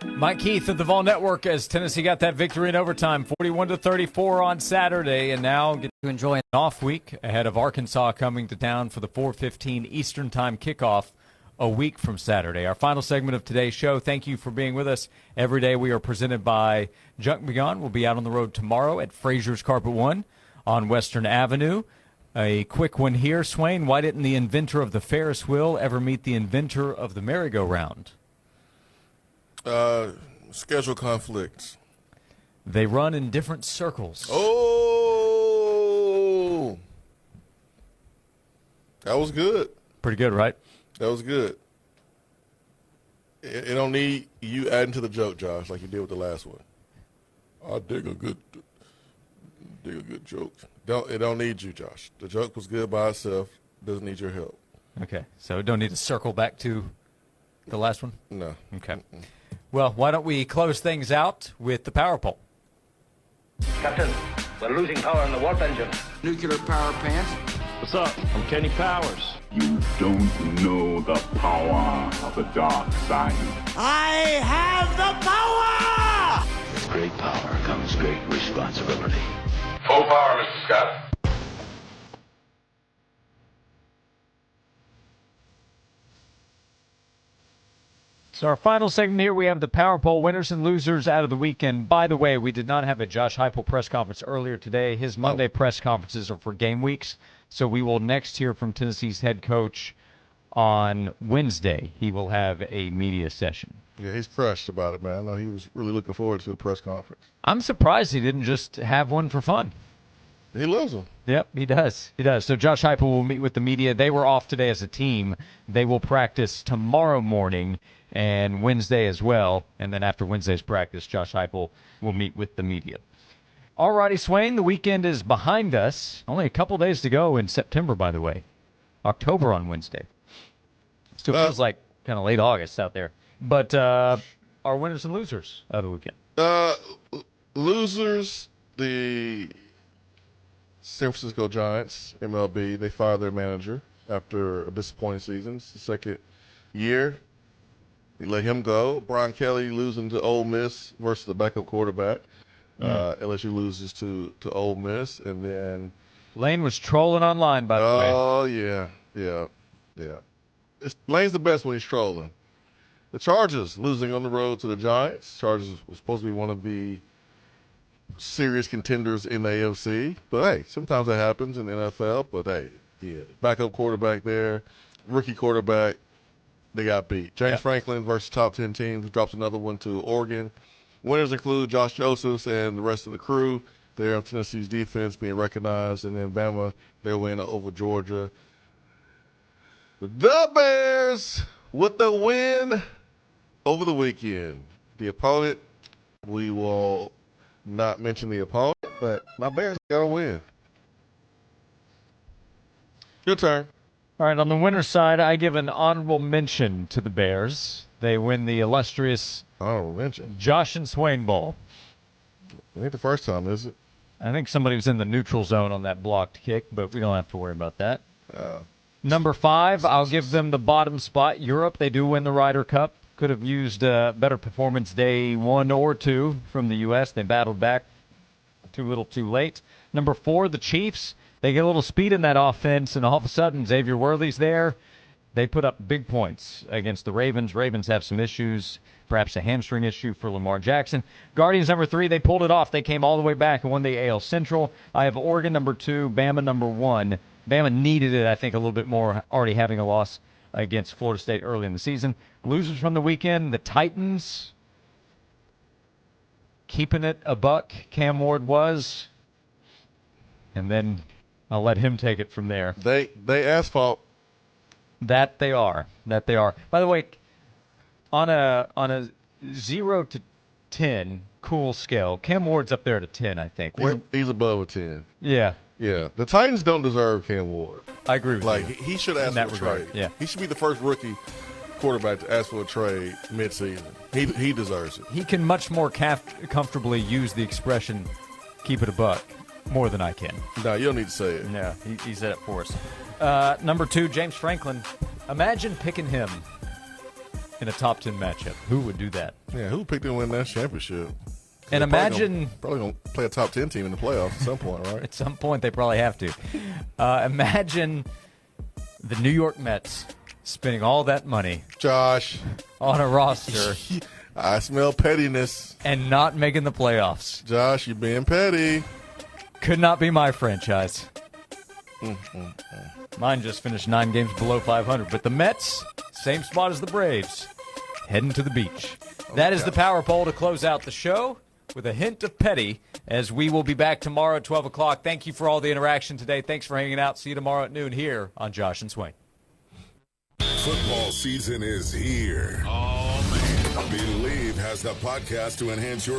Mike Heath of the Vol Network as Tennessee got that victory in overtime, 41-34 on Saturday, and now get to enjoy an off week ahead of Arkansas coming to town for the 4:15 Eastern Time kickoff a week from Saturday. Our final segment of today's show. Thank you for being with us. Every day we are presented by Junk Begon. We'll be out on the road tomorrow at Frazier's Carpet One on Western Avenue. A quick one here. Swain, why didn't the inventor of the Ferris wheel ever meet the inventor of the merry-go-round? Schedule conflicts. They run in different circles. Oh! That was good. Pretty good, right? That was good. It don't need you adding to the joke, Josh, like you did with the last one. I dig a good joke. It don't need you, Josh. The joke was good by itself. Doesn't need your help. Okay, so don't need to circle back to the last one? No. Okay. Well, why don't we close things out with the power poll? Captain, we're losing power in the warp engine. Nuclear power pants. What's up? I'm Kenny Powers. You don't know the power of the dark side. I have the power! With great power comes great responsibility. Full power, Mr. Scott. So our final segment here, we have the power poll winners and losers out of the weekend. By the way, we did not have a Josh Heupel press conference earlier today. His Monday press conferences are for game weeks. So we will next hear from Tennessee's head coach on Wednesday. He will have a media session. Yeah, he's fresh about it, man. I know he was really looking forward to the press conference. I'm surprised he didn't just have one for fun. He loves them. Yep, he does. He does. So Josh Heupel will meet with the media. They were off today as a team. They will practice tomorrow morning and Wednesday as well. And then after Wednesday's practice, Josh Heupel will meet with the media. All righty, Swain, the weekend is behind us. Only a couple days to go in September, by the way. October on Wednesday. Still feels like kind of late August out there. But our winners and losers of the weekend. Losers, the San Francisco Giants, MLB, they fired their manager after a disappointing season. It's the second year. They let him go. Brian Kelly losing to Ole Miss versus the backup quarterback. LSU loses to Ole Miss. And then Lane was trolling online, by the way. Oh, yeah. Lane's the best when he's trolling. The Chargers losing on the road to the Giants. Chargers was supposed to be one of the serious contenders in the AFC. But, hey, sometimes that happens in the NFL. But, hey, backup quarterback there, rookie quarterback, they got beat. James Franklin versus top 10 teams drops another one to Oregon. Winners include Josh Josephs and the rest of the crew there on Tennessee's defense being recognized. And then Bama, their win over Georgia. The Bears with the win over the weekend. The opponent, we will not mention the opponent, but my Bears got a win. Your turn. All right, on the winner's side, I give an honorable mention to the Bears. They win the illustrious honorable mention Josh and Swain Bowl. I think the first time, is it? I think somebody was in the neutral zone on that blocked kick, but we don't have to worry about that. Number 5, I'll give them the bottom spot. Europe, they do win the Ryder Cup. Could have used a better performance day 1 or 2 from the U.S. They battled back too little too late. Number 4, the Chiefs. They get a little speed in that offense, and all of a sudden Xavier Worthy's there. They put up big points against the Ravens. Ravens have some issues, perhaps a hamstring issue for Lamar Jackson. Guardians number 3, they pulled it off. They came all the way back and won the AL Central. I have Oregon number 2, Bama number 1. Bama needed it, I think, a little bit more, already having a loss against Florida State early in the season. Losers from the weekend, the Titans. Keeping it a buck, Cam Ward was. And then I'll let him take it from there. They asphalt. That they are. By the way, on a 0 to 10 cool scale, Cam Ward's up there at a 10, I think. He's above a 10. Yeah. Yeah. The Titans don't deserve Cam Ward. I agree with you. He should ask for a trade. Yeah. He should be the first rookie quarterback to ask for a trade mid-season. He deserves it. He can much more comfortably use the expression "keep it a buck" more than I can. No, you don't need to say it. Yeah, he said it for us. Number 2, James Franklin. Imagine picking him in a top 10 matchup. Who would do that? Yeah, who picked him to win that championship? And imagine probably gonna play a top 10 team in the playoffs at some point, right? At some point, they probably have to. Imagine the New York Mets spending all that money, Josh, on a roster. I smell pettiness. And not making the playoffs. Josh, you're being petty. Could not be my franchise. Mine just finished 9 games below 500. But the Mets, same spot as the Braves, heading to the beach. That is the power poll to close out the show with a hint of petty, as we will be back tomorrow at 12 o'clock. Thank you for all the interaction today. Thanks for hanging out. See you tomorrow at noon here on Josh and Swain. Football season is here. Oh, man. Believe has the podcast to enhance your